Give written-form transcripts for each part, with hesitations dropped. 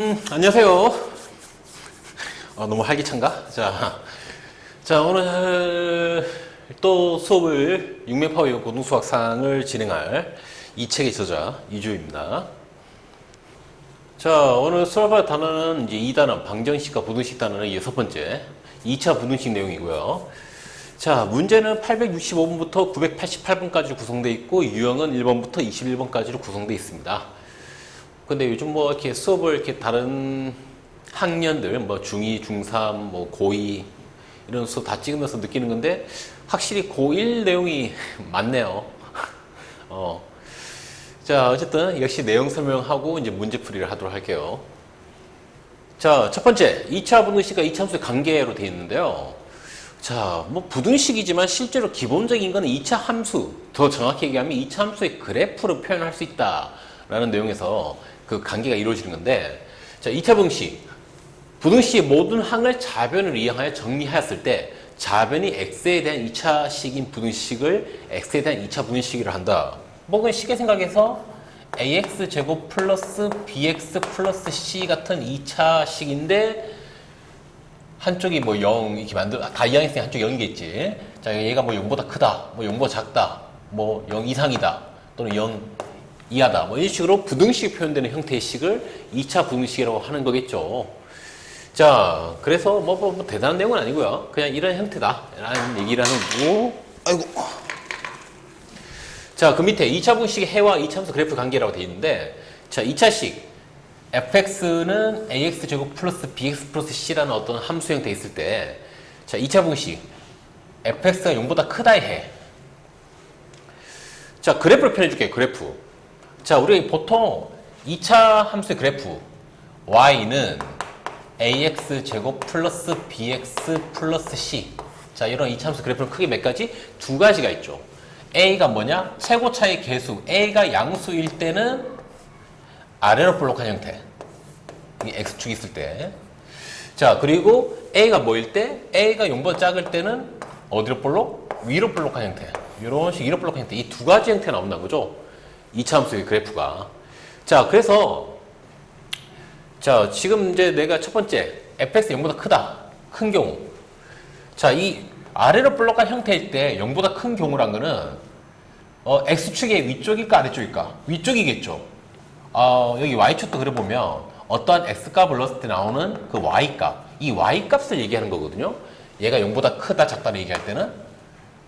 안녕하세요. 너무 활기찬가? 자, 오늘 또 수업을 육매파워 고등수학상을 진행할 이 책의 저자 이주입니다. 자, 오늘 수업할 단어는 이제 2단원, 방정식과 부등식 단어는 6번째, 2차 부등식 내용이고요. 자, 문제는 865번부터 988번까지 구성되어 있고, 유형은 1번부터 21번까지로 구성되어 있습니다. 근데 요즘 뭐 이렇게 수업을 이렇게 다른 학년들, 뭐 중2, 중3, 뭐 고2 이런 수업 다 찍으면서 느끼는 건데 확실히 고1 내용이 많네요. 자, 어쨌든 역시 내용 설명하고 이제 문제풀이를 하도록 할게요. 자, 첫 번째, 2차 부등식과 이차함수의 관계로 되어 있는데요. 자, 뭐 부등식이지만 실제로 기본적인 거는 2차 함수, 더 정확히 얘기하면 2차 함수의 그래프로 표현할 수 있다라는 내용에서 그 관계가 이루어지는 건데, 자, 2차 부등식. 부등식의 모든 항을 자변을 이용하여 정리하였을 때 자변이 x에 대한 2차식인 부등식을 x에 대한 2차 부등식이라 한다. 뭐 그냥 쉽게 생각해서 ax제곱 플러스 bx 플러스 c 같은 2차식인데 한쪽이 뭐 0 이렇게 다 이항했으니 한쪽 0이겠지. 자, 얘가 뭐 0보다 크다, 뭐 0보다 작다, 뭐 0 이상이다, 또는 0 이하다, 뭐 이런 식으로 부등식이 표현되는 형태의 식을 2차 부등식이라고 하는 거겠죠. 자, 그래서 뭐 대단한 내용은 아니고요. 그냥 이런 형태다 라는 얘기를 하는 거고. 아이고. 자, 그 밑에 2차 부등식의 해와 2차 함수 그래프 관계라고 되어 있는데, 자, 2차식 fx는 ax제곱 플러스 bx 플러스 c라는 어떤 함수 형태에 있을 때, 자, 2차 부등식 fx가 0보다 크다에 해. 자, 그래프를 표현해줄게요. 그래프. 자, 우리 보통 2차 함수의 그래프 y는 ax제곱 플러스 bx 플러스 c. 자, 이런 2차 함수 그래프는 크게 몇 가지? 두 가지가 있죠. a가 뭐냐? 최고차의 계수. a가 양수일 때는 아래로 볼록한 형태. 이 x축이 있을 때. 자, 그리고 a가 뭐일 때? a가 0보다 작을 때는 어디로 볼록? 위로 볼록한 형태. 이런 식 위로 볼록한 형태. 이 두 가지 형태가 나온다는 거죠. 2차 함수의 그래프가. 자, 그래서 자, 지금 이제 내가 첫 번째 fx 0보다 크다. 큰 경우. 자, 이 아래로 볼록한 형태일 때 0보다 큰 경우란 거는 x축의 위쪽일까 아래쪽일까? 위쪽이겠죠. 여기 y축도 그려보면 어떠한 x값을 넣었을 때 나오는 그 y값, 이 y값을 얘기하는 거거든요. 얘가 0보다 크다 작다를 얘기할 때는.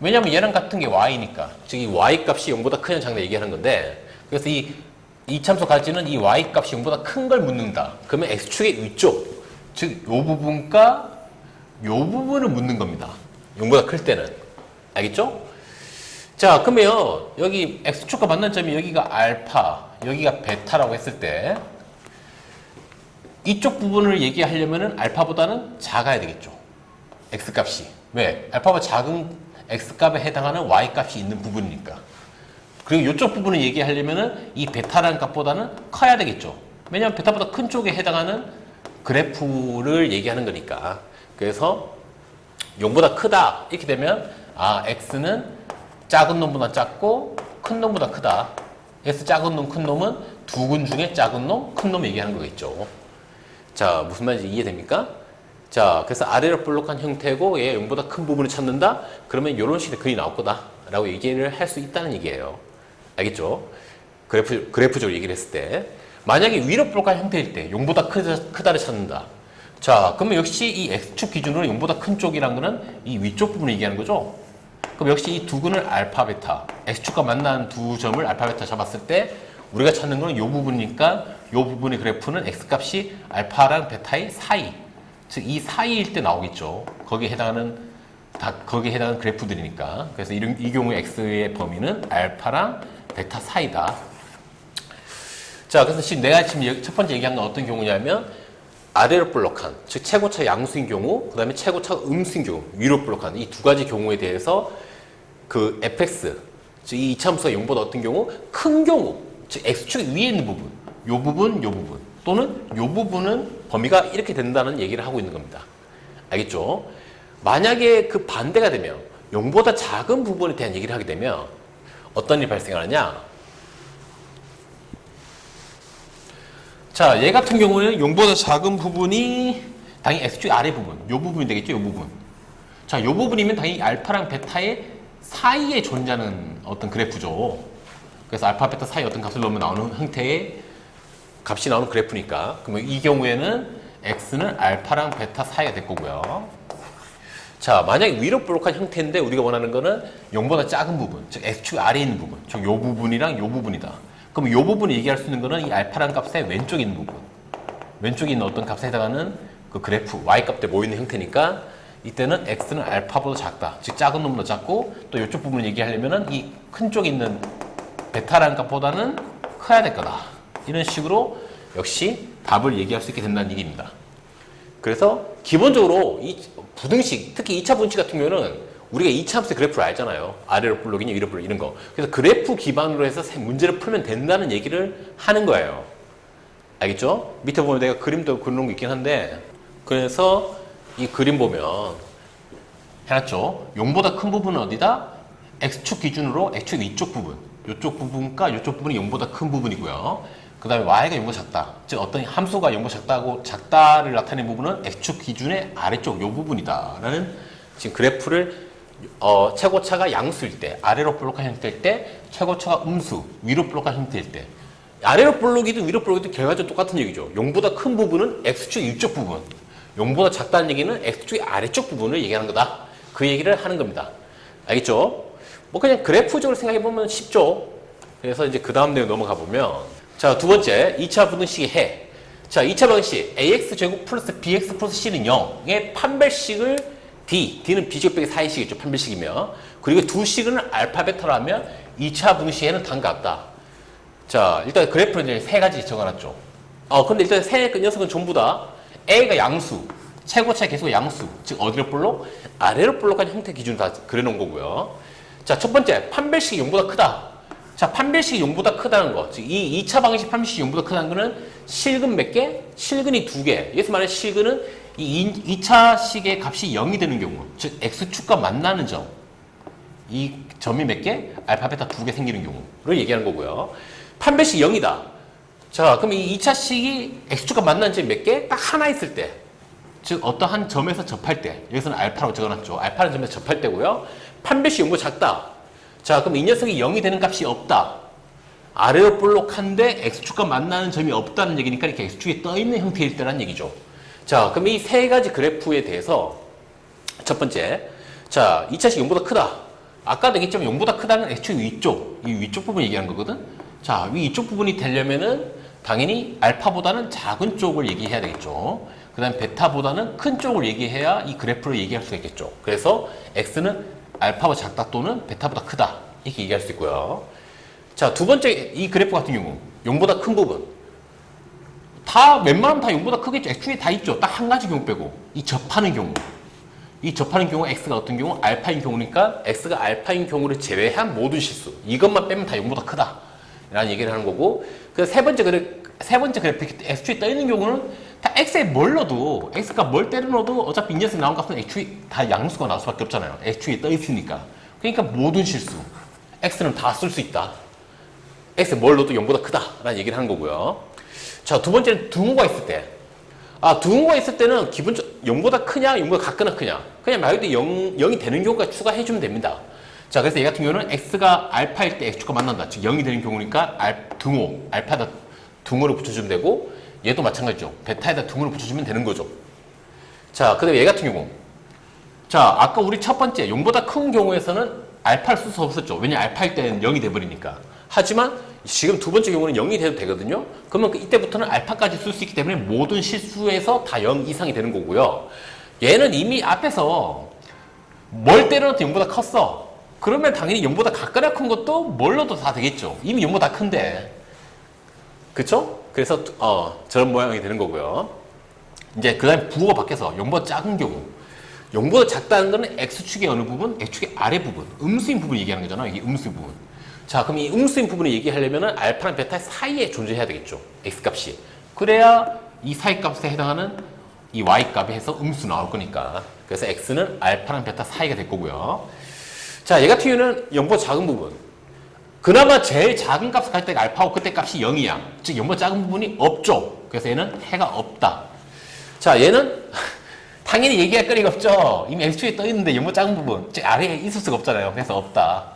왜냐면 얘랑 같은 게 y니까. 즉 이 y값이 0보다 크냐 작냐 얘기하는 건데, 그래서 이 참수 가지는 이 y값이 0보다 큰 걸 묻는다. 그러면 x축의 위쪽, 즉 요 부분과 요 부분을 묻는 겁니다. 0보다 클 때는. 알겠죠? 자, 그러면 여기 x축과 만난 점이 여기가 알파, 여기가 베타라고 했을 때 이쪽 부분을 얘기하려면은 알파보다는 작아야 되겠죠. x값이. 왜? 알파보다 작은 x값에 해당하는 y값이 있는 부분이니까. 그리고 이쪽 부분을 얘기하려면은 이 베타라는 값보다는 커야 되겠죠. 왜냐하면 베타보다 큰 쪽에 해당하는 그래프를 얘기하는 거니까. 그래서 0보다 크다 이렇게 되면 x는 작은 놈보다 작고 큰 놈보다 크다. x 작은 놈, 큰 놈은 두 근 중에 작은 놈, 큰 놈 얘기하는 거겠죠. 자, 무슨 말인지 이해됩니까? 자, 그래서 아래로 볼록한 형태고 얘 0보다 큰 부분을 찾는다? 그러면 이런 식의 글이 나올 거다 라고 얘기를 할 수 있다는 얘기예요. 알겠죠? 그래프적으로 얘기를 했을 때 만약에 위로 볼록한 형태일 때 0보다 크다를 찾는다. 자, 그러면 역시 이 x축 기준으로 0보다 큰 쪽이란 거는 이 위쪽 부분을 얘기하는 거죠. 그럼 역시 이 두 근을 알파, 베타, x축과 만난 두 점을 알파, 베타 잡았을 때 우리가 찾는 건 이 부분이니까 이 부분의 그래프는 x값이 알파랑 베타의 사이, 즉 이 사이일 때 나오겠죠. 거기에 해당하는 그래프들이니까. 그래서 이 경우에 x의 범위는 알파랑 베타 사이다. 자, 그래서 지금 내가 지금 첫 번째 얘기한 건 어떤 경우냐면 아래로 볼록한, 즉 최고차 양수인 경우, 그 다음에 최고차 음수인 경우, 위로 볼록한 이 두 가지 경우에 대해서 그 fx, 즉 이 이차함수가 0보다 어떤 경우? 큰 경우, 즉 x축 위에 있는 부분, 요 부분, 요 부분, 또는 요 부분은 범위가 이렇게 된다는 얘기를 하고 있는 겁니다. 알겠죠? 만약에 그 반대가 되면 0보다 작은 부분에 대한 얘기를 하게 되면 어떤 일이 발생하느냐? 자, 얘 같은 경우에는 0보다 작은 부분이 당연히 x축 아래 부분, 요 부분이 되겠죠, 요 부분. 자, 요 부분이면 당연히 알파랑 베타의 사이에 존재하는 어떤 그래프죠. 그래서 알파, 베타 사이에 어떤 값을 넣으면 나오는 형태의 값이 나오는 그래프니까. 그러면 이 경우에는 x는 알파랑 베타 사이가 될 거고요. 자, 만약에 위로 볼록한 형태인데 우리가 원하는 거는 0보다 작은 부분, 즉 x축 아래에 있는 부분, 즉 요 부분이랑 요 부분이다. 그럼 요 부분을 얘기할 수 있는 거는 이 알파라는 값의 왼쪽에 있는 부분, 왼쪽에 있는 어떤 값에 해당하는 그 그래프, y값 때 모이는 형태니까 이때는 x는 알파보다 작다, 즉 작은 놈보다 작고, 또 이쪽 부분을 얘기하려면은 이 큰 쪽에 있는 베타라는 값보다는 커야 될 거다. 이런 식으로 역시 답을 얘기할 수 있게 된다는 얘기입니다. 그래서 기본적으로 이 부등식, 특히 2차 분식 같은 경우는 우리가 2차 함수의 그래프를 알잖아요. 아래로 볼록이냐 위로 볼록 이런 거. 그래서 그래프 기반으로 해서 문제를 풀면 된다는 얘기를 하는 거예요. 알겠죠? 밑에 보면 내가 그림도 그려놓은 게 있긴 한데, 그래서 이 그림 보면 해놨죠. 0보다 큰 부분은 어디다? x축 기준으로 x축 위쪽 부분, 이쪽 부분과 이쪽 부분이 0보다 큰 부분이고요. 그 다음에 y가 0보다 작다. 즉 어떤 함수가 0보다 작다고 작다를 나타내는 부분은 x축 기준의 아래쪽 이 부분이다 라는 지금 그래프를 최고차가 양수일 때, 아래로 볼록한 형태일 때, 최고차가 음수, 위로 볼록한 형태일 때, 아래로 볼록이든 위로 볼록이든 결과적으로 똑같은 얘기죠. 0보다 큰 부분은 x축 위쪽 부분, 0보다 작다는 얘기는 x축의 아래쪽 부분을 얘기하는 거다. 그 얘기를 하는 겁니다. 알겠죠? 뭐 그냥 그래프적으로 생각해보면 쉽죠. 그래서 이제 그 다음 내용 넘어가 보면, 자, 두 번째 2차 분식의 해. 자, 2차 방식 ax 제곱 플러스 bx 플러스 c는 0의 판별식을 d는 b제곱 빼기 4의식이죠. 판별식이면. 그리고 두 식은 알파 베타라면 2차 분식에는 단가 자, 일단 그래프를 이제 세 가지 적어놨죠. 근데 일단 세 녀석은 전부 다 a가 양수, 최고차의 계수가 양수, 즉 어디로 볼록? 아래로 볼록한 형태 기준으로 다 그려놓은 거고요. 자, 첫 번째 판별식이 0보다 크다. 자, 판별식이 0보다 크다는 거. 즉, 이 2차 방식 판별식이 0보다 크다는 거는 실근 몇 개? 실근이 2개. 여기서 말하는 실근은 이 2차 식의 값이 0이 되는 경우. 즉, x축과 만나는 점. 이 점이 몇 개? 알파, 베타 2개 생기는 경우를 얘기하는 거고요. 판별식 0이다. 자, 그럼 이 2차 식이 x축과 만나는 점이 몇 개? 딱 하나 있을 때. 즉, 어떠한 점에서 접할 때. 여기서는 알파라고 적어놨죠. 알파라는 점에서 접할 때고요. 판별식 0보다 작다. 자, 그럼 이 녀석이 0이 되는 값이 없다. 아래로 볼록한데 x축과 만나는 점이 없다는 얘기니까 이렇게 x축이 떠있는 형태일 때라는 얘기죠. 자, 그럼 이 세 가지 그래프에 대해서 첫 번째, 자, 2차식 0보다 크다. 아까도 얘기했지만 0보다 크다는 x축 위쪽, 이 위쪽 부분 얘기하는 거거든. 자, 위쪽 부분이 되려면은 당연히 알파보다는 작은 쪽을 얘기해야 되겠죠. 그 다음에 베타보다는 큰 쪽을 얘기해야 이 그래프를 얘기할 수가 있겠죠. 그래서 x는 알파보다 작다 또는 베타보다 크다 이렇게 얘기할 수 있고요. 자, 두 번째 이 그래프 같은 경우 0보다 큰 부분 다 웬만하면 다 0보다 크겠죠. x축이 다 있죠. 딱 한 가지 경우 빼고 이 접하는 경우, 이 접하는 경우 x가 어떤 경우? 알파인 경우니까 x가 알파인 경우를 제외한 모든 실수 이것만 빼면 다 0보다 크다 라는 얘기를 하는 거고, 그 세 번째 그래프 x축이 떠있는 경우는 다 x에 뭘 넣어도, x가 뭘 때려 넣어도 어차피 이 녀석이 나온 값은 x축이 다 양수가 나올 수밖에 없잖아요. x축이 떠있으니까. 그러니까 모든 실수 x는 다 쓸 수 있다. x에 뭘 넣어도 0보다 크다 라는 얘기를 하는 거고요. 자, 두 번째는 등호가 있을 때. 등호가 있을 때는 기본적으로 0보다 크냐 0보다 같거나 크냐 그냥 말 그대로 0이 되는 경우가 추가해주면 됩니다. 자, 그래서 얘 같은 경우는 x가 알파일 때 x축과 만난다. 즉 0이 되는 경우니까 등호, 알파에다 등호를 붙여주면 되고, 얘도 마찬가지죠. 베타에다 등호를 붙여주면 되는 거죠. 자, 그 다음에 얘 같은 경우. 자, 아까 우리 첫 번째 0보다 큰 경우에서는 알파를 쓸 수 없었죠. 왜냐면 알파일 때는 0이 돼버리니까. 하지만 지금 두 번째 경우는 0이 돼도 되거든요. 그러면 이때부터는 알파까지 쓸 수 있기 때문에 모든 실수에서 다 0 이상이 되는 거고요. 얘는 이미 앞에서 뭘 때려도 0보다 컸어. 그러면 당연히 0보다 가까이 큰 것도 뭘 넣어도 다 되겠죠. 이미 0보다 큰데. 그쵸? 그래서 저런 모양이 되는 거고요. 이제 그 다음에 부호가 바뀌어서 0보다 작은 경우. 0보다 작다는 거는 x축의 어느 부분? x축의 아래 부분. 음수인 부분을 얘기하는 거잖아. 이게 음수 부분. 자, 그럼 이 음수인 부분을 얘기하려면 알파랑 베타 사이에 존재해야 되겠죠. x값이. 그래야 이 사이 값에 해당하는 이 y값에 해서 음수 나올 거니까. 그래서 x는 알파랑 베타 사이가 될 거고요. 자, 얘 같은 경우는 0보다 작은 부분. 그나마 제일 작은 값을 갈 때가 알파고 그때 값이 0이야. 즉 0보다 작은 부분이 없죠. 그래서 얘는 해가 없다. 자, 얘는 당연히 얘기할 거리가 없죠. 이미 x축에 떠 있는데 0보다 작은 부분, 즉 아래에 있을 수가 없잖아요. 그래서 없다.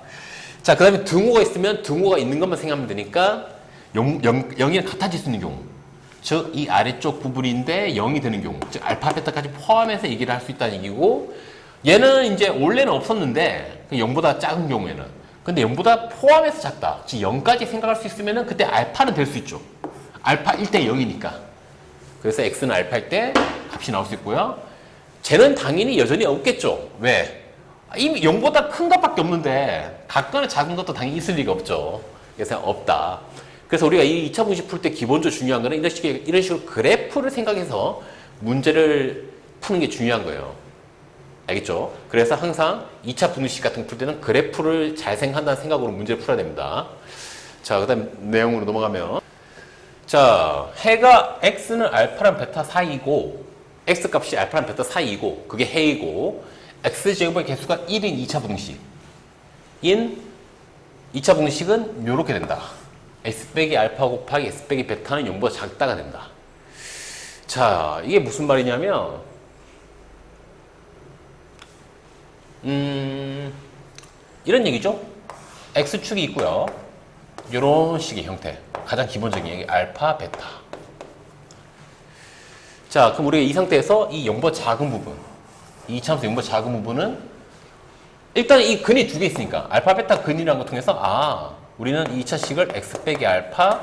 자, 그 다음에 등호가 있으면 등호가 있는 것만 생각하면 되니까 0이랑 같아질 수 있는 경우, 즉 이 아래쪽 부분인데 0이 되는 경우, 즉 알파, 베타까지 포함해서 얘기를 할 수 있다는 얘기고, 얘는 이제 원래는 없었는데 0보다 작은 경우에는, 근데 0보다 포함해서 작다, 즉 0까지 생각할 수 있으면 그때 알파는 될 수 있죠. 알파 1대 0이니까. 그래서 x는 알파일 때 값이 나올 수 있고요. 쟤는 당연히 여전히 없겠죠. 왜? 이미 0보다 큰 값밖에 없는데 같거나 작은 것도 당연히 있을 리가 없죠. 그래서 없다. 그래서 우리가 이 2차 분식 풀 때 기본적으로 중요한 거는 이런 식으로 그래프를 생각해서 문제를 푸는 게 중요한 거예요. 알겠죠? 그래서 항상 2차 분식 같은 거 풀 때는 그래프를 잘 생각한다는 생각으로 문제를 풀어야 됩니다. 자, 그 다음 내용으로 넘어가면, 자, 해가 x는 알파랑 베타 사이고, x 값이 알파랑 베타 사이이고, 그게 해이고, x제곱의 개수가 1인 2차 분식인 2차 분식은 이렇게 된다. x 빼기 알파 곱하기 x 빼기 베타는 0보다 작다가 된다. 자, 이게 무슨 말이냐면, 이런 얘기죠. x축이 있고요. 이런 식의 형태. 가장 기본적인 얘기, 알파, 베타. 자, 그럼 우리가 이 상태에서 이 0보다 작은 부분, 이 이차함수 0보다 작은 부분은 일단 이 근이 두 개 있으니까 알파, 베타 근이라는 거 통해서 우리는 2차식을 x 빼기 알파,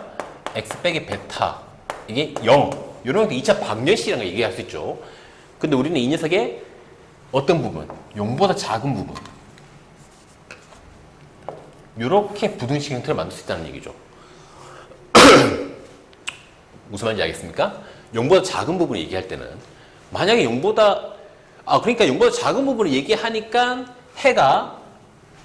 x 빼기 베타, 이게 0. 이런 게 2차 방정식이라는 거 얘기할 수 있죠. 근데 우리는 이 녀석의 어떤 부분? 0보다 작은 부분. 이렇게 부등식 형태를 만들 수 있다는 얘기죠. 무슨 말인지 알겠습니까? 0보다 작은 부분을 얘기할 때는, 만약에 0보다, 그러니까 0보다 작은 부분을 얘기하니까 해가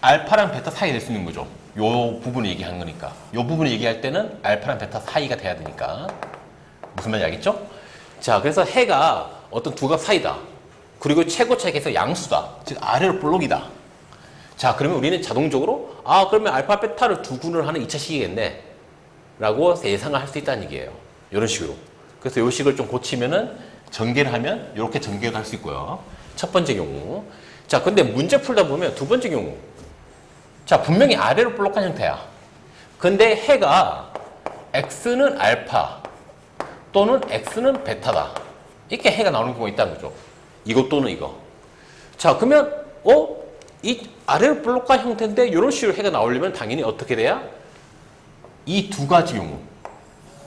알파랑 베타 사이 될 수 있는 거죠. 요 부분을 얘기하는 거니까. 요 부분을 얘기할 때는 알파랑 베타 사이가 돼야 되니까. 무슨 말인지 알겠죠? 자, 그래서 해가 어떤 두 값 사이다. 그리고 최고차에서 양수다. 즉 아래로 볼록이다. 자, 그러면 우리는 자동적으로 그러면 알파, 베타를 두 군을 하는 2차식이겠네 라고 예상을 할 수 있다는 얘기예요. 이런 식으로. 그래서 이 식을 좀 고치면은 전개를 하면 이렇게 전개가 할 수 있고요. 첫 번째 경우. 자, 근데 문제 풀다 보면 두 번째 경우. 자, 분명히 아래로 볼록한 형태야. 근데 해가 x는 알파 또는 x는 베타다. 이렇게 해가 나오는 경우가 있다는 거죠. 이거 또는 이거. 자, 그러면 이 아래로 볼록한 형태인데 이런 식으로 해가 나오려면 당연히 어떻게 돼야? 이 두 가지 경우.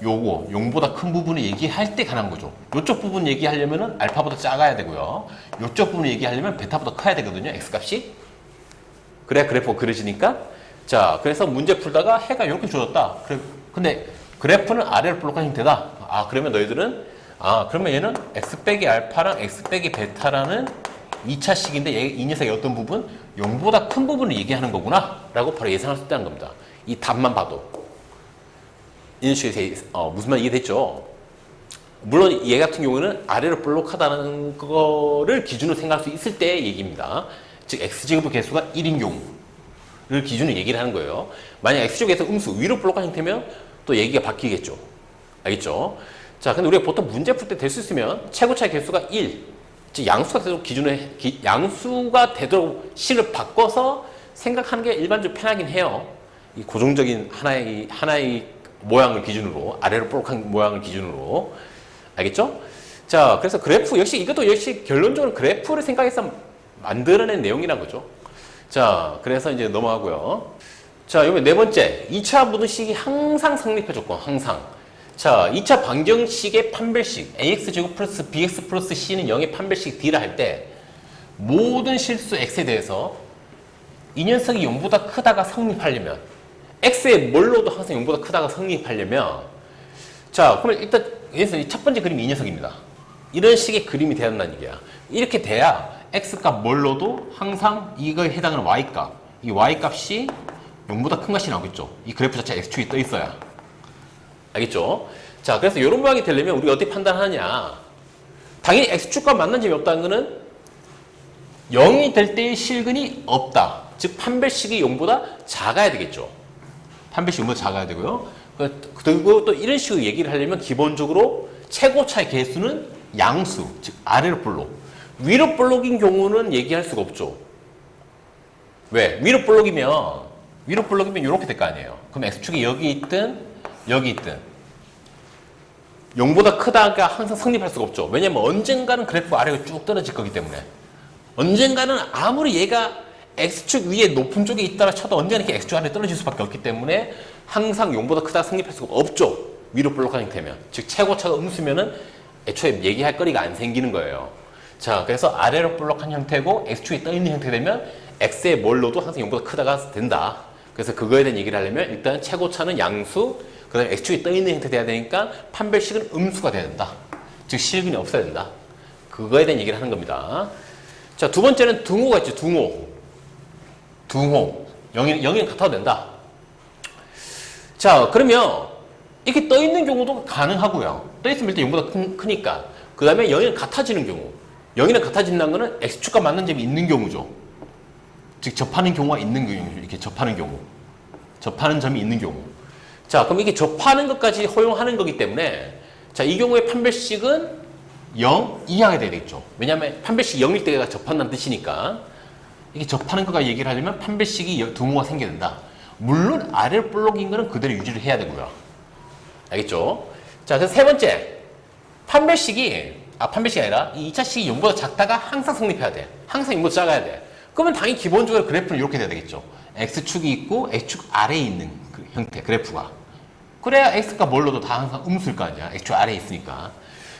요거 0보다 큰 부분을 얘기할 때 가능한 거죠. 요쪽 부분 얘기하려면 알파보다 작아야 되고요. 요쪽 부분 얘기하려면 베타보다 커야 되거든요. x값이. 그래야 그래프가 그려지니까. 자, 그래서 문제 풀다가 해가 이렇게 주어졌다. 근데 그래프는 아래로 볼록한 형태다. 그러면 너희들은 그러면 얘는 x 빼기 알파랑 x 빼기 베타라는 2차식인데 이 녀석의 어떤 부분? 0보다 큰 부분을 얘기하는 거구나 라고 바로 예상할 수 있다는 겁니다. 이 답만 봐도. 이런 식으로 무슨 말 이해됐죠? 물론 얘 같은 경우는 아래로 볼록하다는 거를 기준으로 생각할 수 있을 때의 얘기입니다. 즉 x제곱의 개수가 1인 경우를 기준으로 얘기를 하는 거예요. 만약 x제곱에서 음수 위로 볼록한 형태면 또 얘기가 바뀌겠죠. 알겠죠? 자, 근데 우리가 보통 문제 풀 때 될 수 있으면 최고차의 개수가 1, 즉 양수가 되도록 양수가 되도록 식을 바꿔서 생각하는 게 일반적으로 편하긴 해요. 이 고정적인 하나의 모양을 기준으로, 아래로 볼록한 모양을 기준으로. 알겠죠? 자, 그래서 그래프 이것도 역시 결론적으로 그래프를 생각해서 만들어낸 내용이란 거죠. 자, 그래서 이제 넘어가고요. 자, 이번에 네 번째, 2차 부등식이 항상 성립해 조건, 항상. 자, 2차 방정식의 판별식 ax제곱 플러스 bx 플러스 c는 0의 판별식 d라 할 때 모든 실수 x에 대해서 이 녀석이 0보다 크다가 성립하려면, x의 뭘로도 항상 0보다 크다가 성립하려면, 자, 그러면 일단 여기서 첫 번째 그림이 이 녀석입니다. 이런 식의 그림이 돼야 한다는 얘기야. 이렇게 돼야 x값 뭘로도 항상 이거에 해당하는 y값, 이 y값이 0보다 큰 것이 나오겠죠. 이 그래프 자체가 x축이 떠 있어야. 알겠죠? 자, 그래서 이런 모양이 되려면 우리가 어떻게 판단하냐? 당연히 x축과 만난 점이 없다는 것은 0이 될 때의 실근이 없다. 즉 판별식이 0보다 작아야 되겠죠. 판별식 음보다 작아야 되고요. 그리고 또 이런 식으로 얘기를 하려면 기본적으로 최고차의 개수는 양수, 즉 아래로 볼록. 위로 볼록인 경우는 얘기할 수가 없죠. 왜? 위로 볼록이면 이렇게 될 거 아니에요. 그럼 X축이 여기 있든 여기 있든 0보다 크다가 항상 성립할 수가 없죠. 왜냐면 언젠가는 그래프가 아래로 쭉 떨어질 거기 때문에. 언젠가는 아무리 얘가 X축 위에 높은 쪽에 있다라 쳐도 언젠가 이렇게 X축 아래에 떨어질 수밖에 없기 때문에 항상 0보다 크다가 성립할 수가 없죠. 위로 볼록한 형태면. 즉 최고차가 음수면은 애초에 얘기할 거리가 안 생기는 거예요. 자, 그래서 아래로 볼록한 형태고 X축이 떠있는 형태가 되면 X에 뭘 넣어도 항상 0보다 크다가 된다. 그래서 그거에 대한 얘기를 하려면 일단 최고차는 양수, 그 다음에 X축이 떠있는 형태 돼야 되니까 판별식은 음수가 돼야 된다. 즉 실근이 없어야 된다. 그거에 대한 얘기를 하는 겁니다. 자, 두 번째는 등호가 있죠. 등호. 0이랑 같아도 된다. 자, 그러면 이렇게 떠있는 경우도 가능하고요. 떠있으면 일단 0보다 크니까. 그 다음에 0이랑 같아지는 경우. 0이랑 같아진다는 거는 X축과 맞는 점이 있는 경우죠. 즉 접하는 경우가 있는 경우죠. 이렇게 접하는 경우. 접하는 점이 있는 경우. 자, 그럼 이게 접하는 것까지 허용하는 거기 때문에 자, 이 경우에 판별식은 0 이하가 되겠죠. 왜냐하면 판별식 0일 때가 접한다는 뜻이니까 이게 접하는 것과 얘기를 하려면 판별식이 등호가 생겨야 된다. 물론 아래 볼록인 거는 그대로 유지를 해야 되고요. 알겠죠? 자, 그래서 세 번째. 판별식이 아니라 이 2차식이 0보다 작다가 항상 성립해야 돼. 항상 0보다 작아야 돼. 그러면 당연히 기본적으로 그래프는 이렇게 돼야 되겠죠. X축이 있고 X축 아래에 있는 그 형태, 그래프가. 그래야 X가 뭘 넣어도 다 항상 음수일 거 아니야. X축 아래에 있으니까.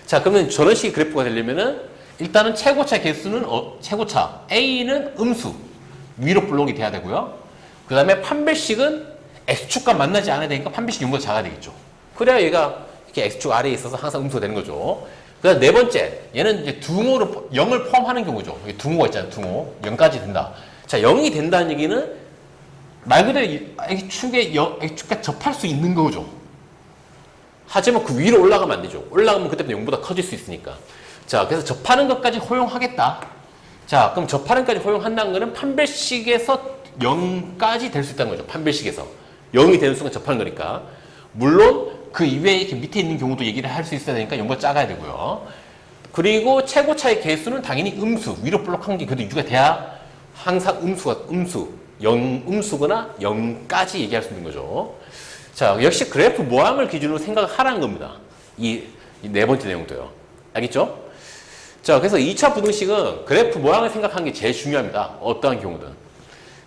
자, 그러면 저런 식의 그래프가 되려면은 일단은 최고차 개수는 최고차 A는 음수, 위로 볼록이 돼야 되고요. 그 다음에 판별식은 X축과 만나지 않아야 되니까 판별식 0보다 작아야 되겠죠. 그래야 얘가 이렇게 X축 아래에 있어서 항상 음수가 되는 거죠. 그 다음 네 번째, 얘는 이제 등호로 0을 포함하는 경우죠. 등호가 있잖아요. 등호. 0까지 된다. 자, 0이 된다는 얘기는 말 그대로 X축과 접할 수 있는 거죠. 하지만 그 위로 올라가면 안 되죠. 올라가면 그때부터 0보다 커질 수 있으니까. 자, 그래서 접하는 것까지 허용하겠다. 자, 그럼 접하는 것까지 허용한다는 거는 판별식에서 0까지 될 수 있다는 거죠. 판별식에서. 0이 되는 순간 접하는 거니까. 물론 그 이외에 이렇게 밑에 있는 경우도 얘기를 할 수 있어야 되니까 0보다 작아야 되고요. 그리고 최고차의 개수는 당연히 음수, 위로 볼록한 게 그래도 유지가 돼야 항상 음수거나 0까지 얘기할 수 있는 거죠. 자, 역시 그래프 모양을 기준으로 생각하라는 겁니다. 이 네 번째 내용도요. 알겠죠? 자, 그래서 2차 부등식은 그래프 모양을 생각하는 게 제일 중요합니다. 어떠한 경우든.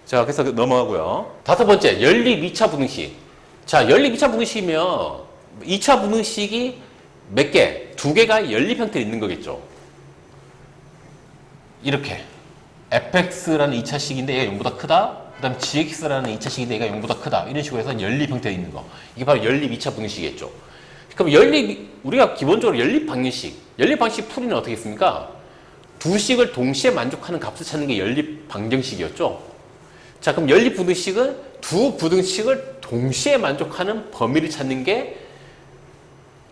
자, 그래서 넘어가고요. 다섯 번째, 연립 2차 부등식. 자, 연립 2차 부등식이면 2차 부등식이 몇 개? 두 개가 연립 형태로 있는 거겠죠. 이렇게 fx라는 2차식인데 얘가 0보다 크다. 그 다음 gx라는 2차식인데 얘가 0보다 크다. 이런 식으로 해서 연립 형태로 있는 거. 이게 바로 연립 2차 부등식이겠죠. 그럼 우리가 기본적으로 연립 방정식 풀이는 어떻게 했습니까? 두 식을 동시에 만족하는 값을 찾는 게 연립 방정식이었죠. 자, 그럼 연립 부등식은 두 부등식을 동시에 만족하는 범위를 찾는 게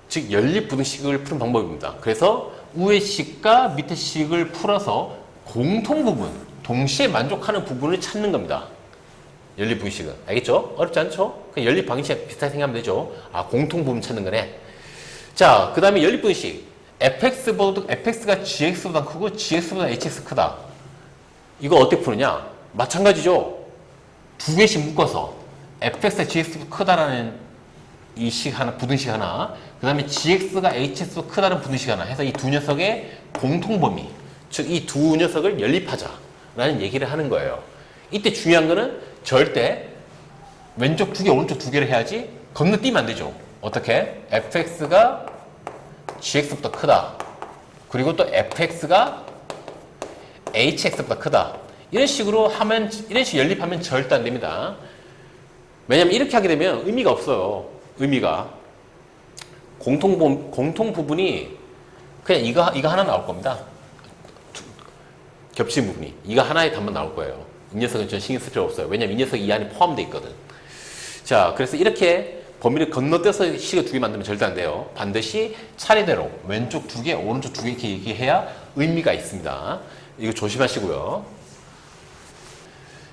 즉 연립 부등식을 푸는 방법입니다. 그래서 위의 식과 밑의 식을 풀어서 공통 부분, 동시에 만족하는 부분을 찾는 겁니다. 연립 부등식은. 알겠죠? 어렵지 않죠? 그냥 연립 방식 비슷하게 생각하면 되죠. 아, 공통 부분 찾는 거네. 자, 그 다음에 연립 부등식. fx가 gx보다 크고 gx보다 hx 크다. 이거 어떻게 푸느냐? 마찬가지죠. 두 개씩 묶어서 fx가 gx보다 크다라는 이 식 하나, 부등식 하나, 그 다음에 gx가 hx보다 크다는 부등식 하나 해서 이 두 녀석의 공통 범위, 즉 이 두 녀석을 연립하자라는 얘기를 하는 거예요. 이때 중요한 거는 절대 왼쪽 두 개, 오른쪽 두 개를 해야지 건너뛰면 안 되죠. 어떻게? fx가 gx보다 크다. 그리고 또 fx가 hx보다 크다. 이런 식으로 연립하면 절대 안 됩니다. 왜냐면 이렇게 하게 되면 의미가 없어요. 의미가. 공통 부분이 그냥 이거 하나 나올 겁니다. 겹친 부분이. 이거 하나의 답만 나올 거예요. 이 녀석은 전 신경 쓸 필요 없어요. 왜냐면 이 녀석이 이 안에 포함되어 있거든. 자, 그래서 이렇게 범위를 건너뛰어서 식을 두 개 만들면 절대 안 돼요. 반드시 차례대로 왼쪽 두 개, 오른쪽 두 개 이렇게 해야 의미가 있습니다. 이거 조심하시고요.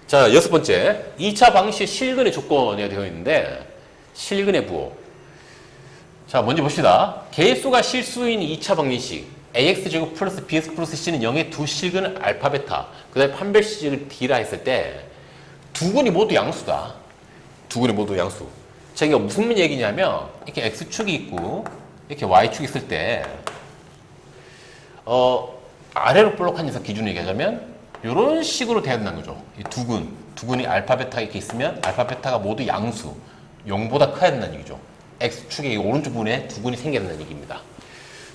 자, 여섯 번째. 2차 방정식의 실근의 조건이 되어 있는데, 실근의 부호. 자, 먼저 봅시다. 개수가 실수인 2차 방정식. ax제곱 플러스 bx 플러스 c는 0의 두 실근은 알파, 베타. 그 다음에 판별식을 d라 했을 때, 두 근이 모두 양수다. 두 근이 모두 양수. 자, 이게 무슨 얘기냐면, 이렇게 x축이 있고, 이렇게 y축이 있을 때, 아래로 볼록한 녀석 기준으로 얘기하자면, 이런 식으로 돼야 된다는 거죠. 이 두 근이 알파, 베타가 이렇게 있으면, 알파, 베타가 모두 양수, 0보다 커야 된다는 얘기죠. x축의 오른쪽 부분에 두 근이 생겨야 된다는 얘기입니다.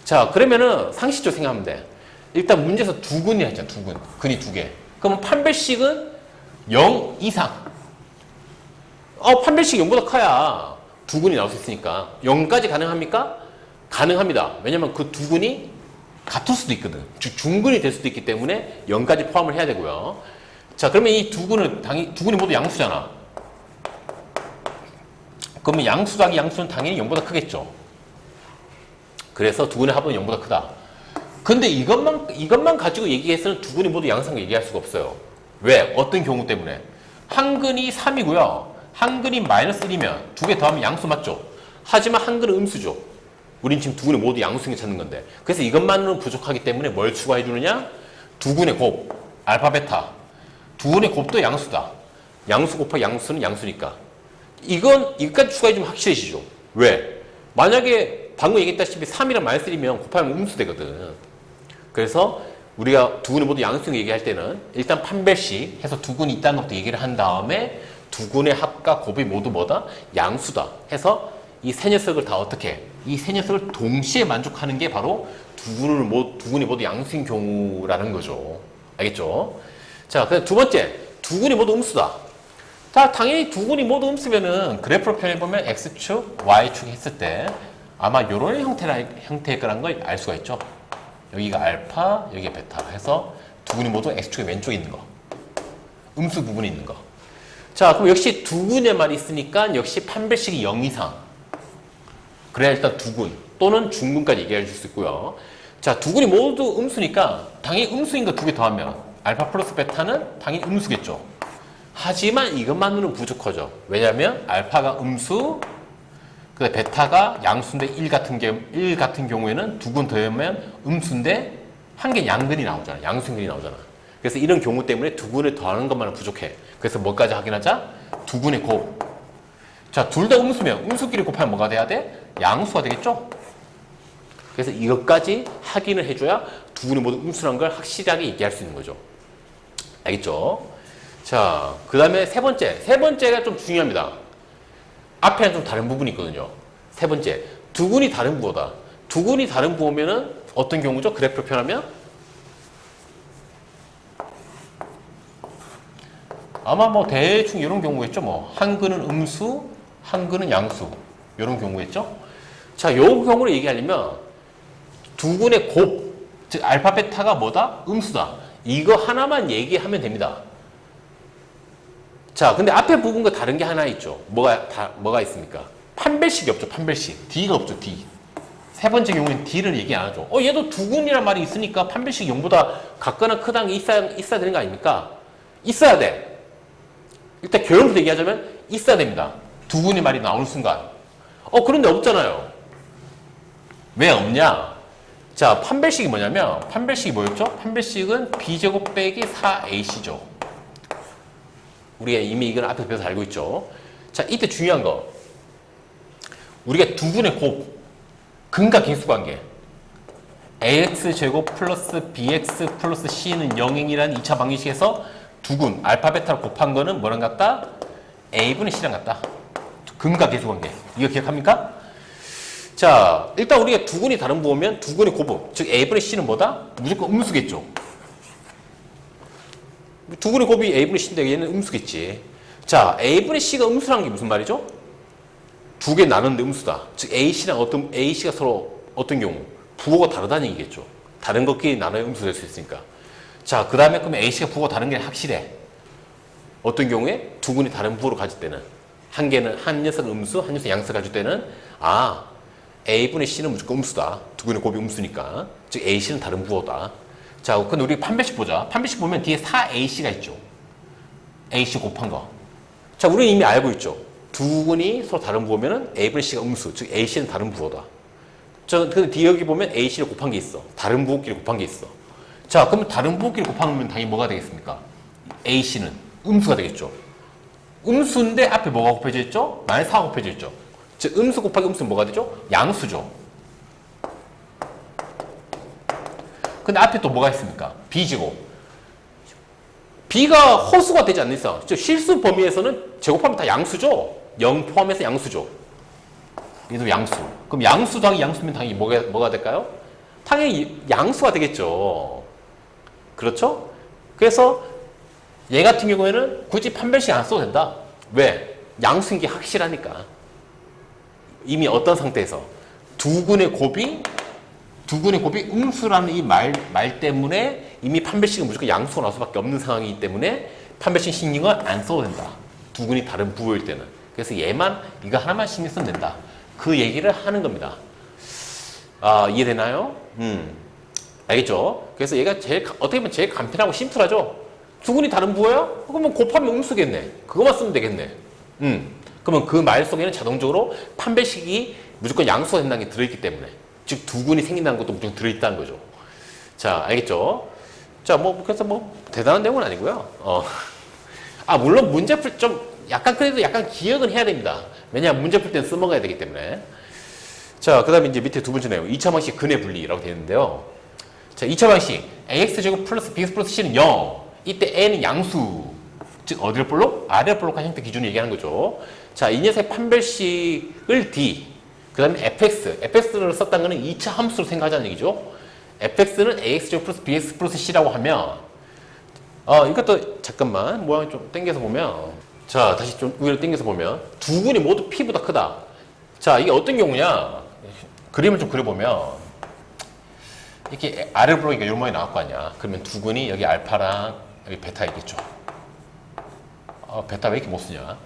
자, 그러면은 상식적으로 생각하면 돼. 일단 문제에서 두 근이라 했잖아, 두 근. 근이 두 개. 그러면 판별식은 0 이상. 판별식 0보다 커야 두 근이 나올 수 있으니까. 0까지 가능합니까? 가능합니다. 왜냐면 그 두 근이 같을 수도 있거든. 즉, 중근이 될 수도 있기 때문에 0까지 포함을 해야 되고요. 자, 그러면 이 두 근은 두 근이 모두 양수잖아. 그러면 양수 더하기 양수는 당연히 0보다 크겠죠. 그래서 두 근의 합은 0보다 크다. 근데 이것만 가지고 얘기해서는 두 근이 모두 양수라고 얘기할 수가 없어요. 왜? 어떤 경우 때문에? 한 근이 3이고요. 한 근이 마이너스 1이면 두 개 더하면 양수 맞죠? 하지만 한 근은 음수죠. 우린 지금 두 근이 모두 양수인 게 찾는 건데. 그래서 이것만으로는 부족하기 때문에 뭘 추가해 주느냐? 두 근의 곱, 알파, 베타. 두 근의 곱도 양수다. 양수 곱하기 양수는 양수니까. 이것까지 추가해 주면 확실해지죠. 왜? 만약에 방금 얘기했다시피 3이랑 마이너스 1이면 곱하면 음수 되거든. 그래서 우리가 두 근이 모두 양수인 거 얘기할 때는 일단 판별식 해서 두 근이 있다는 것도 얘기를 한 다음에 두 근의 합과 곱이 모두 뭐다? 양수다. 해서 이 세 녀석을 다 어떻게? 이 세 녀석을 동시에 만족하는 게 바로 두 근이 모두 양수인 경우라는 거죠. 알겠죠? 자, 그다음 두 번째. 두 근이 모두 음수다. 자, 당연히 두 근이 모두 음수면은 그래프로 표현해보면 x축, y축 했을 때 아마 이런 형태일 거란 걸 알 수가 있죠. 여기가 알파, 여기가 베타 해서 두 근이 모두 x축의 왼쪽에 있는 거. 음수 부분에 있는 거. 자, 그럼 역시 두 근에만 있으니까 역시 판별식이 0 이상. 그래야 일단 두 근 또는 중근까지 얘기해 줄 수 있고요. 자, 두 근이 모두 음수니까 당연히 음수인 거 두 개 더하면 알파 플러스 베타는 당연히 음수겠죠. 하지만 이것만으로는 부족하죠. 왜냐하면 알파가 음수, 근데 베타가 양수인데 1 같은 경우에는 두 근 더하면 음수인데 한 개 양근이 나오잖아. 양수근이 나오잖아. 그래서 이런 경우 때문에 두 근을 더하는 것만은 부족해. 그래서 뭐까지 확인하자? 두 근의 곱. 자, 둘 다 음수면 음수끼리 곱하면 뭐가 돼야 돼? 양수가 되겠죠? 그래서 이것까지 확인을 해줘야 두 근이 모두 음수라는 걸 확실하게 얘기할 수 있는 거죠. 알겠죠? 자, 그 다음에 세 번째. 세 번째가 좀 중요합니다. 앞에는 좀 다른 부분이 있거든요. 세 번째. 두 근이 다른 부호다. 두 근이 다른 부호면은 어떤 경우죠? 그래프로 표현하면? 아마 뭐 대충 이런 경우겠죠. 뭐 한 근은 음수, 한 근은 양수. 이런 경우겠죠. 자, 이 경우를 얘기하려면 두 근의 곱, 즉 알파, 베타가 뭐다? 음수다. 이거 하나만 얘기하면 됩니다. 자, 근데 앞에 부분과 다른 게 하나 있죠. 뭐가 있습니까? 판별식이 없죠. 판별식. D가 없죠. D. 세 번째 경우에는 D를 얘기 안 하죠. 얘도 두 근이란 말이 있으니까 판별식이 0보다 같거나 크다는 게 있어야 되는 거 아닙니까? 있어야 돼. 일단 결론부터 얘기하자면 있어야 됩니다. 두 근의 말이 나오는 순간. 그런데 없잖아요. 왜 없냐? 자, 판별식이 뭐냐면 판별식이 뭐였죠? 판별식은 B제곱 빼기 4AC죠. 우리가 이미 이건 앞에서 배워서 알고 있죠. 자, 이때 중요한 거. 우리가 두 근의 곱, 근과 계수 관계. AX제곱 플러스 BX 플러스 C는 0이라는 2차 방정식에서 두 근, 알파, 베타를 곱한 거는 뭐랑 같다? A분의 C랑 같다. 근과 계수 관계. 이거 기억합니까? 자, 일단 우리가 두 근이 다른 부호면 두 근의 곱음, 즉 A분의 C는 뭐다? 무조건 음수겠죠. 두 근의 곱이 A분의 C인데 얘는 음수겠지. 자, A분의 C가 음수라는 게 무슨 말이죠? 두 개 나누는데 음수다. 즉 A씨랑 A씨가 서로 어떤 경우? 부호가 다르다는 얘기겠죠. 다른 것끼리 나눠야 음수될 수 있으니까. 자, 그 다음에 그러면 A씨가 부호가 다른 게 확실해. 어떤 경우에? 두 근이 다른 부호를 가질 때는. 한 녀석은 음수, 한 녀석은 양수 가질 때는 A분의 C는 무조건 음수다. 두 근의 곱이 음수니까. 즉 A씨는 다른 부호다. 자, 근데 우리 판별식 보자. 판별식 보면 뒤에 4AC가 있죠. AC 곱한 거. 자, 우리는 이미 알고 있죠. 두 군이 서로 다른 부호면은 A분의 C가 음수, 즉 AC는 다른 부호다. 근데 뒤에 여기 보면 AC를 곱한 게 있어. 다른 부호끼리 곱한 게 있어. 자, 그러면 다른 부호끼리 곱하면 당연히 뭐가 되겠습니까? AC는 음수가 되겠죠. 음수인데 앞에 뭐가 곱해져 있죠? 마이너스 4가 곱해져 있죠. 즉 음수 곱하기 음수는 뭐가 되죠? 양수죠. 근데 앞에 또 뭐가 있습니까? B제곱. B가 허수가 되지 않는 이상, 즉 실수 범위에서는 제곱하면 다 양수죠. 0 포함해서 양수죠. 얘도 양수. 그럼 양수 더하기 양수면 당연히 뭐가 될까요? 당연히 양수가 되겠죠. 그렇죠? 그래서 얘 같은 경우에는 굳이 판별식 안 써도 된다. 왜? 양수인 게 확실하니까. 이미 어떤 상태에서 두 군의 곱이 음수라는 이 말 때문에 이미 판별식은 무조건 양수가 나올 수밖에 없는 상황이기 때문에 판별식 신경을 안 써도 된다. 두 군이 다른 부호일 때는. 그래서 얘만, 이거 하나만 신경 쓰면 된다. 그 얘기를 하는 겁니다. 아, 이해되나요? 알겠죠? 그래서 얘가 어떻게 보면 제일 간편하고 심플하죠? 두 군이 다른 부호야? 그러면 곱하면 음수겠네. 그거만 쓰면 되겠네. 그러면 그 말 속에는 자동적으로 판별식이 무조건 양수가 된다는 게 들어있기 때문에. 즉, 두 군이 생긴다는 것도 무조건 들어있다는 거죠. 자, 알겠죠? 자, 그래서 대단한 내용은 아니고요. 물론 문제 그래도 약간 기억은 해야 됩니다. 왜냐하면 문제 풀 때는 써먹어야 되기 때문에. 자, 그 다음에 이제 밑에 두 번째 내용. 2차 방식 근의 분리라고 되어 있는데요. 자, 2차 방식. AX제곱 플러스 BX 플러스 C는 0. 이때 N은 양수. 즉, 어디를 볼록? 아래를 볼록한 형태 기준을 얘기하는 거죠. 자, 이 녀석의 판별식을 D. 그 다음에 fx를 썼다는 것은 2차 함수로 생각하자는 얘기죠. fx는 ax제곱 플러스 bx 플러스 c라고 하면 이것도 잠깐만 모양을 좀 당겨서 보면 자, 다시 좀 위로 당겨서 보면 두 군이 모두 p보다 크다. 자, 이게 어떤 경우냐? 그림을 좀 그려보면 이렇게 아래로 보니까 이런 모양이 나올 거 아니야. 그러면 두 군이 여기 알파랑 여기 베타 있겠죠. 베타 왜 이렇게 못 쓰냐?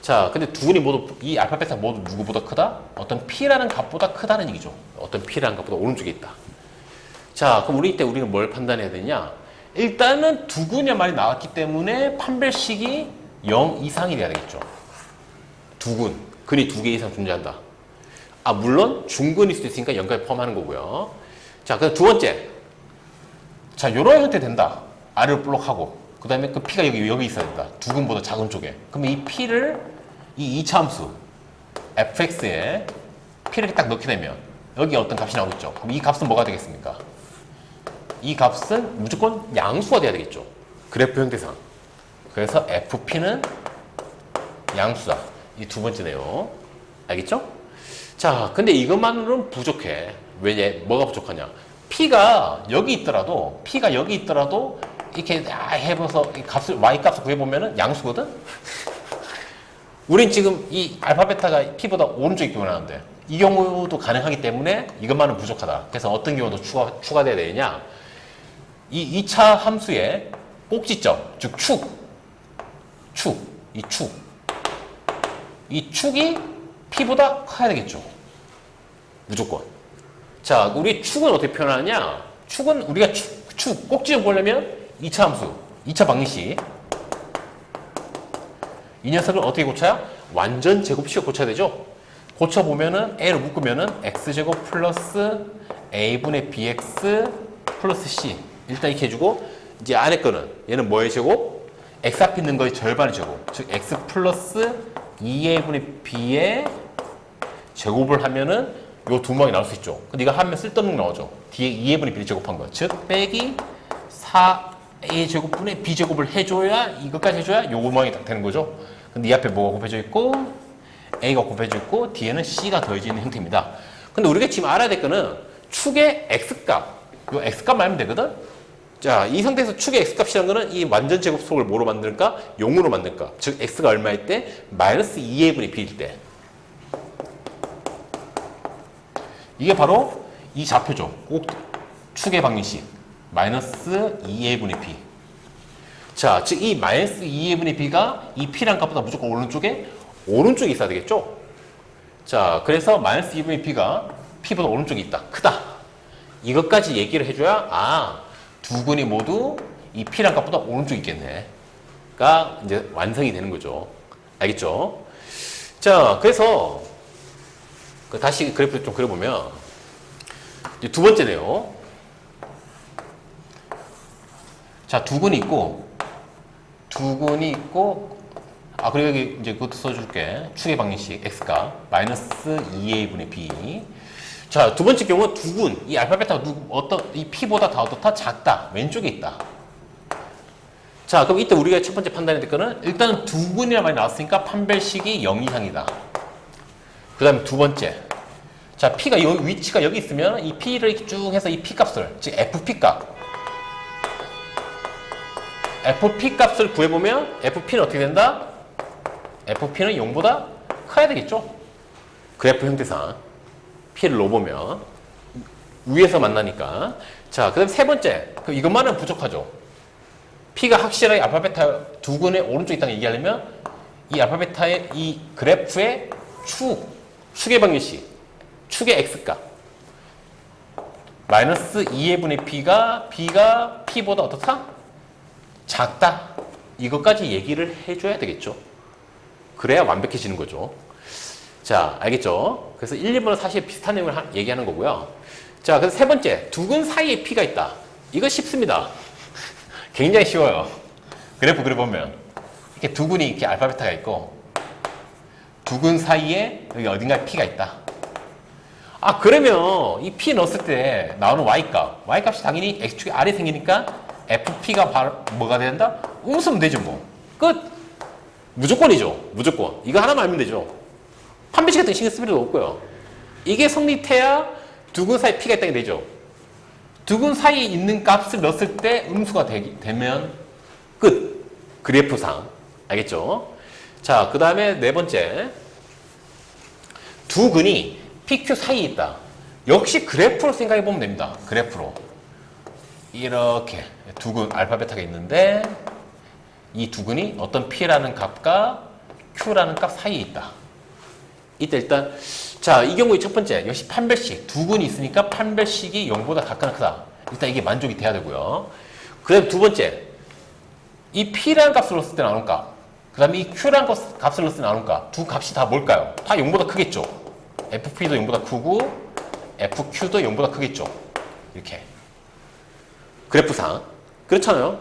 자, 근데 두 군이 모두, 이 알파, 베타 모두 누구보다 크다? 어떤 P라는 값보다 크다는 얘기죠. 어떤 P라는 값보다 오른쪽에 있다. 자, 그럼 우리는 뭘 판단해야 되냐? 일단은 두 군의 말이 나왔기 때문에 판별식이 0 이상이 돼야 되겠죠. 두 군, 근이 두 개 이상 존재한다. 물론 중근일 수도 있으니까 0까지 포함하는 거고요. 자, 그다음 두 번째. 자, 이런 형태 된다. 아래로 볼록하고. 그 다음에 그 P가 여기 있어야 된다. 두 군보다 작은 쪽에. 그러면 이 P를 이 2차 함수 fx에 P를 딱 넣게 되면 여기 어떤 값이 나오겠죠. 그럼 이 값은 뭐가 되겠습니까? 이 값은 무조건 양수가 돼야 되겠죠. 그래프 형태상. 그래서 fp는 양수다. 이 두 번째 내용. 알겠죠? 자, 근데 이것만으로는 부족해. 왜? 뭐가 부족하냐? P가 여기 있더라도 이렇게 해봐서 y값을 구해보면은 양수거든? 우린 지금 이 알파 베타가 P보다 오른쪽에 기원하는데 이 경우도 가능하기 때문에 이것만은 부족하다. 그래서 어떤 경우도 추가돼야 되느냐? 이 2차 함수의 꼭지점, 즉 이 축이 P보다 커야 되겠죠. 무조건. 자, 우리 축은 어떻게 표현하느냐? 축은 우리가 꼭지점 보려면 2차 함수, 2차 방정식. 이 녀석을 어떻게 고쳐야? 완전 제곱식을 고쳐야 되죠. 고쳐보면은 A를 묶으면은 X제곱 플러스 A분의 BX 플러스 C. 일단 이렇게 해주고, 이제 안에 거는 얘는 뭐의 제곱? X 앞에 있는 거의 절반의 제곱. 즉, X 플러스 2A분의 B의 제곱을 하면은 요 두 모양이 나올 수 있죠. 근데 이거 하면 쓸데없는 거 나오죠. 뒤에 2A분의 B를 제곱한 거. 즉, 빼기 4A 제곱분의 B 제곱을 해줘야, 이것까지 해줘야 요 모양이 딱 되는 거죠. 근데 이 앞에 뭐가 곱해져 있고, A가 곱해져 있고, 뒤에는 C가 더해져 있는 형태입니다. 근데 우리가 지금 알아야 될 거는 축의 X값. 요 X값 알면 되거든? 자, 이 상태에서 축의 X값이라는 거는 이 완전 제곱 속을 뭐로 만들까? 0으로 만들까? 즉, X가 얼마일 때? 마이너스 2A분의 B일 때. 이게 바로 이 좌표죠. 꼭 축의 방정식. 마이너스 2A분의 B. 자, 즉 이 마이너스 2A분의 B가 이 P란 값보다 무조건 오른쪽에 있어야 되겠죠? 자, 그래서 마이너스 2A분의 B가 P보다 오른쪽에 있다. 크다. 이것까지 얘기를 해줘야 두 군이 모두 이 P란 값보다 오른쪽에 있겠네. 그래프가 이제 완성이 되는 거죠. 알겠죠? 자, 그래서 다시 그래프를 좀 그려보면 이제 두 번째네요. 자, 두근이 있고 그리고 여기 이제 그것도 써줄게. 축의 방정식 x가 마이너스 2a분의 b. 자, 두 번째 경우 두근, 이 알파 베타가 이 p보다 다 어떻다? 작다. 왼쪽에 있다. 자, 그럼 이때 우리가 첫 번째 판단해야 될 거는 일단은 두근이라는 말이 나왔으니까 판별식이 0 이상이다. 그 다음에 두 번째. 자, p가 여기 위치가 여기 있으면 이 p를 이렇게 쭉 해서 이 p 값을, 즉 fp 값. fp 값을 구해보면 fp는 어떻게 된다? fp는 0보다 커야 되겠죠? 그래프 형태상 p를 넣어보면 위에서 만나니까. 자, 그 다음 세 번째. 그럼 이것만은 부족하죠. p가 확실하게 알파 베타 두근의 오른쪽에 있다는 얘기하려면 이 알파 베타의 이 그래프의 축의 방정식, 축의 x값 마이너스 2의 분의 b가 p보다 어떻다? 작다. 이것까지 얘기를 해줘야 되겠죠. 그래야 완벽해지는 거죠. 자, 알겠죠? 그래서 1, 2번은 사실 비슷한 내용을 얘기하는 거고요. 자, 그래서 세 번째, 두근 사이에 p가 있다. 이거 쉽습니다. 굉장히 쉬워요. 그래프 그려보면 이렇게 두근이 이렇게 알파 베타가 있고 두근 사이에 여기 어딘가에 p가 있다. 아, 그러면 이 p 넣었을 때 나오는 y값이 당연히 x축이 아래 생기니까 fp가 바로 뭐가 된다? 음수면 되죠, 뭐. 끝. 무조건이죠. 무조건. 이거 하나만 알면 되죠. 판별식 같은 거 신경 쓸 필요도 없고요. 이게 성립해야 두근 사이에 p가 있다게 되죠. 두근 사이에 있는 값을 넣었을 때 음수가 되면 끝. 그래프상. 알겠죠? 자, 그 다음에 네 번째. 두근이 PQ 사이에 있다. 역시 그래프로 생각해 보면 됩니다. 그래프로. 이렇게 두근 알파 베타가 있는데 이 두근이 어떤 P라는 값과 Q라는 값 사이에 있다. 이때 일단 자, 이 경우에 첫 번째 역시 판별식 두근이 있으니까 판별식이 0보다 작거나 크다. 일단 이게 만족이 돼야 되고요. 그 다음에 두 번째 이 P라는 값을 넣었을 때 나오는 값, 그 다음에 이 Q라는 값을 넣었을 때 나오는 값, 두 값이 다 뭘까요? 다 0보다 크겠죠. FP도 0보다 크고 FQ도 0보다 크겠죠. 이렇게 그래프상 그렇잖아요.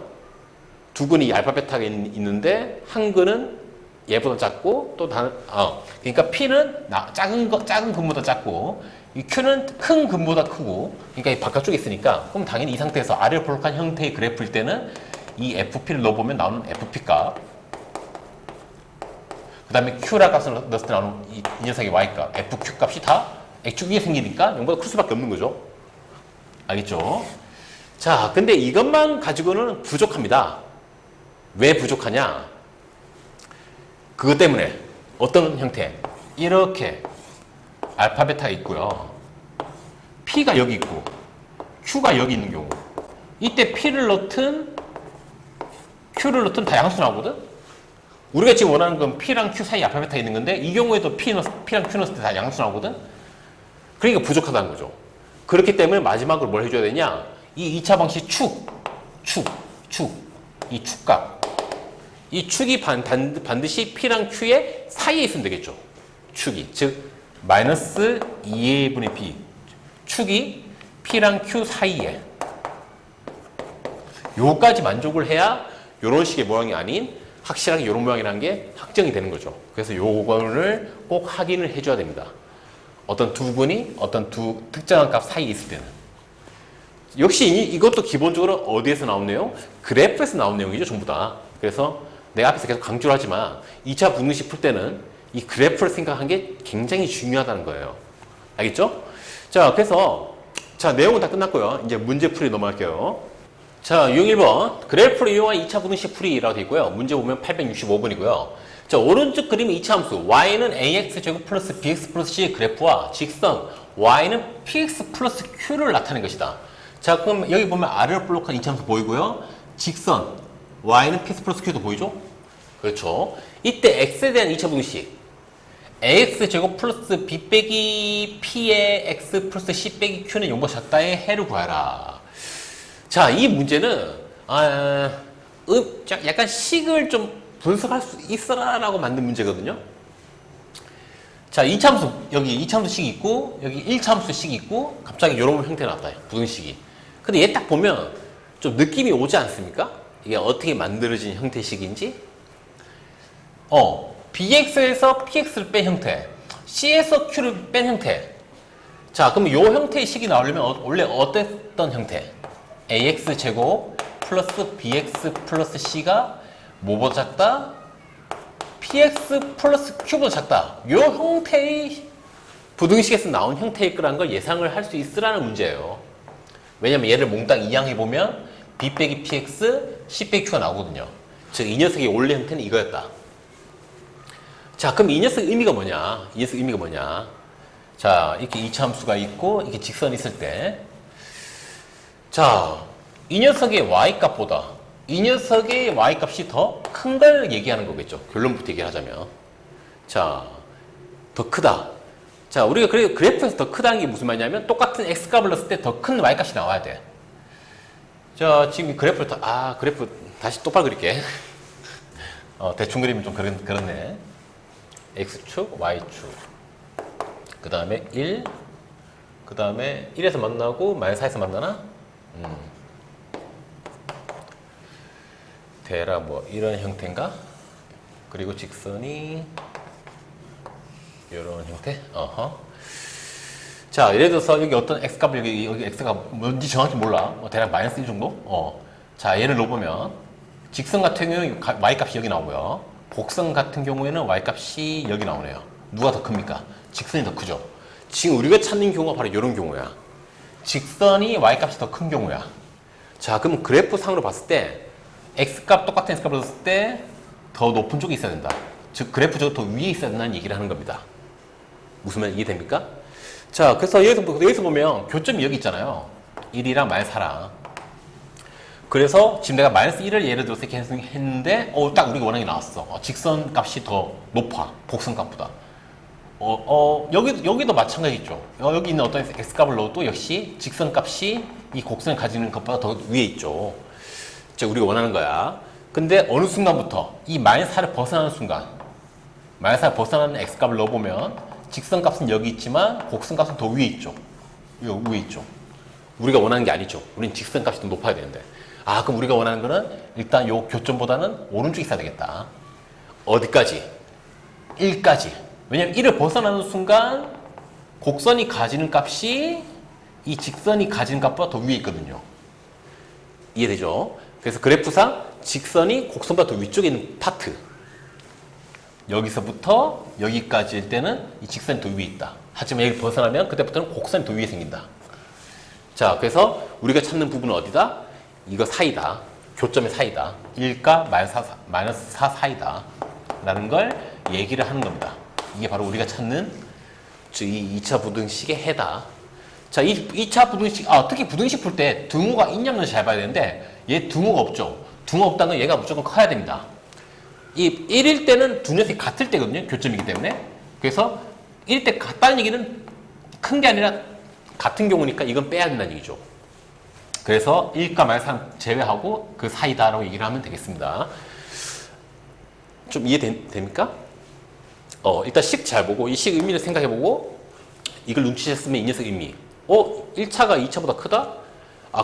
두 근이 알파 베타가 있는데 한 근은 얘보다 작고 또 다른 그러니까 P는 작은 근보다 작고 이 Q는 큰 근보다 크고 그러니까 이 바깥쪽에 있으니까 그럼 당연히 이 상태에서 아래로 볼록한 형태의 그래프일 때는 이 FP를 넣어보면 나오는 FP 값, 그 다음에 Q라 값을 넣었을 때 나오는 이 녀석의 Y 값, FQ 값이 다 X축 위에 생기니까 0보다 클 수밖에 없는 거죠. 알겠죠? 자, 근데 이것만 가지고는 부족합니다. 왜 부족하냐? 그것 때문에 어떤 형태? 이렇게 알파 베타가 있고요. P가 여기 있고 Q가 여기 있는 경우 이때 P를 넣든 Q를 넣든 다 양수 나오거든? 우리가 지금 원하는 건 P랑 Q 사이 알파 베타가 있는 건데 이 경우에도 P랑 Q 넣었을 때 다 양수 나오거든? 그러니까 부족하다는 거죠. 그렇기 때문에 마지막으로 뭘 해줘야 되냐? 이 2차 방식 이 축값. 이 축이 반드시 P랑 Q의 사이에 있으면 되겠죠. 축이. 즉, 마이너스 2a분의 b. 축이 P랑 Q 사이에. 요거까지 만족을 해야 요런 식의 모양이 아닌 확실하게 요런 모양이라는 게 확정이 되는 거죠. 그래서 요거를 꼭 확인을 해줘야 됩니다. 어떤 두 근이 어떤 두 특정한 값 사이에 있을 때는. 역시 이것도 기본적으로 어디에서 나온 내용? 그래프에서 나온 내용이죠, 전부 다. 그래서 내가 앞에서 계속 강조를 하지만 2차 분식식 풀 때는 이 그래프를 생각한 게 굉장히 중요하다는 거예요. 알겠죠? 자, 그래서 자, 내용은 다 끝났고요. 이제 문제 풀이 넘어갈게요. 자, 유형 1번. 그래프를 이용한 2차 분식식 풀이라고 되어 있고요. 문제 보면 865번이고요. 자, 오른쪽 그림의 2차 함수 y는 ax제곱 플러스 bx 플러스 c의 그래프와 직선 y는 px 플러스 q를 나타낸 것이다. 자, 그럼 여기 보면 아래로 볼록한 2차 함수 보이고요. 직선 y는 px 플러스 q도 보이죠? 그렇죠. 이때 x에 대한 2차 분식 ax제곱 플러스 b 빼기 p의 x 플러스 c 빼기 q는 0보다 작다의 해를 구하라. 자, 이 문제는 약간 식을 좀 분석할 수 있어라라고 만든 문제거든요. 자, 2차함수, 여기 2차함수식이 있고, 여기 1차함수식이 있고, 갑자기 이런 형태 나왔다. 부등식이. 근데 얘 딱 보면 좀 느낌이 오지 않습니까? 이게 어떻게 만들어진 형태식인지? bx에서 px를 뺀 형태, c에서 q를 뺀 형태. 자, 그럼 이 형태의 식이 나오려면 원래 어땠던 형태? ax 제곱 플러스 bx 플러스 c가 뭐보다 작다? px 플러스 q보다 작다. 이 형태의 부등식에서 나온 형태일 거라는 걸 예상을 할 수 있으라는 문제예요. 왜냐면 얘를 몽땅 이항해보면 b 빼기 px, c 빼기 q가 나오거든요. 즉, 이 녀석의 원래 형태는 이거였다. 자, 그럼 이 녀석의 의미가 뭐냐? 이 녀석의 의미가 뭐냐? 자, 이렇게 이차함수가 있고, 이렇게 직선이 있을 때. 자, 이 녀석의 y값보다 이 녀석의 y값이 더 큰 걸 얘기하는 거겠죠. 결론부터 얘기를 하자면. 자, 더 크다. 자, 우리가 그래프에서 더 크다는 게 무슨 말이냐면 똑같은 x값을 넣었을 때 더 큰 y값이 나와야 돼. 자, 지금 그래프를 그래프 다시 똑바로 그릴게. 대충 그리면 좀 그렇네. x축, y축. 그 다음에 1. 그 다음에 1에서 만나고 마이너스 4에서 만나나? 대략 뭐 이런 형태인가? 그리고 직선이 이런 형태? 자, 예를 들어서 여기 어떤 x값을 여기 x가 뭔지 정확히 몰라. 대략 마이너스 1 정도? 자, 얘를 넣어보면 직선 같은 경우는 y값이 여기 나오고요. 곡선 같은 경우에는 y값이 여기 나오네요. 누가 더 큽니까? 직선이 더 크죠. 지금 우리가 찾는 경우가 바로 이런 경우야. 직선이 y값이 더 큰 경우야. 자, 그럼 그래프 상으로 봤을 때 x값 똑같은 x값을 넣었을 때 더 높은 쪽에 있어야 된다. 즉 그래프적으로 더 위에 있어야 된다는 얘기를 하는 겁니다. 무슨 말 이해됩니까? 자, 그래서 여기서 보면 교점이 여기 있잖아요. 1이랑 마이너스 4랑. 그래서 지금 내가 마이너스 1을 예를 들어서 이렇게 했는데 딱 우리가 원하는 게 나왔어. 직선 값이 더 높아. 곡선 값보다. 여기도 마찬가지죠. 여기 있는 어떤 x값을 넣어도 역시 직선 값이 이 곡선을 가지는 것보다 더 위에 있죠. 자, 우리가 원하는 거야. 근데 어느 순간부터 이 마이너스 4를 벗어나는 순간, 마이너스 4를 벗어나는 x값을 넣어보면 직선 값은 여기 있지만 곡선 값은 더 위에 있죠. 여기 위에 있죠. 우리가 원하는 게 아니죠. 우리는 직선 값이 더 높아야 되는데. 그럼 우리가 원하는 거는 일단 요 교점보다는 오른쪽에 있어야 되겠다. 어디까지? 1까지. 왜냐면 1을 벗어나는 순간 곡선이 가지는 값이 이 직선이 가지는 값보다 더 위에 있거든요. 이해되죠? 그래서 그래프상 직선이 곡선보다 더 위쪽에 있는 파트. 여기서부터 여기까지일 때는 이 직선이 더 위에 있다. 하지만 여기를 벗어나면 그때부터는 곡선이 더 위에 생긴다. 자, 그래서 우리가 찾는 부분은 어디다? 이거 사이다. 교점의 사이다. 1과 마이너스 4 사이다. 라는 걸 얘기를 하는 겁니다. 이게 바로 우리가 찾는 이 2차 부등식의 해다. 자, 이 2차 부등식, 특히 부등식 풀 때 등호가 있냐면 잘 봐야 되는데 얘 등호가 없죠. 등호 없다는 건 얘가 무조건 커야 됩니다. 이 1일 때는 두 녀석이 같을 때거든요. 교점이기 때문에. 그래서 1일 때 같다는 얘기는 큰 게 아니라 같은 경우니까 이건 빼야 된다는 얘기죠. 그래서 1과 마이너스 3 제외하고 그 사이다라고 얘기를 하면 되겠습니다. 좀 이해됩니까? 일단 식 잘 보고 이 식 의미를 생각해보고 이걸 눈치챘으면 이 녀석 의미. 1차가 2차보다 크다?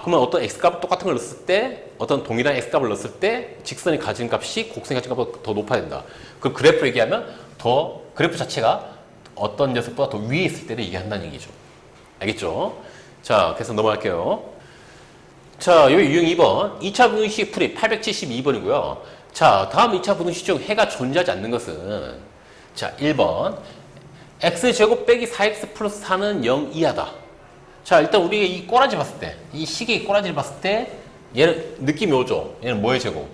그러면 어떤 x값 똑같은 걸 넣었을 때 어떤 동일한 x값을 넣었을 때 직선이 가진 값이 곡선이 가진 값보다 더 높아야 된다. 그럼 그래프 얘기하면 더 그래프 자체가 어떤 녀석보다 더 위에 있을 때를 얘기한다는 얘기죠. 알겠죠? 자, 그래서 넘어갈게요. 자, 여기 유형 2번 2차 부등식 풀이 872번이고요. 자, 다음 2차 부등식 중 해가 존재하지 않는 것은 자, 1번 x제곱 빼기 4x 플러스 4는 0 이하다. 자, 일단 우리가 이 꼬라지 봤을 때, 이 식의 꼬라지를 봤을 때 얘는 느낌이 오죠. 얘는 뭐의 제곱?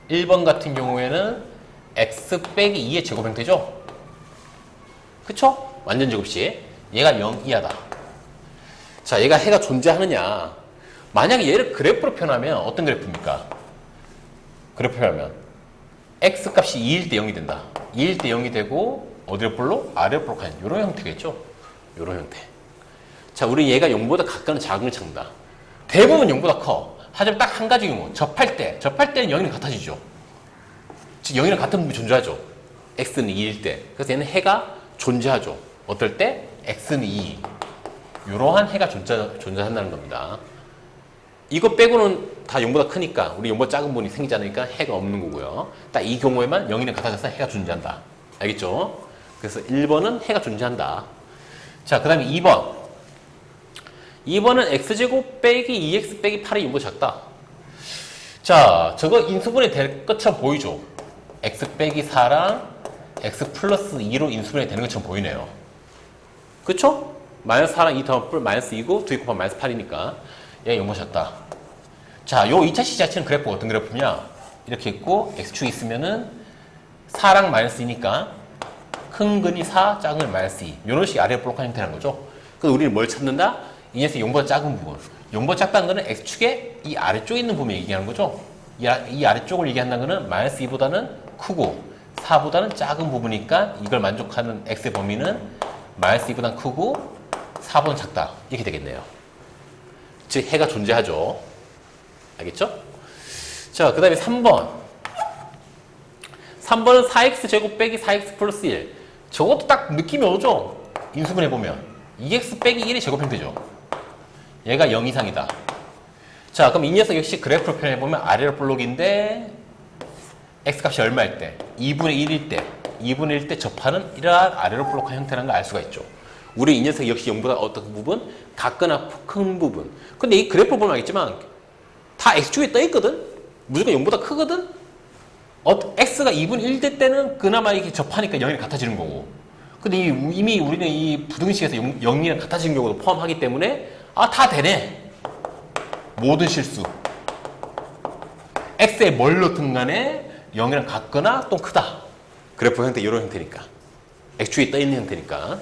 1번 같은 경우에는 x 빼기 2의 제곱 형태죠? 그쵸? 완전 제곱식. 얘가 0 이하다. 자, 얘가 해가 존재하느냐. 만약에 얘를 그래프로 표현하면 어떤 그래프입니까? 그래프 표현하면 x 값이 2일 때 0이 된다. 2일 때 0이 되고 어디로 볼로? 아래로 볼로 가는 이런 형태겠죠? 이런 형태. 자, 우리 얘가 0보다 가까운 작은 걸 찾는다. 대부분 0보다 커. 하지만 딱 한 가지 경우, 접할 때는 0이랑 같아지죠. 즉 0이랑 같은 부분이 존재하죠. x는 2일 때. 그래서 얘는 해가 존재하죠. 어떨 때? x는 2. 이러한 해가 존재한다는 겁니다. 이거 빼고는 다 0보다 크니까 우리 0보다 작은 부분이 생기지 않으니까 해가 없는 거고요. 딱 이 경우에만 0이랑 같아져서 해가 존재한다. 알겠죠? 그래서 1번은 해가 존재한다. 자, 그 다음에 2번. 2번은 x제곱 빼기 2x 빼기 8이 0보다 작다. 자, 저거 인수분해 될 것처럼 보이죠? x 빼기 4랑 x 플러스 2로 인수분해 되는 것처럼 보이네요. 그쵸? 마이너스 4랑 2 더하면 마이너스 2고 2 곱하면 마이너스 8이니까 얘가 0보다 작다. 자, 요 2차 식 자체는 그래프가 어떤 그래프냐? 이렇게 있고 x축이 있으면은 4랑 마이너스 2니까 큰 근이 4, 작은 근이 마이너스 2. 이런 식의 아래 블록한 형태라는 거죠. 그래서 우리는 뭘 찾는다? 이 녀석 0보다 작은 부분. 0보다 작다는 거는 x축의 이 아래쪽에 있는 부분을 얘기하는 거죠. 이 아래쪽을 얘기한다는 거는 마이너스 2보다는 크고 4보다는 작은 부분이니까 이걸 만족하는 x의 범위는 마이너스 2보다는 크고 4보다는 작다. 이렇게 되겠네요. 즉 해가 존재하죠. 알겠죠? 자, 그 다음에 3번. 3번은 4x 제곱 빼기 4x 플러스 1. 저것도 딱 느낌이 오죠? 인수분해 보면 2x 빼기 1의 제곱 형태죠. 얘가 0 이상이다. 자, 그럼 이 녀석 역시 그래프로 표현해보면 아래로 블록인데 x값이 얼마일 때? 2분의 1일 때, 2분의 1 때 접하는 이러한 아래로 블록한 형태라는 걸 알 수가 있죠. 우리 이 녀석 역시 0보다 어떤 부분? 작거나 큰 부분. 근데 이 그래프 보면 알겠지만 다 x축에 떠있거든? 무조건 0보다 크거든? x가 2분의 1 될 때는 그나마 이렇게 접하니까 0이랑 같아지는 거고. 근데 이미 우리는 이 부등식에서 0이랑 같아지는 경우도 포함하기 때문에 다 되네. 모든 실수. x에 뭘 넣든 간에 0이랑 같거나 또 크다. 그래프 형태 이런 형태니까. x축에 떠있는 형태니까.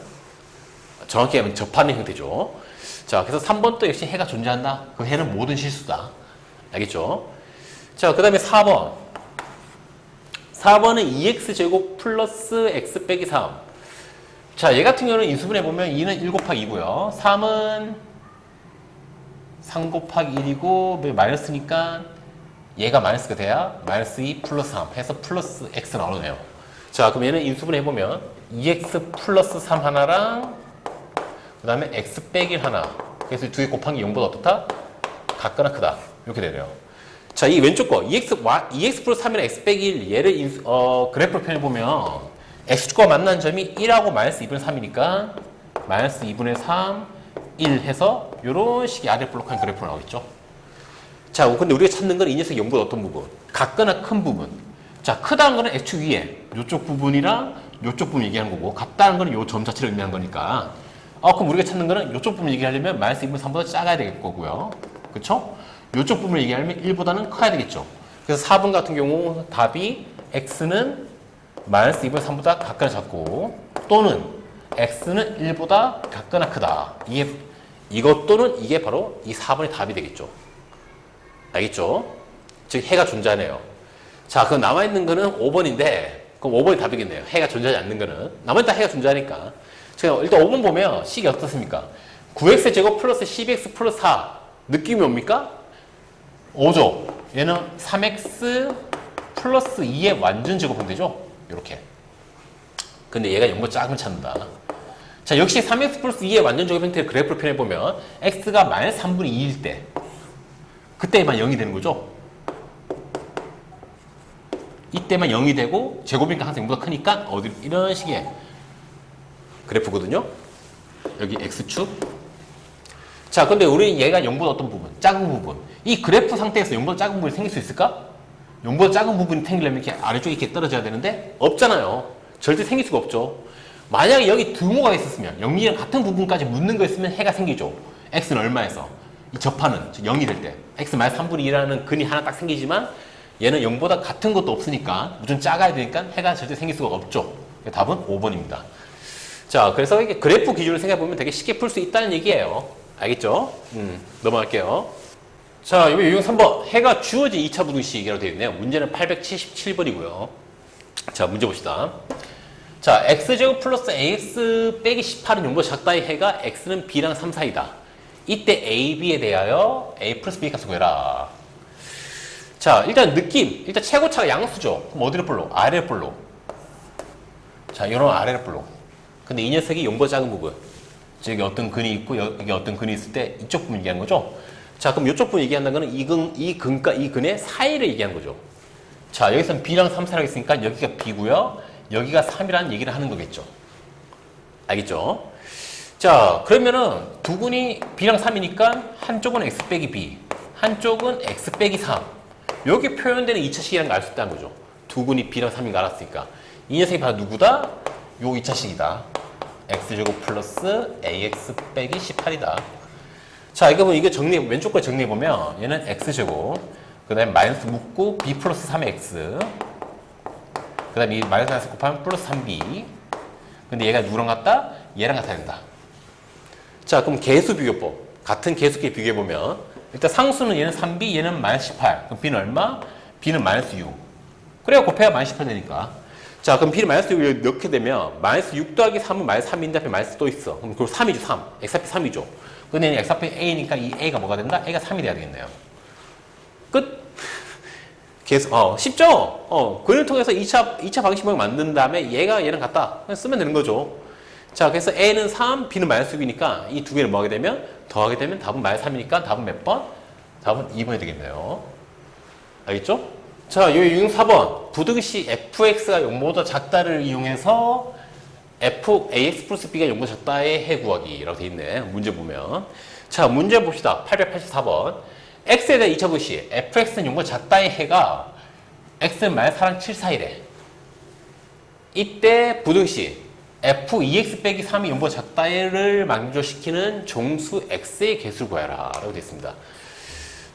정확히 하면 접하는 형태죠. 자, 그래서 3번 또 역시 해가 존재한다. 그 해는 모든 실수다. 알겠죠? 자, 그 다음에 4번. 4번은 2x제곱 플러스 x 빼기 3. 자, 얘 같은 경우는 인수분해 보면 2는 1 곱하기 2고요. 3은 3 곱하기 1이고 마이너스니까 얘가 마이너스가 돼야 마이너스 2 플러스 3 해서 플러스 x 나오네요. 자, 그럼 얘는 인수분해 해보면 2x 플러스 3 하나랑 그 다음에 x 빼기 1 하나. 그래서 두 개 곱한 게 0보다 어떻다? 같거나 크다. 이렇게 되네요. 자, 이 왼쪽 거 2x 플러스 3이랑 x 빼기 1 얘를 그래프로 표현해보면 x축과 만난 점이 1하고 마이너스 2분의 3이니까 마이너스 2분의 3, 1 해서 이런 식의 아래 블록한 그래프가 나오겠죠. 자, 근데 우리가 찾는 건 이 녀석 0보다 어떤 부분? 같거나 큰 부분. 자, 크다는 거는 x축 위에 이쪽 부분이랑 이쪽 부분 얘기하는 거고 같다는 거는 이 점 자체를 의미하는 거니까 그럼 우리가 찾는 거는 이쪽 부분 얘기하려면 마이너스 2분의 3보다 작아야 될 거고요. 그쵸? 이쪽 부분을 얘기하려면 1보다는 커야 되겠죠. 그래서 4번 같은 경우 답이 x는 마이너스 2분의 3보다 같거나 작고 또는 x는 1보다 같거나 크다. 이것 또는 이게 바로 이 4번의 답이 되겠죠. 알겠죠? 즉 해가 존재하네요. 자, 그럼 남아있는 거는 5번인데 그럼 5번이 답이겠네요. 해가 존재하지 않는 거는. 나머지 다 해가 존재하니까. 제가 일단 5번 보면 식이 어떻습니까? 9x제곱 플러스 12x 플러스 4 느낌이 뭡니까? 5죠. 얘는 3x 플러스 2의 완전 제곱은 되죠? 이렇게. 근데 얘가 0보다 작은 찾는다. 자, 역시 3x 플러스 2의 완전 제곱 형태를 그래프로 표현해보면 x가 마이너스 3분의 2일 때 그때만 0이 되는 거죠. 이때만 0이 되고 제곱이니까 항상 0보다 크니까 이런 식의 그래프거든요. 여기 x축. 자, 근데 우리 얘가 0보다 어떤 부분? 작은 부분. 이 그래프 상태에서 0보다 작은 부분이 생길 수 있을까? 0보다 작은 부분이 생기려면 이렇게 아래쪽에 이렇게 떨어져야 되는데 없잖아요. 절대 생길 수가 없죠. 만약에 여기 등호가 있었으면 0이랑 같은 부분까지 묻는 거였으면 해가 생기죠. x는 얼마에서? 이 접하는 0이 될 때 x 마이너스 3분의 2라는 근이 하나 딱 생기지만 얘는 0보다 같은 것도 없으니까 무조건 작아야 되니까 해가 절대 생길 수가 없죠. 답은 5번입니다. 자, 그래서 이게 그래프 기준으로 생각해보면 되게 쉽게 풀 수 있다는 얘기예요. 알겠죠? 넘어갈게요. 자, 여기 유형 3번. 해가 주어진 2차 부등식이라고 되어 있네요. 문제는 877번이고요. 자, 문제 봅시다. 자, x제곱 플러스 ax 빼기 18은 0보다 작다의 해가 x는 b랑 3 사이다. 이때 a, b에 대하여 a 플러스 b 값을 구해라. 자, 일단 느낌. 일단 최고차가 양수죠. 그럼 어디를 볼로? 아래를 볼로. 자, 이런 아래를 볼로. 근데 이 녀석이 용보 작은 부분. 즉, 여기 어떤 근이 있고, 여기 어떤 근이 있을 때 이쪽 부분 얘기하는 거죠. 자, 그럼 이쪽 부분 얘기한다는 거는 이 근과 이 근의 사이를 얘기하는 거죠. 자, 여기서는 B랑 3, 4라고 했으니까 여기가 B고요. 여기가 3이라는 얘기를 하는 거겠죠. 알겠죠? 자, 그러면은 두 근이 B랑 3이니까 한쪽은 X 빼기 B, 한쪽은 X 빼기 3. 여기 표현되는 2차식이라는 걸 알 수 있다는 거죠. 두 근이 B랑 3인 거 알았으니까. 이 녀석이 바로 누구다? 요 2차식이다. X제곱 플러스 AX 빼기 18이다. 자, 이거 왼쪽 거 정리해보면 얘는 X제곱, 그 다음에 마이너스 묶고 B 플러스 3의 X, 그 다음에 이 마이너스 곱하면 플러스 3B. 근데 얘가 누구랑 같다? 얘랑 같아야 된다. 자, 그럼 개수 비교법. 같은 개수끼리 비교해보면 일단 상수는 얘는 3B, 얘는 마이너스 18. 그럼 B는 얼마? B는 마이너스 6. 그래야 곱해야 마이너스 18 되니까. 자, 그럼 B를 마이너스 6을 넣게 되면 마이너스 6 더하기 3은 마이너스 3인데 앞에 마이너스 또 있어. 그럼 그걸 3이죠, 3. X 앞에 3이죠. 근데 얘는 X 앞에 A니까 이 A가 뭐가 된다? A가 3이 돼야 되겠네요. 끝. 계속, 쉽죠? 그걸 통해서 2차 방식을 만든 다음에 얘가 얘랑 같다. 그냥 쓰면 되는 거죠. 자, 그래서 A는 3, B는 마이너스 6이니까 이 두 개를 뭐 하게 되면? 더하게 되면 답은 마이너스 3이니까 답은 몇 번? 답은 2번이 되겠네요. 알겠죠? 자, 요 4번. 부등식 fx가 0보다 작다를 이용해서 ax 플러스 b가 0보다 작다의 해 구하기라고 돼 있네. 문제 보면. 자, 문제 봅시다. 884번. x에 대한 2차 분식. fx는 0보다 작다의 해가 x는 마이너스 4랑 7 사이래. 이때 부등식 f2x 빼기 3이 0보다 작다를 만족시키는 정수 x의 개수를 구하라 라고 되어 있습니다.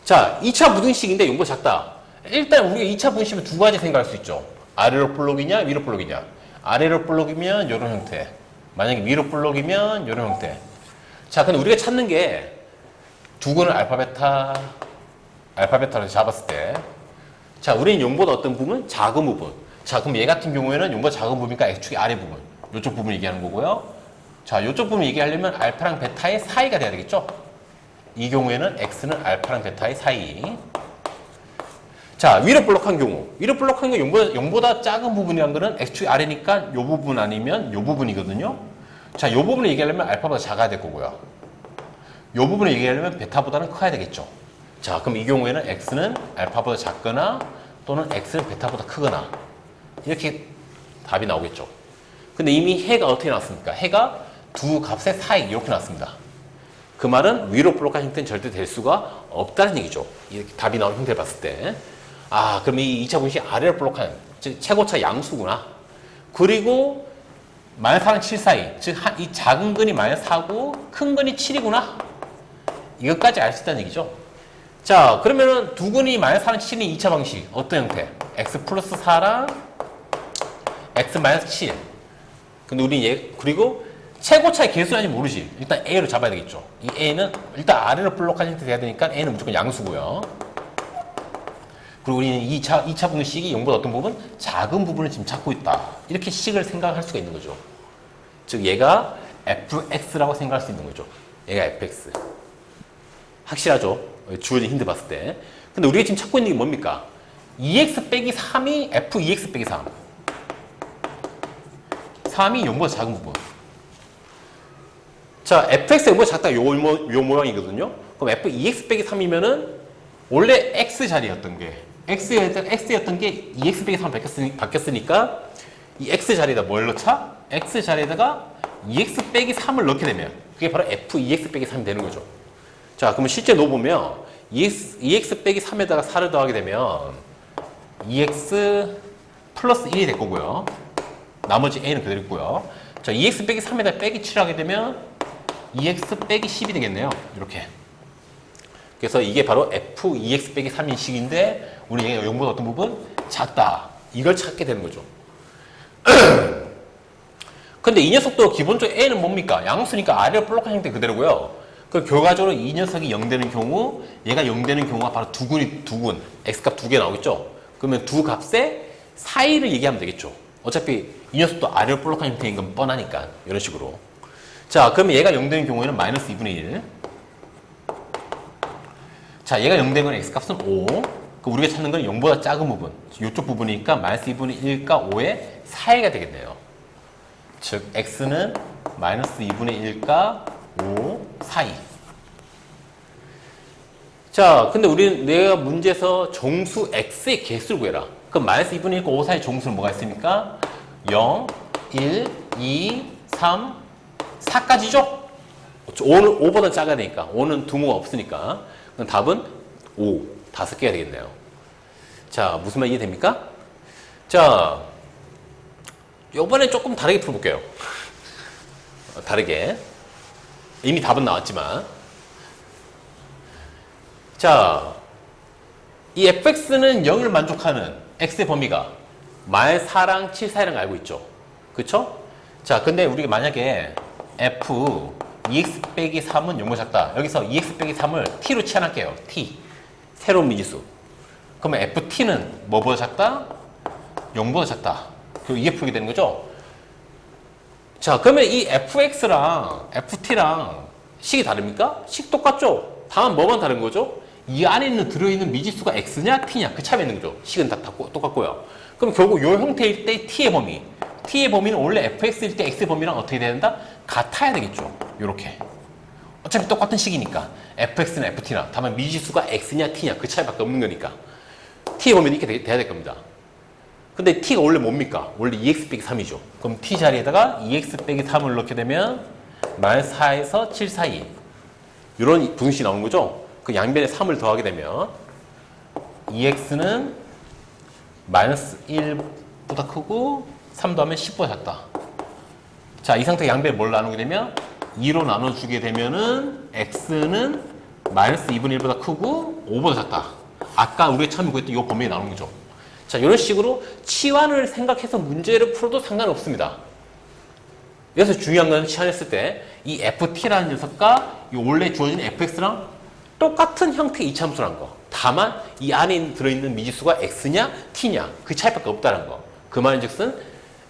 자, 2차 부등식인데 0보다 작다. 일단 우리가 2차 분식은 두 가지 생각할 수 있죠. 아래로 볼록이냐 위로 볼록이냐. 아래로 볼록이면 이런 형태, 만약에 위로 볼록이면 이런 형태. 자, 근데 우리가 찾는 게 두 근을 알파 베타로 잡았을 때, 자, 우리는 0보다 어떤 부분? 작은 부분. 자, 그럼 얘 같은 경우에는 0보다 작은 부분이니까 X축의 아래 부분, 이쪽 부분 얘기하는 거고요. 자, 이쪽 부분 얘기하려면 알파랑 베타의 사이가 돼야 되겠죠. 이 경우에는 X는 알파랑 베타의 사이. 자, 위로 볼록한 경우. 위로 볼록한 게 0보다 작은 부분이란 거는 X축 아래니까 요 부분 아니면 요 부분이거든요. 자, 요 부분을 얘기하려면 알파보다 작아야 될 거고요. 요 부분을 얘기하려면 베타보다는 커야 되겠죠. 자, 그럼 이 경우에는 X는 알파보다 작거나 또는 X는 베타보다 크거나 이렇게 답이 나오겠죠. 근데 이미 해가 어떻게 나왔습니까? 해가 두 값의 사이 이렇게 나왔습니다. 그 말은 위로 볼록한 형태는 절대 될 수가 없다는 얘기죠. 이렇게 답이 나온 형태를 봤을 때. 아, 그럼 이 2차 분식 아래로 볼록한, 즉 최고차 양수구나. 그리고 마이너스 4랑 7 사이, 즉 이 작은 근이 마이너스 4고 큰 근이 7이구나. 이것까지 알 수 있다는 얘기죠. 자, 그러면은 두 근이 마이너스 4랑 7인 2차 방식 어떤 형태? x 플러스 4랑 x 마이너스 7. 근데 우리 그리고 최고차의 개수는 아직 모르지. 일단 A로 잡아야 되겠죠. 이 A는 일단 아래로 볼록한 형태 돼야 되니까 A는 무조건 양수고요. 그리고 우리는 2차 분식이 0보다 어떤 부분? 작은 부분을 지금 찾고 있다. 이렇게 식을 생각할 수가 있는 거죠. 즉 얘가 fx라고 생각할 수 있는 거죠. 얘가 fx. 확실하죠? 주어진 힌트 봤을 때. 근데 우리가 지금 찾고 있는 게 뭡니까? 2x 빼기 3이 f2x 빼기 3. 3이 0보다 작은 부분. 자, fx가 0보다 작다 요 모양이거든요. 그럼 f2x 빼기 3이면은 원래 x 자리였던 게 x였던 게 2x 빼기 3 바뀌었으니까 이 x 자리에다 뭘 넣자? x 자리에다가 2x 빼기 3을 넣게 되면 그게 바로 f2x 빼기 3이 되는 거죠. 자, 그러면 실제 넣어보면 2x 빼기 3에다가 4를 더하게 되면 2x 플러스 1이 될 거고요. 나머지 a는 그대로 있고요. 자, 2x 빼기 3에다 빼기 7을 하게 되면 2x 빼기 10이 되겠네요. 이렇게. 그래서 이게 바로 f2x 빼기 3인 식인데 우리 얘가 0보다 어떤 부분? 작다. 이걸 찾게 되는 거죠. 근데 이 녀석도 기본적으로 a는 뭡니까? 양수니까 아래로 볼록한 형태 그대로고요. 그 결과적으로 이 녀석이 0 되는 경우, 얘가 0 되는 경우가 바로 두 근, x값 두 개 나오겠죠? 그러면 두 값의 사이를 얘기하면 되겠죠. 어차피 이 녀석도 아래로 볼록한 형태인 건 뻔하니까. 이런 식으로. 자, 그러면 얘가 0 되는 경우에는 마이너스 2분의 1. 자, 얘가 0 되는 건 x값은 5. 그 우리가 찾는 건 0보다 작은 부분. 이쪽 부분이니까 마이너스 2분의 1과 5의 사이가 되겠네요. 즉 x는 마이너스 2분의 1과 5 사이. 자, 근데 우리는 내가 문제에서 정수 x의 개수를 구해라. 그럼 마이너스 2분의 1과 5 사이 정수는 뭐가 있습니까? 0, 1, 2, 3, 4까지죠? 5는 5보다 작아야 되니까. 5는 두모가 없으니까. 그럼 답은 5, 5개가 되겠네요. 자, 무슨 말 이해됩니까? 자, 요번에 조금 다르게 풀어볼게요. 다르게. 이미 답은 나왔지만. 자, 이 fx는 0을 만족하는 x의 범위가 마이너스 4랑 7 사이라는 걸 알고 있죠. 그쵸? 자, 근데 우리가 만약에 f 2x 빼기 3은 0보다 작다. 여기서 2x 빼기 3을 t로 치환할게요. t. 새로운 미지수. 그러면 ft는 뭐보다 작다? 0보다 작다. 그리고 이게 풀게 되는 거죠. 자, 그러면 이 fx랑 ft랑 식이 다릅니까? 식 똑같죠? 다만 뭐만 다른 거죠? 이 안에 있는 들어있는 미지수가 x냐 t냐 그 차이가 있는 거죠. 식은 다 똑같고요. 그럼 결국 이 형태일 때 t의 범위, t의 범위는 원래 fx일 때 x의 범위랑 어떻게 돼야 된다? 같아야 되겠죠. 요렇게. 어차피 똑같은 식이니까 fx나 ft나 다만 미지수가 x냐 t냐 그 차이밖에 없는 거니까 t의 범위는 이렇게 돼야 될 겁니다. 근데 t가 원래 뭡니까? 원래 2x 빼기 3이죠. 그럼 t 자리에다가 2x 빼기 3을 넣게 되면 마이너스 4에서 7 사이 이런 분식이 나오는 거죠. 그 양변에 3을 더하게 되면 2x는 마이너스 1보다 크고 3 더하면 10보다 작다. 자, 이 상태 양변에 뭘 나누게 되면 2로 나눠주게 되면은 x는 마이너스 2분의 1보다 크고 5보다 작다. 아까 우리가 처음에 구했던 이 범위에 나오는 거죠. 자, 이런 식으로 치환을 생각해서 문제를 풀어도 상관없습니다. 그래서 중요한 건 치환했을 때 이 ft라는 녀석과 이 원래 주어진 fx랑 똑같은 형태의 이차함수라는 거. 다만 이 안에 들어있는 미지수가 x냐 t냐 그 차이밖에 없다는 거. 그 말인즉슨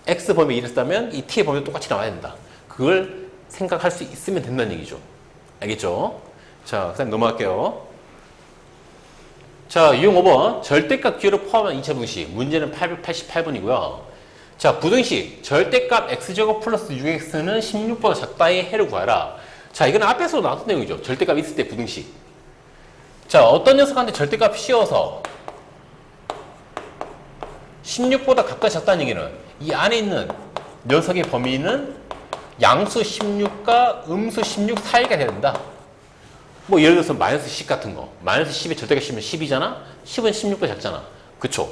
x 범위에 이랬다면 이 t의 범위도 똑같이 나와야 된다. 그걸 생각할 수 있으면 된다는 얘기죠. 알겠죠? 자, 그다음 넘어갈게요. 자, 유형 5번 절대값 기호를 포함한 2차 분식. 문제는 888번이고요. 자, 부등식 절대값 x제곱 플러스 6x는 16보다 작다의 해를 구하라. 자, 이건 앞에서 나왔던 내용이죠. 절대값 있을 때 부등식. 자, 어떤 녀석한테 절대값 씌워서 16보다 가까이 작다는 얘기는 이 안에 있는 녀석의 범위는 양수 16과 음수 16 사이가 돼야 된다. 뭐 예를 들어서 마이너스 10 같은 거. 마이너스 10에 절대값 씌우면 10이잖아? 10은 16보다 작잖아. 그쵸?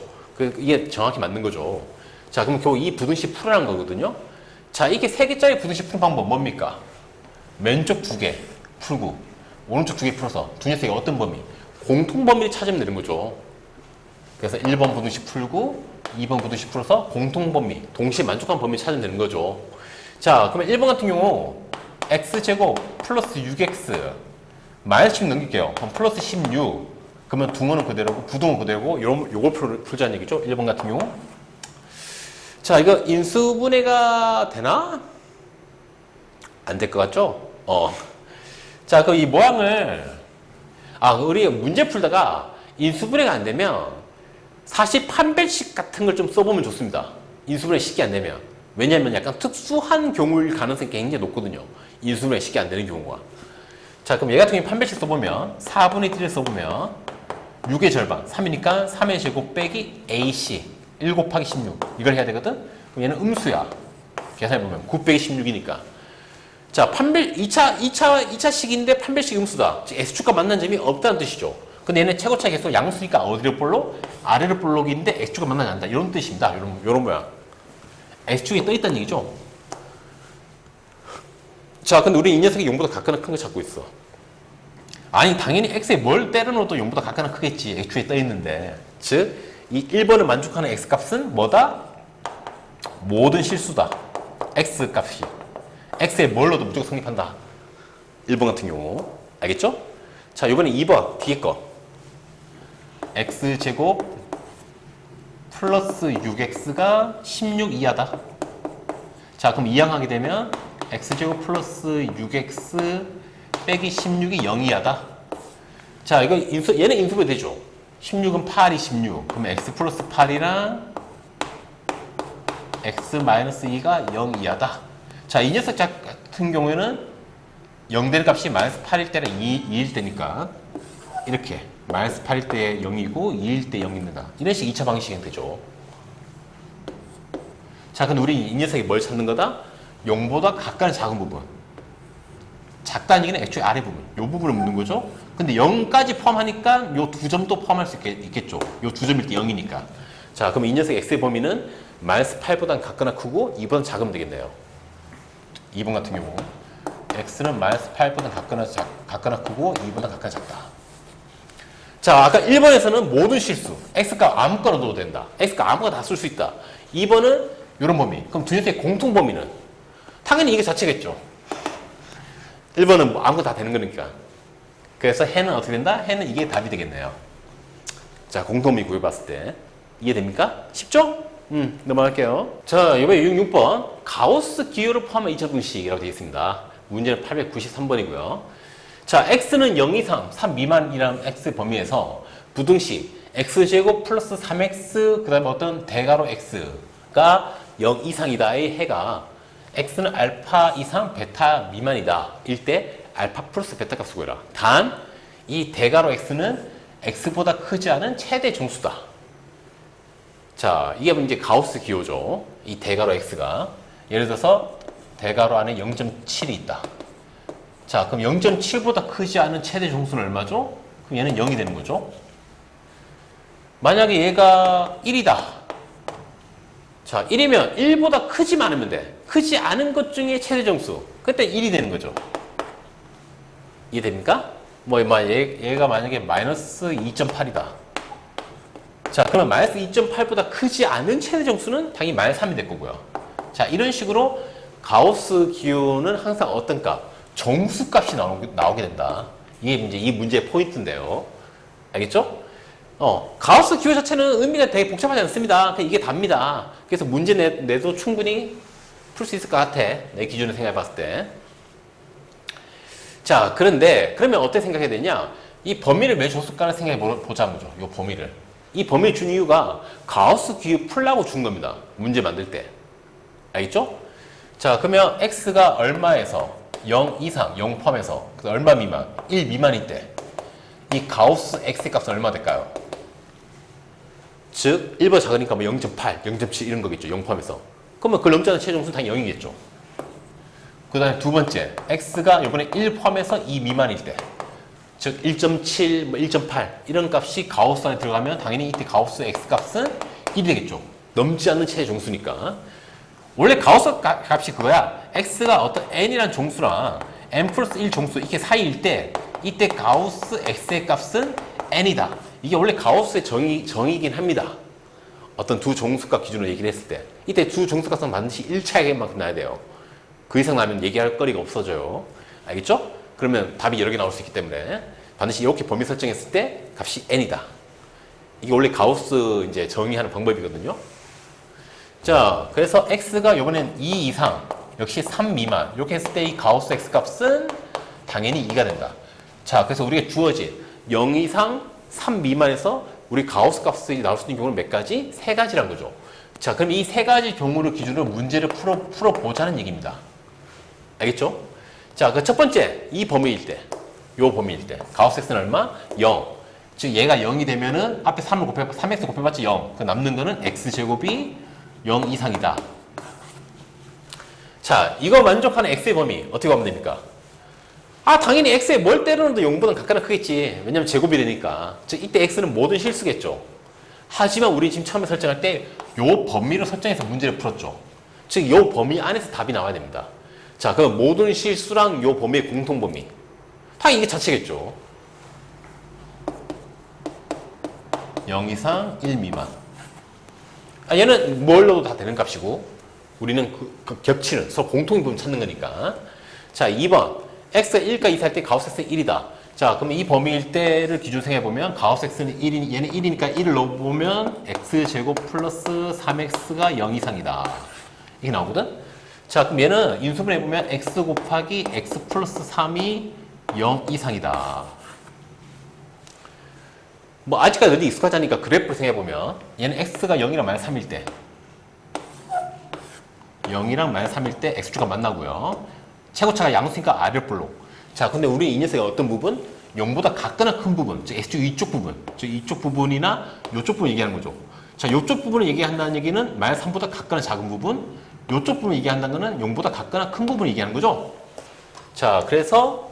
이게 정확히 맞는 거죠. 자, 그럼 겨우 이 부등식 풀으라는 거거든요. 자, 이게 3개짜리 부등식 푸는 방법 뭡니까? 왼쪽 2개 풀고 오른쪽 2개 풀어서 두 녀석이 어떤 범위? 공통 범위를 찾으면 되는 거죠. 그래서 1번 부등식 풀고 2번 부등식 풀어서 공통 범위, 동시에 만족한 범위를 찾으면 되는 거죠. 자, 그러면 1번 같은 경우 x제곱 플러스 6x 마이너스 10 넘길게요. 그럼 플러스 16. 그러면 둥어는 그대로고 부등은 그대로고 요걸 풀자는 얘기죠. 1번 같은 경우. 자, 이거 인수분해가 되나? 안 될 것 같죠? 자, 그럼 이 모양을 우리 문제 풀다가 인수분해가 안 되면 사실 판별식 같은 걸 좀 써보면 좋습니다. 인수분해 쉽게 안 되면. 왜냐하면 약간 특수한 경우일 가능성이 굉장히 높거든요. 인수분해 쉽게 안 되는 경우가. 자, 그럼 얘 같은 경우 판별식 써보면 4분의 1을 써보면 6의 절반 3이니까 3의 제곱 빼기 AC 1 곱하기 16 이걸 해야 되거든? 그럼 얘는 음수야. 계산해보면 9 빼기 16이니까. 자, 판별 2차식인데 판별식 음수다. 즉 X축과 만난 점이 없다는 뜻이죠. 근데 얘는 최고차 계속 양수니까 어디를 볼록? 아래를 볼록인데 X축과 만나지 않는다. 이런 뜻입니다. 이런 모양. X축이 떠있다는 얘기죠. 자, 근데 우리 이 녀석이 0보다 각각은 큰 거 찾고 있어. 아니, 당연히 X에 뭘 때려넣어도 0보다 각각은 크겠지. X축에 떠있는데. 즉, 이 1번을 만족하는 X값은 뭐다? 모든 실수다. X값이. X에 뭘 넣어도 무조건 성립한다. 1번 같은 경우. 알겠죠? 자, 이번에 2번. 뒤에 거. X제곱 플러스 6X가 16 이하다. 자, 그럼 이항하게 되면 X제곱 플러스 6X 빼기 16이 0 이하다. 자, 이거 얘는 인수분해 되죠? 16은 8이 16. 그러면 x 플러스 8이랑 x 마이너스 2가 0 이하다. 자, 이 녀석 같은 경우에는 0 되는 값이 마이너스 8일 때랑 2일 때니까 이렇게 마이너스 8일 때 0이고 2일 때 0이 된다. 이런 식의 2차 방식이 되죠. 자, 그럼 우리 이 녀석이 뭘 찾는 거다? 0보다 각각의 작은 부분. 작다는 얘기는 애초에 아래 부분. 이 부분을 묻는 거죠. 근데 0까지 포함하니까 이 두 점도 포함할 수 있겠죠. 이 두 점일 때 0이니까. 자, 그럼 이 녀석의 x의 범위는 마이너스 8보다는 같거나 크고 2보다는 작으면 되겠네요. 2번 같은 경우. x는 마이너스 8보다는 같거나 크고 2보다는 같거나 작다. 자, 아까 1번에서는 모든 실수. x값 아무거나 넣어도 된다. x값 아무거나 다 쓸 수 있다. 2번은 이런 범위. 그럼 두 녀석의 공통 범위는? 당연히 이게 자체겠죠. 1번은 뭐 아무거나 다 되는 거니까. 그래서 해는 어떻게 된다? 해는 이게 답이 되겠네요. 자, 공통범위 구해봤을 때. 이해됩니까? 쉽죠? 넘어갈게요. 자, 이번에 6번. 가우스 기호를 포함한 2차 분식이라고 되어 있습니다. 문제는 893번이고요. 자, x는 0 이상, 3 미만이라는 x 범위에서 부등식 x제곱 플러스 3x 그 다음에 어떤 대괄호 x가 0 이상이다의 해가 x는 알파 이상 베타 미만이다 일 때 알파 플러스 베타 값을 구해라. 단 이 대괄호 x는 x보다 크지 않은 최대 정수다. 자, 이게 이제 가우스 기호죠. 이 대괄호 x가 예를 들어서 대괄호 안에 0.7이 있다. 자, 그럼 0.7보다 크지 않은 최대 정수는 얼마죠? 그럼 얘는 0이 되는 거죠. 만약에 얘가 1이다. 자, 1이면 1보다 크지만 않으면 돼. 크지 않은 것 중에 최대 정수. 그때 1이 되는 거죠. 이해됩니까? 얘가 만약에 마이너스 2.8이다. 자, 그러면 마이너스 2.8보다 크지 않은 최대 정수는 당연히 마이너스 3이 될 거고요. 자, 이런 식으로 가우스 기호는 항상 어떤 값? 정수 값이 나오게 된다. 이게 이제 이 문제의 포인트인데요. 알겠죠? 가우스 기호 자체는 의미가 되게 복잡하지 않습니다. 그냥 이게 답니다. 그래서 문제 내도 충분히 풀 수 있을 것 같아. 내 기준으로 생각해 봤을 때. 자, 그런데 그러면 어떻게 생각해야 되냐? 이 범위를 왜 줬을까를 생각해 보자는 거죠. 이 범위를. 이 범위를 준 이유가 가우스 기호 풀라고 준 겁니다. 문제 만들 때. 알겠죠? 자, 그러면 x가 얼마에서 0 이상, 0 포함해서 얼마 미만? 1 미만일 때 이 가우스 x의 값은 얼마 될까요? 즉 1보다 작으니까 뭐 0.8, 0.7 이런 거겠죠. 0 포함해서. 그러면 그걸 넘지 않은 최대 정수는 당연히 0이겠죠. 그 다음에 두 번째, x가 이번에 1 포함해서 2 미만일 때, 즉 1.7, 1.8 이런 값이 가우스 안에 들어가면 당연히 이때 가우스 x 값은 1이 되겠죠. 넘지 않는 최대 정수니까. 원래 가우스 값이 그거야. x가 어떤 n이란 종수랑 n 플러스 1 종수 이렇게 사이일 때 이때 가우스 x의 값은 n이다. 이게 원래 가우스의 정의이긴 합니다. 어떤 두 종수값 기준으로 얘기를 했을 때 이때 두 종수값은 반드시 1차에만큼 나야 돼요. 그 이상 나면 얘기할 거리가 없어져요. 알겠죠? 그러면 답이 여러 개 나올 수 있기 때문에 반드시 이렇게 범위 설정했을 때 값이 n이다. 이게 원래 가우스 이제 정의하는 방법이거든요. 자, 그래서 x가 이번엔 2 이상, 역시 3 미만 이렇게 했을 때 이 가우스 x 값은 당연히 2가 된다. 자, 그래서 우리가 주어진 0 이상, 3 미만에서 우리 가우스 값이 나올 수 있는 경우는 몇 가지? 3가지란 거죠. 자, 그럼 이 3가지 경우를 기준으로 문제를 풀어보자는 얘기입니다. 알겠죠? 자, 그 첫 번째, 이 범위일 때, 요 범위일 때, 가우스 x는 얼마? 0. 즉, 얘가 0이 되면은 앞에 3x 곱해봤자 0. 그 남는 거는 x제곱이 0 이상이다. 자, 이거 만족하는 x의 범위 어떻게 하면 됩니까? 당연히 x에 뭘 때려넣어도 0보다 각각은 크겠지. 왜냐면 제곱이 되니까. 즉, 이때 x는 모든 실수겠죠. 하지만 우리 지금 처음에 설정할 때 요 범위로 설정해서 문제를 풀었죠. 즉, 요 범위 안에서 답이 나와야 됩니다. 자, 그럼 모든 실수랑 요 범위의 공통 범위. 당연히 이게 자체겠죠. 0 이상, 1 미만. 얘는 뭘 넣어도 다 되는 값이고 우리는 그 겹치는 서로 공통인 부분 찾는 거니까. 자, 2번 x가 1과 2 살 때 가우스 x는 1이다. 자, 그럼 이 범위일 때를 기준 생각해보면 가우스 x는 1이, 얘는 1이니까 1을 넣어보면 x제곱 플러스 3x가 0 이상이다. 이게 나오거든? 자, 그럼 얘는 인수분해해보면 x 곱하기 x 플러스 3이 0 이상이다. 뭐 아직까지 어디 익숙하지 않으니까 그래프를 생각해보면 얘는 x가 0이랑 마이너스 3일 때 0이랑 마이너스 3일 때 x축과 만나고요. 최고차가 양수니까 아래로 볼록. 자, 근데 우리 이 녀석의 어떤 부분? 0보다 같거나 큰 부분, 즉 x축 이쪽 부분, 즉 이쪽 부분이나 이쪽 부분 얘기하는 거죠. 자, 이쪽 부분을 얘기한다는 얘기는 마이너스 3보다 같거나 작은 부분, 이쪽 부분을 얘기한다는 거는 0보다 같거나 큰 부분을 얘기하는 거죠. 자, 그래서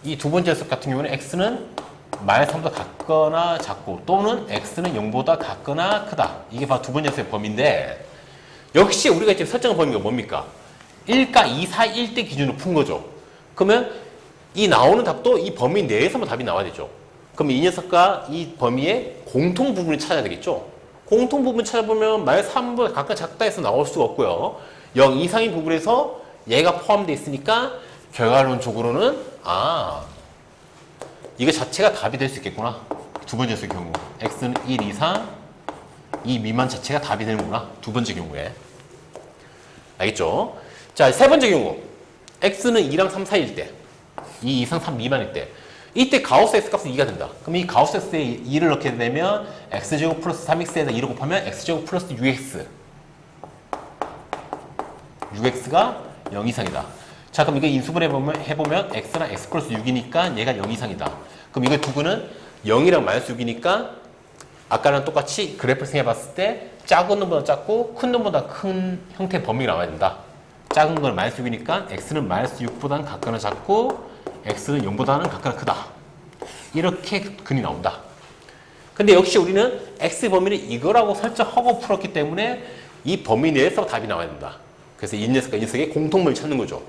이 두 번째 녀석 같은 경우는 x는 마이너스 3보다 같거나 작고 또는 x는 0보다 같거나 크다. 이게 바로 두 번째 녀석의 범위인데 역시 우리가 지금 설정한 범위가 뭡니까? 1과 2, 4, 1대 기준으로 푼 거죠. 그러면 이 나오는 답도 이 범위 내에서만 답이 나와야 되죠. 그럼 이 녀석과 이 범위의 공통 부분을 찾아야 되겠죠. 공통 부분 찾아보면 마이너스 3보다 각각 작다 해서 나올 수가 없고요. 0 이상의 부분에서 얘가 포함되어 있으니까 결과론적으로는 이거 자체가 답이 될 수 있겠구나. 두 번째 녀석의 경우 x는 1 이상 2 미만 자체가 답이 되는구나. 두 번째 경우에. 알겠죠? 자, 세 번째 경우 x는 2랑 3 사이일 때 2 이상 3 미만일 때 이때 가우스 x값은 2가 된다. 그럼 이 가우스 x에 2를 넣게 되면 x제곱 플러스 3x에다 2를 곱하면 x제곱 플러스 6x 6x가 0 이상이다. 자, 그럼 이거 인수분해 해보면 x랑 x 플러스 6이니까 얘가 0 이상이다. 그럼 이거 두고는 0이랑 마이너스 6이니까 아까랑 똑같이 그래프를 생각해봤을 때 작은 놈보다 작고 큰 놈보다 큰 형태의 범위가 나와야 된다. 작은 건 마이너스 6이니까 x는 마이너스 6보다는 같거나 작고 x는 0보다는 같거나 크다. 이렇게 근이 나온다. 근데 역시 우리는 x 범위를 이거라고 설정하고 풀었기 때문에 이 범위 내에서 답이 나와야 된다. 그래서 이 녀석과 이 녀석의 공통점을 찾는 거죠.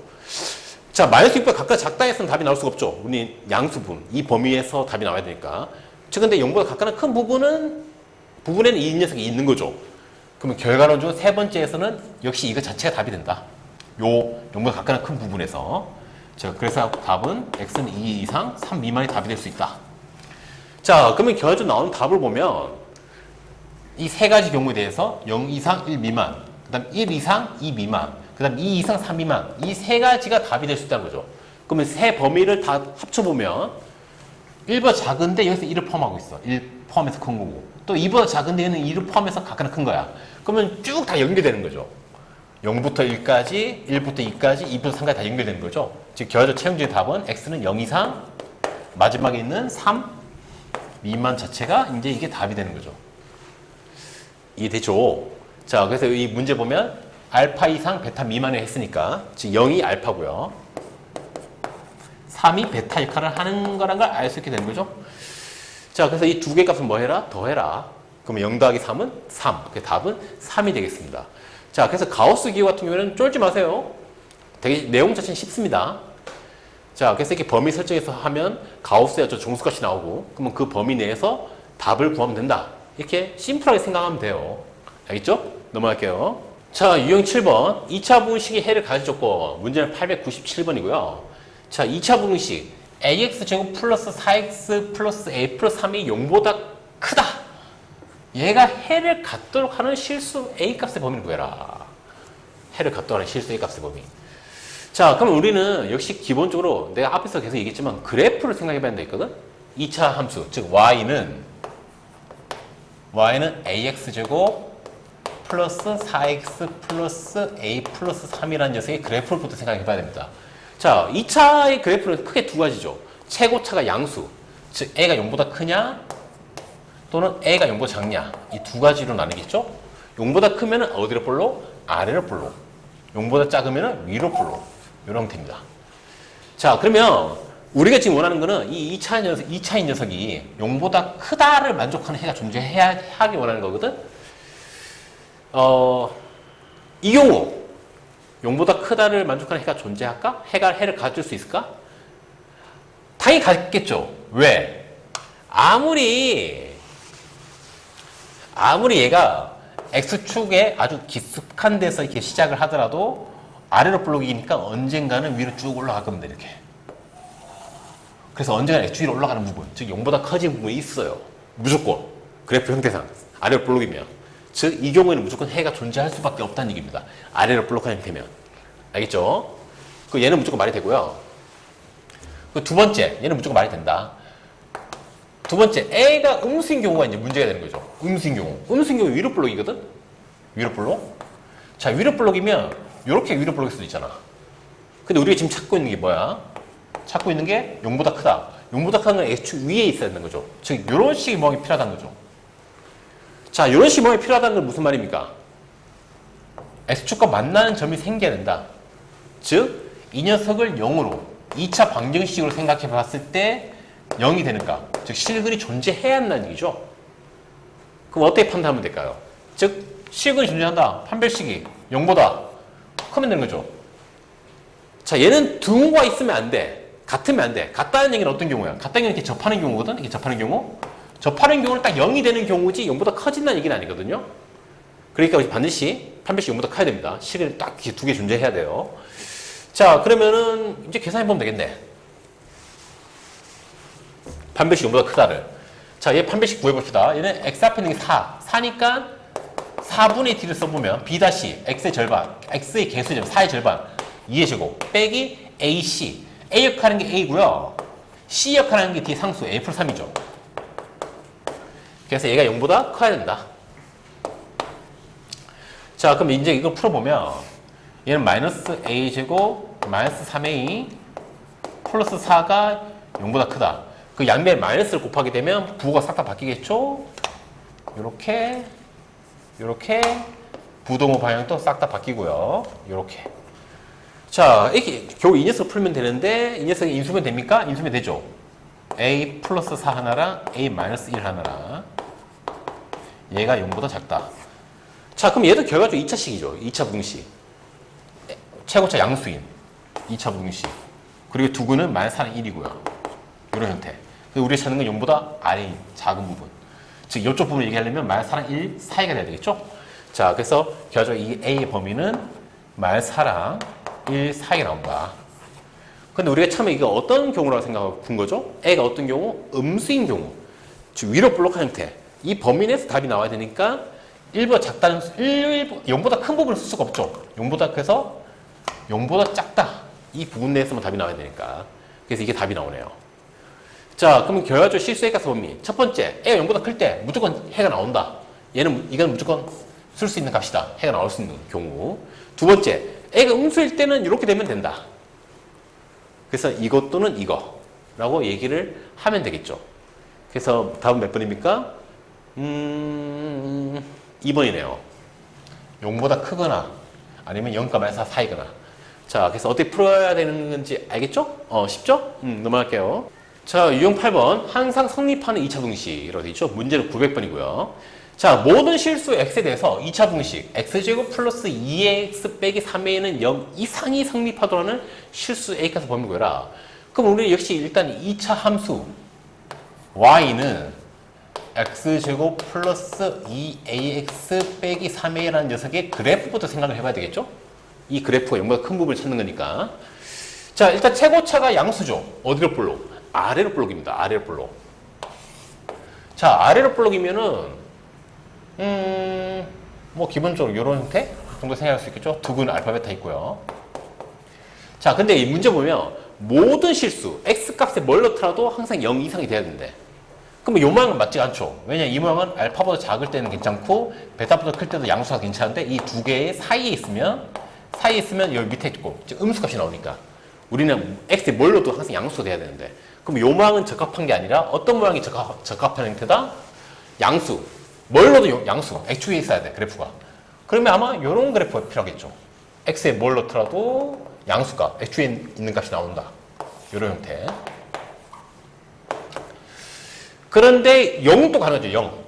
자, 마이너스 6보다 각각 작다 해서는 답이 나올 수가 없죠. 우리 양수분, 이 범위에서 답이 나와야 되니까. 즉, 근데 0보다 각각 큰 부분에는 이 녀석이 있는 거죠. 그러면 결과론적으로 세 번째에서는 역시 이거 자체가 답이 된다. 0보다 각각 큰 부분에서. 자, 그래서 답은 x는 2 이상 3 미만이 답이 될 수 있다. 자, 그러면 결과적으로 나오는 답을 보면 이 세 가지 경우에 대해서 0 이상 1 미만, 그 다음 1 이상 2 미만, 그 다음 2 이상 3 미만, 이 세 가지가 답이 될 수 있다는 거죠. 그러면 세 범위를 다 합쳐보면 1보다 작은데 여기서 1을 포함하고 있어. 1 포함해서 큰 거고. 또 2보다 작은데 얘는 2를 포함해서 각각 큰 거야. 그러면 쭉 다 연결되는 거죠. 0부터 1까지, 1부터 2까지, 2부터 3까지 다 연결되는 거죠. 즉, 결과적 최종적인 답은 x는 0 이상, 마지막에 있는 3 미만 자체가 이제 이게 답이 되는 거죠. 이해되죠? 자, 그래서 이 문제 보면 알파 이상 베타 미만을 했으니까 즉 0이 알파고요. 3이 베타 역할을 하는 거란 걸 알 수 있게 되는 거죠. 자, 그래서 이 두 개 값은 뭐 해라? 더해라. 그러면 0 더하기 3은 3. 그 답은 3이 되겠습니다. 자, 그래서 가우스 기호 같은 경우에는 쫄지 마세요. 되게 내용 자체는 쉽습니다. 자, 그래서 이렇게 범위 설정해서 하면 가우스의 정수값이 나오고 그러면 그 범위 내에서 답을 구하면 된다. 이렇게 심플하게 생각하면 돼요. 알겠죠? 넘어갈게요. 자, 유형 7번. 2차 부등식의 해를 가르쳤고 문제는 897번이고요. 자, 2차 부등식 ax제곱 플러스 4x 플러스 a 플러스 3이 0보다 크다. 얘가 해를 갖도록 하는 실수 a값의 범위를 구해라. 해를 갖도록 하는 실수 a값의 범위. 자, 그럼 우리는 역시 기본적으로 내가 앞에서 계속 얘기했지만 그래프를 생각해 봐야 되거든. 2차 함수, 즉 y는 ax제곱 플러스 4x 플러스 a 플러스 3이라는 녀석의 그래프부터 생각해 봐야 됩니다. 자, 2차의 그래프는 크게 두 가지죠. 최고차가 양수, 즉 a가 0보다 크냐 또는 a가 0보다 작냐, 이 두 가지로 나뉘겠죠. 0보다 크면 어디로 볼로? 아래로 볼로. 0보다 작으면 위로 볼로. 이런 형태입니다. 자, 그러면 우리가 지금 원하는 거는 이 2차인 녀석이 0보다 크다를 만족하는 해가 존재해야 하기 원하는 거거든. 이 경우 0보다 크다를 만족하는 해가 존재할까? 해를 가질 수 있을까? 당연히 갖겠죠. 왜? 아무리 얘가 X축에 아주 깊숙한 데서 이렇게 시작을 하더라도 아래로 볼록이니까 언젠가는 위로 쭉 올라갈 겁니다. 이렇게. 그래서 언젠가 X 위로 올라가는 부분, 즉 0보다 커진 부분이 있어요. 무조건. 그래프 형태상. 아래로 볼록이면. 즉, 이 경우에는 무조건 해가 존재할 수밖에 없다는 얘기입니다. 아래로 볼록한 형태면. 알겠죠? 그 얘는 무조건 말이 되고요. 그 두 번째, 얘는 무조건 말이 된다. 두 번째, A가 음수인 경우가 이제 문제가 되는 거죠. 음수인 경우. 음수인 경우 위로 블록이거든? 위로 블록? 자, 위로 블록이면 이렇게 위로 블록일 수도 있잖아. 근데 우리가 지금 찾고 있는 게 뭐야? 찾고 있는 게 0보다 크다. 0보다 크다는 건 X축 위에 있어야 되는 거죠. 즉, 이런 식의 모양이 필요하다는 거죠. 자, 이런 식의 모양이 필요하다는 건 무슨 말입니까? X축과 만나는 점이 생겨야 된다. 즉, 이 녀석을 0으로 2차 방정식으로 생각해 봤을 때 0이 되는가? 즉, 실근이 존재해야 한다는 얘기죠. 그럼 어떻게 판단하면 될까요? 즉, 실근이 존재한다. 판별식이 0보다 크면 되는 거죠. 자, 얘는 등호가 있으면 안 돼. 같으면 안 돼. 같다는 얘기는 어떤 경우야? 같다는 얘기는 이렇게 접하는 경우거든? 이렇게 접하는 경우? 접하는 경우는 딱 0이 되는 경우지 0보다 커진다는 얘기는 아니거든요? 그러니까 반드시 판별식 0보다 커야 됩니다. 실근이 딱 두 개 존재해야 돼요. 자, 그러면은 이제 계산해보면 되겠네. 판별식 0보다 크다를. 자, 얘 판별식 구해봅시다. 얘는 x 앞에 있는 게 4. 4니까 4분의 t를 써보면 b 다시 x의 절반, x의 개수의 절반, 4의 절반, 2의 제곱, 빼기 ac. a 역할하는 게 a고요. c 역할하는 게 뒤에 상수 a 플러스 3이죠. 그래서 얘가 0보다 커야 된다. 자, 그럼 이제 이걸 풀어보면 얘는 마이너스 a 제곱 마이너스 3a 플러스 4가 0보다 크다. 그 양면에 마이너스를 곱하게 되면 부호가 싹 다 바뀌겠죠? 요렇게 부동호 방향도 싹 다 바뀌고요. 요렇게. 자, 이렇게 겨우 이 녀석 풀면 되는데 이 녀석이 인수면 됩니까? 인수면 되죠. a 플러스 4 하나랑 a 마이너스 1 하나랑 얘가 0보다 작다. 자, 그럼 얘도 결과적으로 2차식이죠. 2차 부등식. 최고차 양수인 2차 부등식. 그리고 두근은 마이너스 4는 1이고요. 이런 형태. 우리가 찾는 건 0보다 아래인 작은 부분. 즉, 이쪽 부분을 얘기하려면 마이너스 4랑 1 사이가 돼야 되겠죠? 자, 그래서 결과적으로 이 A의 범위는 마이너스 4랑 1 사이가 나온다. 근데 우리가 처음에 이게 어떤 경우라고 생각하고 군 거죠? A가 어떤 경우? 음수인 경우. 즉, 위로 블록한 형태. 이 범위 내에서 답이 나와야 되니까 1보다 작다는, 0보다 큰 부분을 쓸 수가 없죠. 0보다, 그래서 0보다 작다. 이 부분 내에서만 답이 나와야 되니까. 그래서 이게 답이 나오네요. 자, 그러면 결과적으로 실수 해가서 범위. 첫 번째, A가 0보다 클 때 무조건 해가 나온다. 이건 무조건 쓸 수 있는 값이다. 해가 나올 수 있는 경우. 두 번째, A가 음수일 때는 이렇게 되면 된다. 그래서 이것 또는 이거라고 얘기를 하면 되겠죠. 그래서 답은 몇 번입니까? 2번이네요. 0보다 크거나 아니면 0과 마이너스 4 사이거나. 자, 그래서 어떻게 풀어야 되는 건지 알겠죠? 쉽죠? 넘어갈게요. 자, 유형 8번. 항상 성립하는 2차 분식이라고 되어 있죠? 문제는 900번이고요. 자, 모든 실수 x에 대해서 2차 분식 x제곱 플러스 2x 빼기 3a는 0 이상이 성립하더라는 실수 a값을 범위 구해라. 그럼 우리 역시 일단 2차 함수 y는 x제곱 플러스 2ax 빼기 3a라는 녀석의 그래프부터 생각을 해봐야 되겠죠? 이 그래프가 0보다 큰 부분을 찾는 거니까. 자, 일단 최고차가 양수죠. 어디로 볼록? 아래로 볼록입니다. 아래로 볼록. 자, 아래로 볼록이면은 뭐 기본적으로 이런 형태 정도 생각할 수 있겠죠. 두근 알파벳 다 있고요. 자, 근데 이 문제 보면 모든 실수 x 값에 뭘 넣더라도 항상 0 이상이 돼야 되는데, 그럼 요 모양은 맞지 않죠. 왜냐, 이 모양은 알파보다 작을 때는 괜찮고 베타보다 클 때도 양수가 괜찮은데 이 두 개의 사이에 있으면 여기 밑에 있고 즉 음수값이 나오니까 우리는 x에 뭘 넣어도 항상 양수가 돼야 되는데, 그럼 요 모양은 적합한 게 아니라 어떤 모양이 적합한 형태다? 양수. 뭘 넣어도 양수. x축에 있어야 돼, 그래프가. 그러면 아마 요런 그래프가 필요하겠죠. x에 뭘 넣더라도 양수가 x축에 있는 값이 나온다. 요런 형태. 그런데 0도 가능하죠.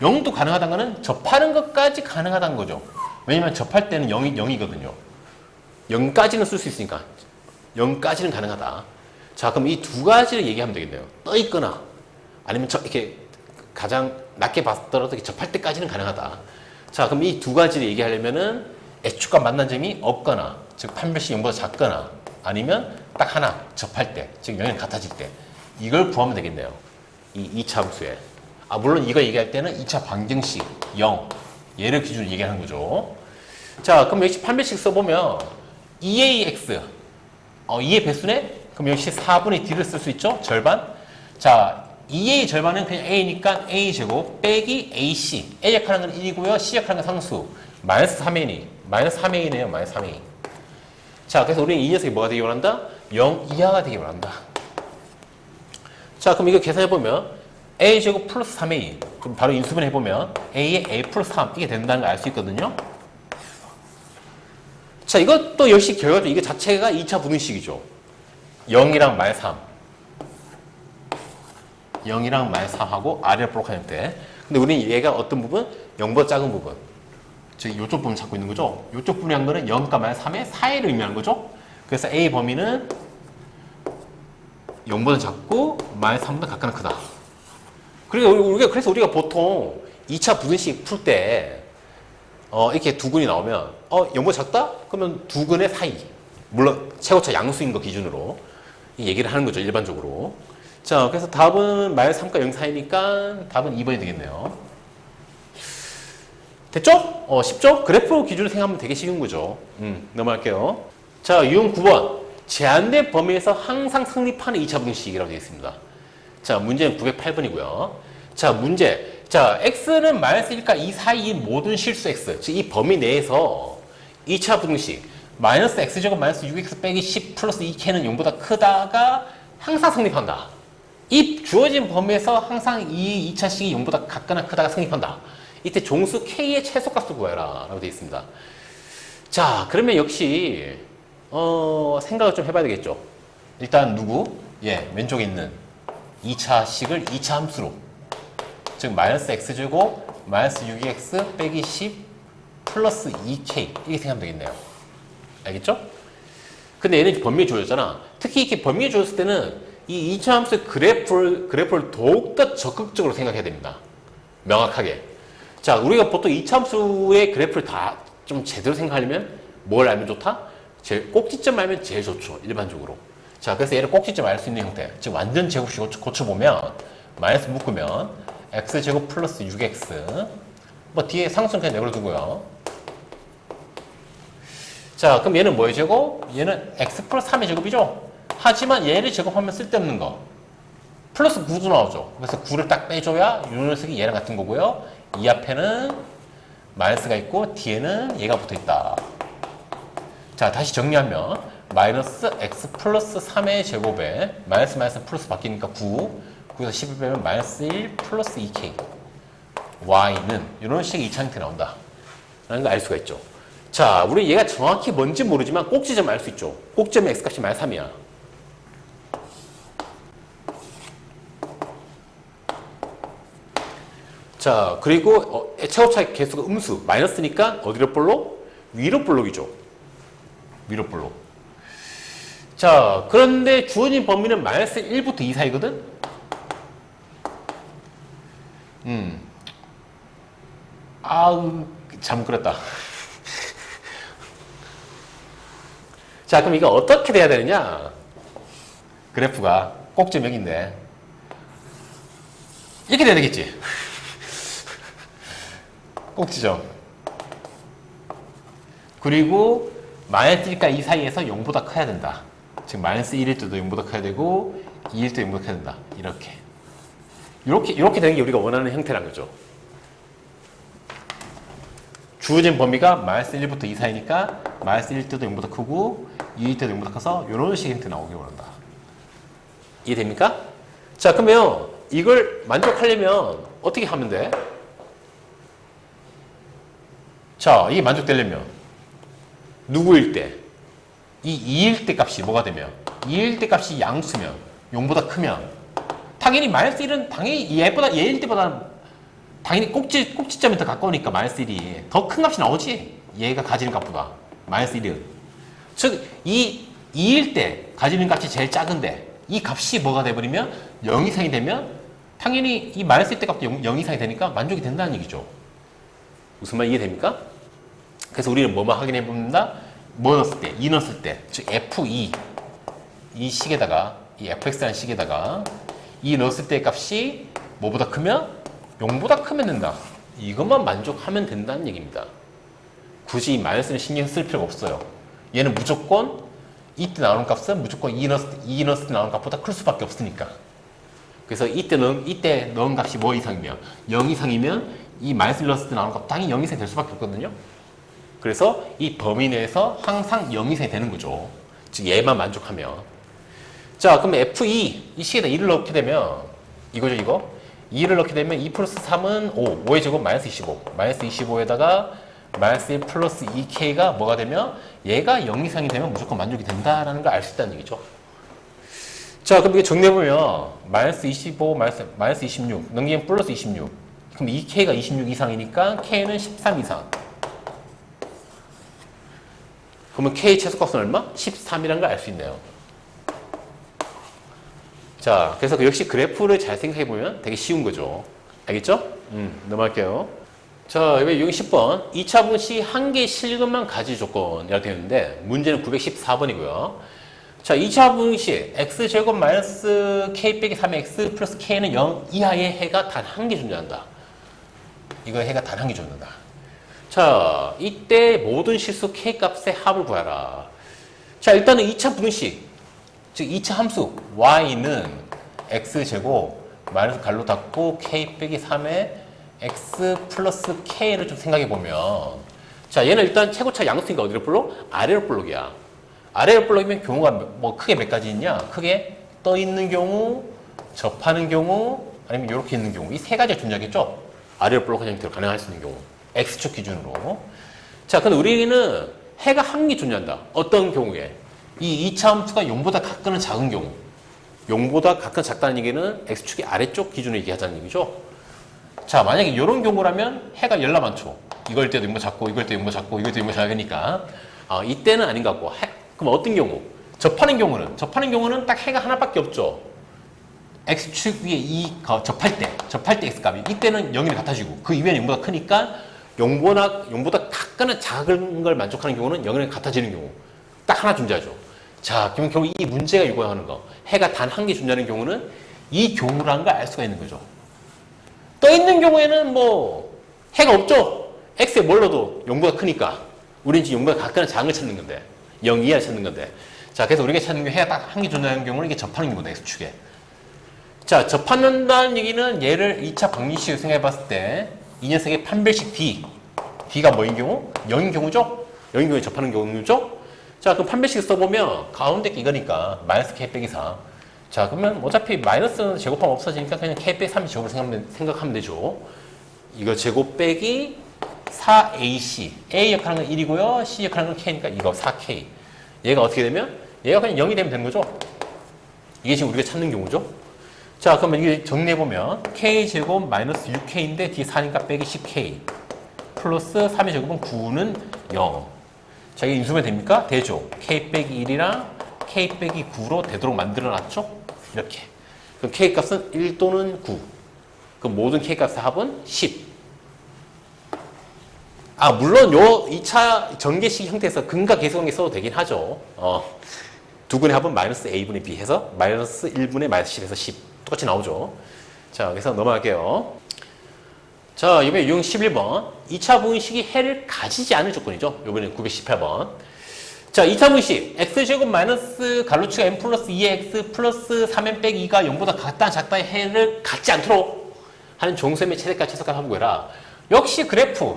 0도 가능하다는 거는 접하는 것까지 가능하다는 거죠. 왜냐면 접할 때는 0이거든요. 0까지는 쓸 수 있으니까. 0까지는 가능하다. 자, 그럼 이 두 가지를 얘기하면 되겠네요. 떠 있거나 아니면 이렇게 가장 낮게 봤더라도 접할 때까지는 가능하다. 자, 그럼 이 두 가지를 얘기하려면은 X축과 만난 점이 없거나, 즉 판별식 0보다 작거나, 아니면 딱 하나 접할 때, 즉 0이 같아질 때, 이걸 구하면 되겠네요. 이 2차 함수에. 물론 이거 얘기할 때는 2차 방정식 0, 얘를 기준으로 얘기하는 거죠. 자, 그럼 역시 판별식 써보면 2ax 2의 배수네? 그럼 역시 4분의 d를 쓸 수 있죠? 절반. 자, 2a 절반은 그냥 a니까 a제곱 빼기 ac. a 역하는 건 1이고요. c 역하는 건 상수. 마이너스 3a니. 마이너스 3a네요. 마이너스 3a. 자, 그래서 우리는 이 녀석이 뭐가 되기 원한다? 0 이하가 되기 원한다. 자, 그럼 이거 계산해보면 a제곱 플러스 3a. 그럼 바로 인수분 해보면 a에 a 플러스 3 이게 된다는 걸 알 수 있거든요. 자, 이것도 역시 결과죠. 이거 자체가 2차 분위식이죠. 0이랑 마이너스 3. 0이랑 마이너스 3하고 아래로 볼록한 형태. 근데 우리는 얘가 어떤 부분? 0보다 작은 부분. 즉, 이쪽 부분 찾고 있는 거죠. 이쪽 부분이 한 거는 0과 마이너스 3의 사이를 의미하는 거죠. 그래서 A 범위는 0보다 작고 마이너스 3보다 각각은 크다. 그래서 우리가 보통 2차 분위식 풀 때 이렇게 두 근이 나오면 0보다 작다? 그러면 두 근의 사이. 물론 최고차 양수인 거 기준으로 얘기를 하는 거죠. 일반적으로. 자, 그래서 답은 마이너스 3과 0 사이니까 답은 2번이 되겠네요. 됐죠? 쉽죠? 그래프 기준으로 생각하면 되게 쉬운 거죠. 넘어갈게요. 자, 유형 9번. 제한된 범위에서 항상 성립하는 2차 분식이라고 되어 있습니다. 자, 문제는 908번이고요. 자, 문제. 자, x는 마이너스 1과 2 사이인 모든 실수 x. 즉, 이 범위 내에서 2차 분식. 마이너스 x제곱 마이너스 6x 빼기 10 플러스 2k는 0보다 크다가 항상 성립한다. 이 주어진 범위에서 항상 이 2차식이 0보다 같거나 크다가 성립한다. 이때 종수 k의 최소값을 구해라 라고 되어 있습니다. 자, 그러면 역시 생각을 좀 해봐야 되겠죠. 일단 누구? 왼쪽에 있는 2차식을 2차 함수로, 즉 마이너스 x제곱 마이너스 6x 빼기 10 플러스 2k 이렇게 생각하면 되겠네요. 알겠죠? 근데 얘는 범위에 주어졌잖아. 특히 이렇게 범위에 주어졌을 때는 이 2차 함수의 그래프를 더욱더 적극적으로 생각해야 됩니다. 명확하게. 자, 우리가 보통 2차 함수의 그래프를 다 좀 제대로 생각하려면 뭘 알면 좋다? 꼭지점 알면 제일 좋죠. 일반적으로. 자, 그래서 얘를 꼭지점 알 수 있는 형태. 즉, 완전 제곱식 고쳐보면 마이너스 묶으면 x제곱 플러스 6x 뭐 뒤에 상수는 그냥 내버려두고요. 자, 그럼 얘는 뭐의 제곱? 얘는 x 플러스 3의 제곱이죠? 하지만 얘를 제곱하면 쓸데없는 거. 플러스 9도 나오죠. 그래서 9를 딱 빼줘야 이 녀석이 얘랑 같은 거고요. 이 앞에는 마이너스가 있고 뒤에는 얘가 붙어있다. 자, 다시 정리하면 마이너스 x 플러스 3의 제곱에 마이너스 마이너스 플러스 바뀌니까 9. 9에서 10을 빼면 마이너스 1 플러스 2k. y는 이런 식의 2차 형태 나온다. 라는 걸 알 수가 있죠. 자, 우리 얘가 정확히 뭔지 모르지만 꼭지점 알 수 있죠. 꼭지점의 x값이 마이너스 3이야. 자, 그리고 최고차 개수가 음수, 마이너스니까 어디로 볼록? 위로 볼록이죠. 위로 볼록. 자, 그런데 주어진 범위는 마이너스 1부터 2 사이거든? 아우, 잘못 그렸다. 자, 그럼 이거 어떻게 돼야 되느냐? 그래프가 꼭지점 여기인데 이렇게 돼야 되겠지? 꼭지점. 그리고 마이너스 1과 2 사이에서 0보다 커야 된다. 즉 마이너스 1일 때도 0보다 커야 되고 2일 때도 0보다 커야 된다. 이렇게 되는 게 우리가 원하는 형태란 거죠. 주어진 범위가 마이너스 1부터 2 사이니까 마이너스 1 때도 0보다 크고 2일 때도 0보다 커서 이런 식의 형태 나오길 원한다. 이해됩니까? 자, 그러면 이걸 만족하려면 어떻게 하면 돼? 자, 이게 만족되려면 누구일 때? 이 2일 때 값이 뭐가 되면? 2일 때 값이 양수면 0보다 크면 당연히 마이너스 1은 당연히 얘일 때보다 당연히 꼭지점이 더 가까우니까 마이너스 1이 더 큰 값이 나오지. 얘가 가지는 값보다 마이너스 1은. 즉, 이 2일 때 가지는 값이 제일 작은데 이 값이 뭐가 돼버리면 0 이상이 되면 당연히 이 마이너스 1때 값도 0 이상이 되니까 만족이 된다는 얘기죠. 무슨 말 이해됩니까? 그래서 우리는 뭐만 확인해 봅니다. 뭐 넣었을 때? 2 넣었을 때. 즉 F2 이 식에다가 이 fx라는 식에다가 2 넣었을 때 값이 뭐보다 크면? 0보다 크면 된다. 이것만 만족하면 된다는 얘기입니다. 굳이 이 마이너스는 신경 쓸 필요가 없어요. 얘는 무조건 이때 나오는 값은 무조건 2 넣었을 때 나오는 값보다 클 수밖에 없으니까. 그래서 이때 넣은 값이 뭐 이상이면 0 이상이면 이 마이너스 나오는 값 당연히 0 이상이 될 수밖에 없거든요. 그래서 이 범위 내에서 항상 0 이상이 되는 거죠. 즉 얘만 만족하면. 자, 그럼 F2 이 식에다 2를 넣게 되면 이거죠, 이거. 2를 넣게 되면 2 플러스 3은 5, 5의 제곱 마이너스 25. 마이너스 25에다가 마이너스 1 플러스 2K가 뭐가 되면 얘가 0 이상이 되면 무조건 만족이 된다라는 걸 알 수 있다는 얘기죠. 자, 그럼 이게 정리해보면 마이너스 25, 마이너스 26 넘기면 플러스 26. 그럼 2K가 26 이상이니까 K는 13 이상. 그러면 K 최소값은 얼마? 13이라는 걸 알 수 있네요. 자, 그래서 역시 그래프를 잘 생각해보면 되게 쉬운 거죠. 알겠죠? 넘어갈게요. 자, 여기 10번. 2차 분식 한 개의 실근만 가질 조건이라고 되어 있는데, 문제는 914번이고요. 자, 2차 분식 x제곱 마이너스 k 빼기 3의 x 플러스 k는 0 이하의 해가 단 한 개 존재한다. 이거 해가 단 한 개 존재한다. 자, 이때 모든 실수 k 값의 합을 구하라. 자, 일단은 2차 분식, 즉 2차 함수 y는 x제곱 마이너스 갈로 닫고 k 빼기 3의 x 플러스 k를 좀 생각해 보면, 자, 얘는 일단 최고차 양수니까 어디로 불러? 아래로 불러기야. 아래로 불러기면 경우가 뭐 크게 몇 가지 있냐? 크게 떠 있는 경우, 접하는 경우, 아니면 이렇게 있는 경우. 이 세 가지가 존재하겠죠? 아래로 불러 그냥 가능할 수 있는 경우. x축 기준으로. 자, 근데 우리는 해가 한 개 존재한다. 어떤 경우에? 이 2차 함수가 0보다 각근은 작은 경우. 0보다 각근 작다는 얘기는 x축이 아래쪽 기준으로 얘기하자는 얘기죠. 자, 만약에 이런 경우라면 해가 열나 많죠. 이걸 때도 0보 작고, 이걸 때도 0보 작고, 이걸 때도 0보 작으니까. 이때는 아닌 것 같고. 그럼 어떤 경우? 접하는 경우는 딱 해가 하나밖에 없죠. x축 위에 접할 때 x값이. 이때는 0이랑 같아지고, 그 이외에는 0보다 크니까 0보다 각근은 작은 걸 만족하는 경우는 0이랑 같아지는 경우. 딱 하나 존재하죠. 자, 그럼 결국 이 문제가 요구하는 거. 해가 단 한 개 존재하는 경우는 이 경우라는 걸 알 수가 있는 거죠. 떠 있는 경우에는 뭐 해가 없죠. x에 뭘 넣어도 0보다 크니까 우리는 지금 0보다 각근은 작은 걸 찾는 건데 0 이하를 찾는 건데. 자, 그래서 우리가 찾는 게 해가 딱 한 개 존재하는 경우는 이게 접하는 경우다. x축에. 자, 접한다는 얘기는 얘를 2차 방정식으로 생각해 봤을 때 이 녀석의 판별식 D가 뭐인 경우? 0인 경우죠? 0인 경우에 접하는 경우죠? 자, 그럼 판별식 써보면 가운데 게 이거니까 마이너스 k 빼기 4. 자, 그러면 어차피 마이너스는 제곱하면 없어지니까 그냥 k 빼기 3 제곱을 생각하면 되죠. 이거 제곱 빼기 4ac. a 역할하는 건 1이고요. c 역할하는 건 k니까 이거 4k. 얘가 어떻게 되면? 얘가 그냥 0이 되면 되는 거죠. 이게 지금 우리가 찾는 경우죠. 자, 그러면 이게 정리해보면 k제곱 마이너스 6k인데 뒤에 4니까 빼기 10k 플러스 3의 제곱은 9는 0. 자, 이게 인수면 됩니까? 되죠. k 빼기 1이랑 k 빼기 9로 되도록 만들어놨죠? 이렇게. 그럼 k 값은 1 또는 9. 그럼 모든 k 값의 합은 10. 물론 요 2차 전개식 형태에서 근과 계수관계 써도 되긴 하죠. 두 근의 합은 마이너스 a분의 b 해서 마이너스 1분의 마이너스 10에서 10. 똑같이 나오죠. 자, 그래서 넘어갈게요. 자, 이번에 유형 11번. 2차 분식이 해를 가지지 않을 조건이죠. 이번에 918번. 자, 2차 분식. x제곱 마이너스 갈로치가 n 플러스 2의 x 플러스 3n 빼기 2가 0보다 같다 작다의 해를 갖지 않도록 하는 종수의 최대값 최소값 한번 구해라. 역시 그래프.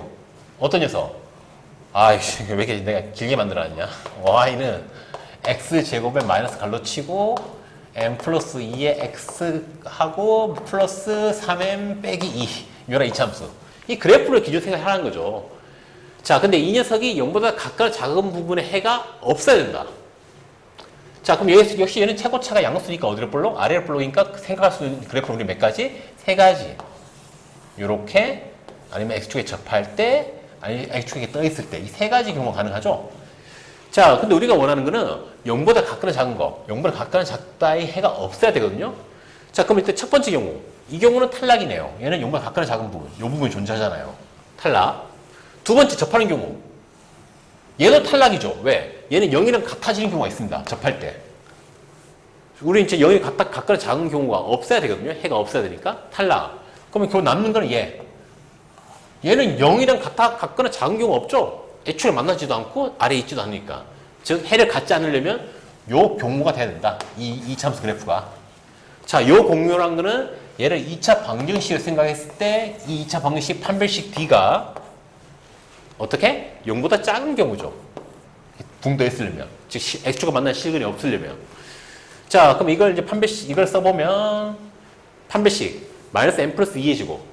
어떤 녀석? 아이씨, 왜 이렇게 내가 길게 만들어놨냐? y는 x제곱에 마이너스 갈로치고 n 플러스 2의 x하고 플러스 3n 빼기 2. 이거랑 2차 함수. 이 그래프를 기준 생각하라는 거죠. 자, 근데 이 녀석이 0보다 각각 작은 부분의 해가 없어야 된다. 자, 그럼 역시 얘는 최고차가 양수니까 어디로 볼록? 아래로 볼록이니까 생각할 수 있는 그래프는 우리 몇 가지? 세 가지. 요렇게, 아니면 x축에 접할 때, 아니면 x축에 떠 있을 때. 이 세 가지 경우가 가능하죠. 자, 근데 우리가 원하는 거는 0보다 각각은 작은 거, 0보다 각각은 작다의 해가 없어야 되거든요. 자, 그럼 일단 첫 번째 경우. 이 경우는 탈락이네요. 얘는 0보다 각각은 작은 부분. 이 부분이 존재하잖아요. 탈락. 두 번째 접하는 경우. 얘도 탈락이죠. 왜? 얘는 0이랑 같아지는 경우가 있습니다. 접할 때. 우리 이제 0이 각각은 작은 경우가 없어야 되거든요. 해가 없어야 되니까. 탈락. 그러면 결국 남는 거는 얘. 얘는 0이랑 각각은 작은 경우가 없죠. 애초에 만나지도 않고 아래에 있지도 않으니까. 즉 해를 갖지 않으려면 요 경우가 돼야 된다. 이 참수 그래프가. 자, 요 공유란 거는 얘를 2차 방정식으로 생각했을 때 이 2차 방정식 판별식 D가 어떻게? 0보다 작은 경우죠. 붕 떠 있으려면. 즉, x축과 만난 실근이 없으려면. 자, 그럼 이걸 이제 판별식, 이걸 써보면 판별식 마이너스 n 플러스 2의 제곱.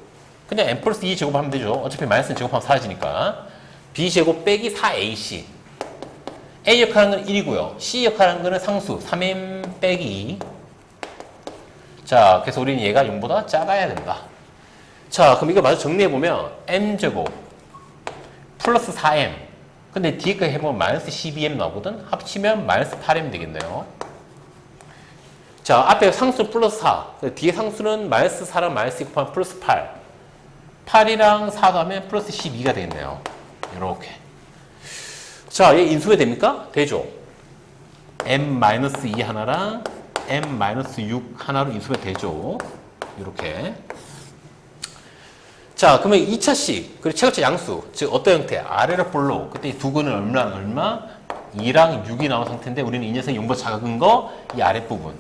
그냥 n 플러스 2의 제곱하면 되죠. 어차피 마이너스는 제곱하면 사라지니까. b제곱 빼기 4ac. a 역할하는 건 1이고요. c 역할하는 거는 상수 3m 빼기 2. 자, 그래서 우리는 얘가 0보다 작아야 된다. 자, 그럼 이거 마저 정리해보면 m제곱 플러스 4m. 근데 뒤에 거 해보면 마이너스 12m 나오거든? 합치면 마이너스 8m 되겠네요. 자, 앞에 상수 플러스 4. 뒤에 상수는 마이너스 4랑 마이너스 2 곱하면 플러스 8. 8이랑 4 하면 플러스 12가 되겠네요. 이렇게. 자, 얘 인수분 됩니까? 되죠. m-2 하나랑 m-6 하나로 인수분 되죠. 이렇게. 자, 그러면 2차식, 그리고 최고차 양수, 즉 어떤 형태? 아래로 볼로 그때 두 근은 얼마? 2랑 6이 나온 상태인데 우리는 이 녀석이 0보다 작은 거, 이 아랫부분.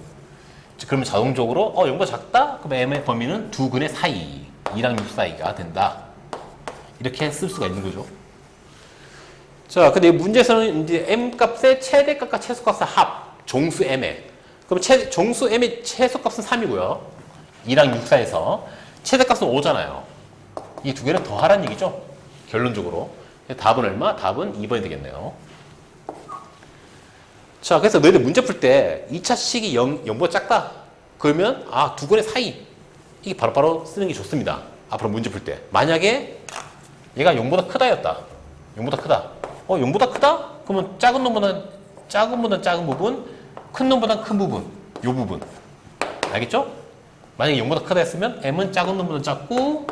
그러면 자동적으로 0보다 작다? 그럼 m의 범위는 두 근의 사이, 2랑 6 사이가 된다. 이렇게 쓸 수가 있는 거죠. 자, 근데 문제에서는 이제 m 값의 최대값과 최소값의 합, 종수 m에. 그럼 종수 m의 최소값은 3이고요. 2랑 6 사이에서 최대값은 5잖아요. 이 두 개를 더하라는 얘기죠. 결론적으로. 답은 얼마? 답은 2번이 되겠네요. 자, 그래서 너희들 문제 풀 때 2차식이 0보다 작다. 그러면 두 근의 사이. 이게 바로바로 쓰는 게 좋습니다. 앞으로 문제 풀 때. 만약에 얘가 0보다 크다였다. 0보다 크다. 0보다 크다? 그러면 작은 놈보다 작은 부분, 큰 놈보다 큰 부분. 요 부분. 알겠죠? 만약에 0보다 크다 했으면 m은 작은 놈보다 작고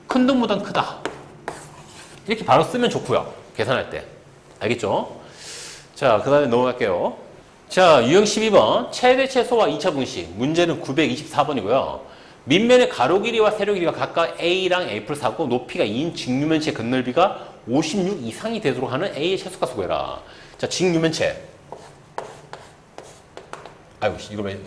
큰 놈보다 크다. 이렇게 바로 쓰면 좋고요. 계산할 때. 알겠죠? 자, 그 다음에 넘어갈게요. 자, 유형 12번. 최대 최소와 2차 분식. 문제는 924번이고요. 밑면의 가로 길이와 세로 길이가 각각 A랑 A 플러스 4고 높이가 2인 직류면체 건널비가 56 이상이 되도록 하는 A의 최소값을 구해라. 자, 직류면체. 아이고, 이거 왜.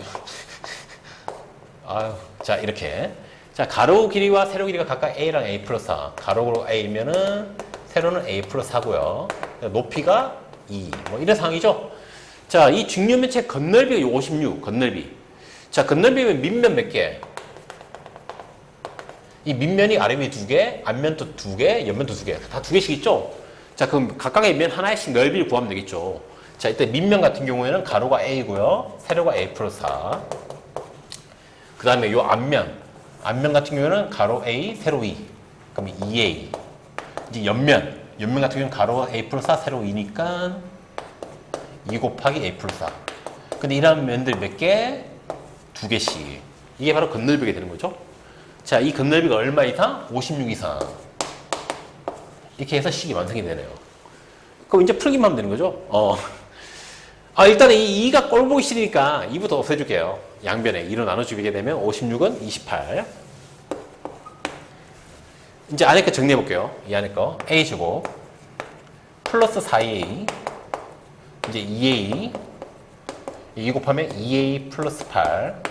아유, 자, 이렇게. 자, 가로 길이와 세로 길이가 각각 A랑 A 플러스 4. 가로로 A면은 세로는 A 플러스 4고요. 높이가 2. 뭐 이런 상황이죠. 자, 이 직류면체 건널비가 56. 건널비. 자, 건널비면 밑면 몇 개? 이 밑면이 아래면이 2개, 앞면도 2개, 옆면도 2개. 다 2개씩 있죠? 자, 그럼 각각의 면 하나씩 넓이를 구하면 되겠죠. 자, 이때 밑면 같은 경우에는 가로가 A고요. 세로가 A 플러스 4. 그 다음에 요 앞면 같은 경우에는 가로 A, 세로 2. 그럼 2A. 이제 옆면 같은 경우는 가로 A 플러스 4, 세로 2니까 2 곱하기 A 플러스 4. 근데 이런 면들 몇 개? 2개씩. 이게 바로 건널비가 되는 거죠. 자, 이 건널비가 얼마 이상? 56 이상. 이렇게 해서 식이 완성이 되네요. 그럼 이제 풀기만 하면 되는 거죠. 일단은 이 2가 꼴 보기 싫으니까 2부터 없애줄게요. 양변에 2로 나눠주게 되면 56은 28. 이제 안에 거 정리해 볼게요. 이 안에 거. A제곱 플러스 4A 이제 2A 2 곱하면 2A 플러스 8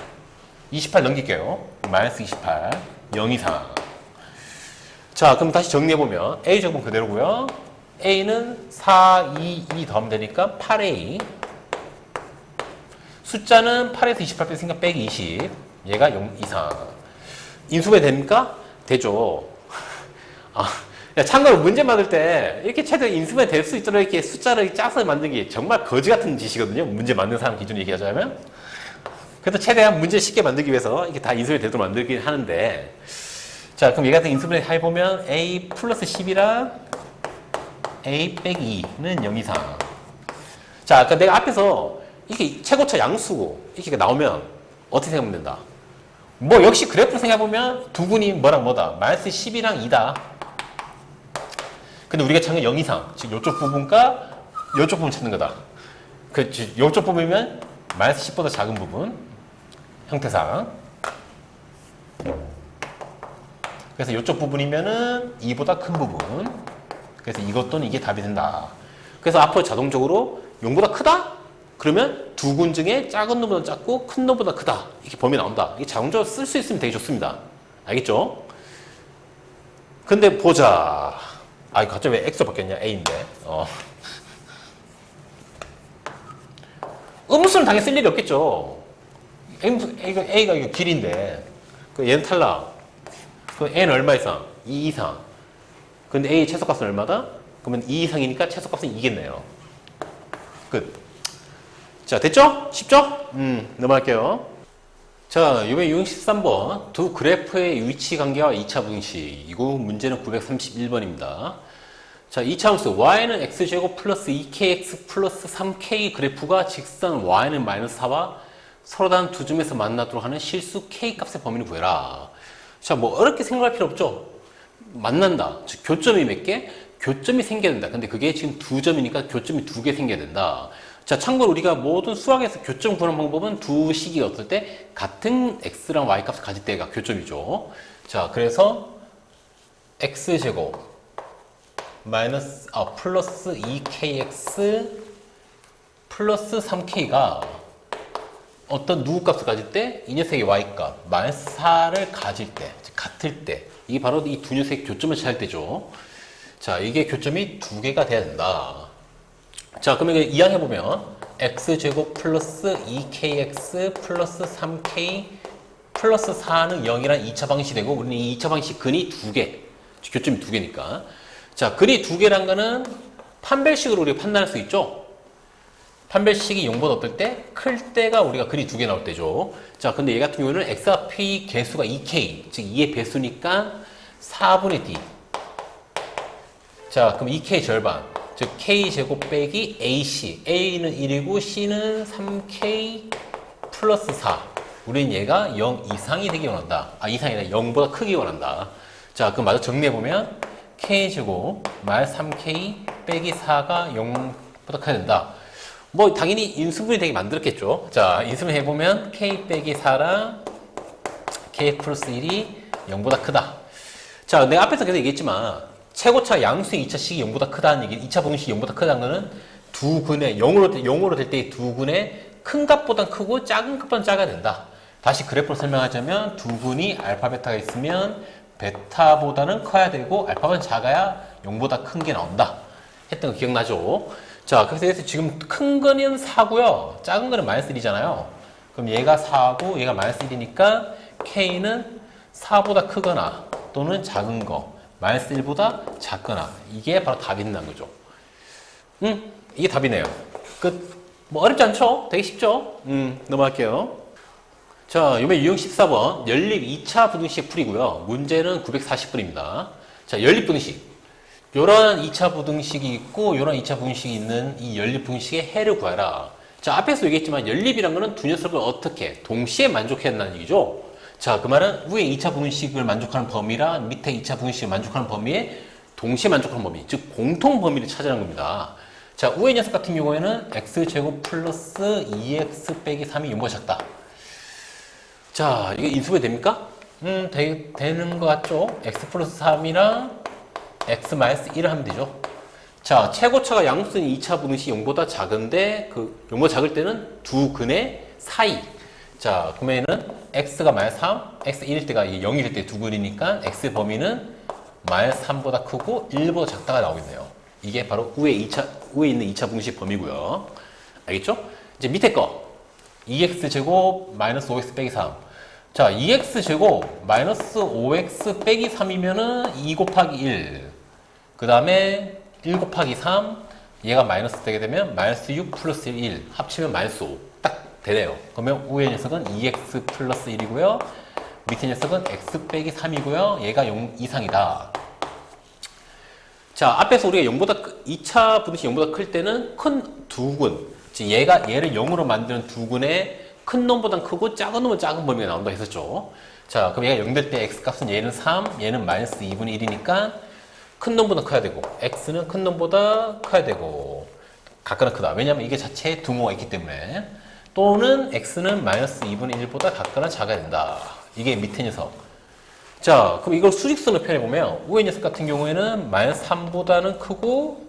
28 넘길게요. 마이너스 28 0 이상. 자, 그럼 다시 정리해보면 A제곱은 그대로고요. A는 4, 2 더하면 되니까 8A. 숫자는 8에서 28 뺐으니까 빼기 20. 얘가 0 이상. 인수분해 됩니까? 되죠. 참고로 문제 만들 때 이렇게 최대 인수분해 될 수 있도록 이렇게 숫자를 짜서 만든 게 정말 거지 같은 짓이거든요. 문제 만든 사람 기준으로 얘기하자면. 그래도 최대한 문제 쉽게 만들기 위해서 이렇게 다 인수분해 되도록 만들긴 하는데. 자, 그럼 얘 같은 인수분해 해보면 A 플러스 10이랑 A 빼기 2는 0 이상. 자, 그러니까 내가 앞에서 이렇게 최고차 양수고 이렇게 나오면 어떻게 생각하면 된다? 뭐 역시 그래프 생각해보면 두 군이 뭐랑 뭐다? 마이너스 10이랑 2다. 근데 우리가 찾는 건 0 이상. 즉 이쪽 부분과 이쪽 부분 찾는 거다. 그 이쪽 부분이면 마이너스 10보다 작은 부분. 형태상. 그래서 이쪽 부분이면은 2보다 큰 부분. 그래서 이것 또는 이게 답이 된다. 그래서 앞으로 자동적으로 0보다 크다? 그러면 두 군 중에 작은 놈보다 작고 큰 놈보다 크다. 이렇게 범위 나온다. 이게 자동적으로 쓸 수 있으면 되게 좋습니다. 알겠죠? 근데 보자. 갑자기 왜 X로 바뀌었냐? A인데. 음수는 당연히 쓸 일이 없겠죠. A가 이거 길인데. 얘는 탈락. 그럼 N은 얼마 이상? 2 이상. 근데 A의 최소값은 얼마다? 그러면 2 이상이니까 최소값은 2겠네요. 끝. 자, 됐죠? 쉽죠? 넘어갈게요. 자, 이번에 63번. 두 그래프의 위치 관계와 2차 분식이고, 문제는 931번입니다. 자, 2차 함수 y는 x제곱 플러스 2kx 플러스 3k 그래프가 직선 y는 마이너스 4와 서로 다른 두 점에서 만나도록 하는 실수 k 값의 범위를 구해라. 자, 뭐 어렵게 생각할 필요 없죠? 만난다. 즉, 교점이 몇 개? 교점이 생겨야 된다. 근데 그게 지금 두 점이니까 교점이 두 개 생겨야 된다. 자, 참고로 우리가 모든 수학에서 교점 구하는 방법은 두 식이 없을 때 같은 x랑 y 값을 가질 때가 교점이죠. 자, 그래서 x제곱 플러스 2kx 플러스 3k가 어떤 누구 값을 가질 때 이 녀석의 y값 마이너스 4를 가질 때, 즉 같을 때, 이게 바로 이 두 녀석의 교점을 찾을 때죠. 자, 이게 교점이 두 개가 돼야 된다. 자, 그러면 이항해보면 x제곱 플러스 2kx 플러스 3k 플러스 4는 0이란 2차 방식이 되고, 우리는 이 2차 방식 근이 두 개, 교점이 두 개니까. 자, 근이 두 개란 거는 판별식으로 우리가 판단할 수 있죠. 판별식이 0보다 어떨 때? 클 때가 우리가 근이 두 개 나올 때죠. 자, 근데 얘 같은 경우는 x와 p 개수가 2k, 즉 2의 배수니까 4분의 d. 자, 그럼 2k 절반, 즉 k제곱 빼기 ac. a는 1이고 c는 3k 플러스 4. 우리는 얘가 0 이상이 되기 원한다. 이상이 아니라 0보다 크기 원한다. 자, 그럼 마저 정리해보면 k제곱 말 3k 빼기 4가 0보다 커야 된다. 뭐 당연히 인수분해 되게 만들었겠죠. 자, 인수분해 해보면 k 빼기 4랑 k 플러스 1이 0보다 크다. 자, 내가 앞에서 계속 얘기했지만 최고차 양수의 2차 식이 0보다 크다는 얘기, 2차 분식이 0보다 크다는 거는 두 근의 0으로 될 때 두 근의 큰 값보다 크고 작은 값보다 작아야 된다. 다시 그래프로 설명하자면 두 근이 알파 베타가 있으면 베타보다는 커야 되고 알파보다는 작아야 0보다 큰 게 나온다 했던 거 기억나죠? 자, 그래서 지금 큰 거는 4고요. 작은 거는 마이너스 1이잖아요. 그럼 얘가 4고 얘가 마이너스 1이니까 K는 4보다 크거나 또는 작은 거, 마이너스 1보다 작거나, 이게 바로 답이 된다는 거죠. 이게 답이네요. 끝. 뭐 어렵지 않죠? 되게 쉽죠? 넘어갈게요. 자, 이번에 유형 14번 연립 2차 부등식 풀이고요. 문제는 940분입니다. 자, 연립 부등식. 요런 2차 부등식이 있고 요런 2차 부등식이 있는 이 연립 부등식의 해를 구하라. 자, 앞에서 얘기했지만 연립이란 거는 두 녀석을 어떻게 동시에 만족해야 한다는 얘기죠. 자, 그 말은 위에 2차 부등식을 만족하는 범위랑 밑에 2차 부등식을 만족하는 범위에 동시에 만족하는 범위, 즉 공통 범위를 찾으라는 겁니다. 자, 위의 녀석 같은 경우에는 x제곱 플러스 2x 빼기 3이 0보다 작다. 자, 이게 인수분해 됩니까? 되는 것 같죠? x 플러스 3이랑 x 마이너스 1을 하면 되죠. 자, 최고차가 양수인 2차 분식이 0보다 작은데, 0보다 작을 때는 두 근의 사이. 자, 그러면은 x가 마이너스 3, x 1일 때가 0일 때 두 근이니까 x 범위는 마이너스 3보다 크고 1보다 작다가 나오겠네요. 이게 바로 위에 있는 2차 분식 범위고요. 알겠죠? 이제 밑에 거. 2x제곱 마이너스 5x 빼기 3. 자, 2x제곱 마이너스 5x 빼기 3이면은 2 곱하기 1. 그 다음에 1 곱하기 3. 얘가 마이너스 되게 되면 마이너스 6 플러스 1. 합치면 마이너스 5. 딱 되네요. 그러면 위의 녀석은 2x 플러스 1이고요. 밑에 녀석은 x 빼기 3이고요. 얘가 0 이상이다. 자, 앞에서 우리가 2차 분식이 0보다 클 때는 큰 두 근. 즉, 얘를 0으로 만드는 두 근의 큰 놈보다 크고 작은 놈은 작은 범위가 나온다 했었죠. 자, 그럼 얘가 0 될 때 x값은 얘는 3, 얘는 마이너스 2분의 1이니까 큰 놈보다 커야 되고, x는 큰 놈보다 커야 되고, 같거나 크다. 왜냐면 이게 자체에 두모가 있기 때문에. 또는 x는 마이너스 2분의 1보다 같거나 작아야 된다. 이게 밑에 녀석. 자, 그럼 이걸 수직선으로 표현해보면 위의 녀석 같은 경우에는 마이너스 3보다는 크고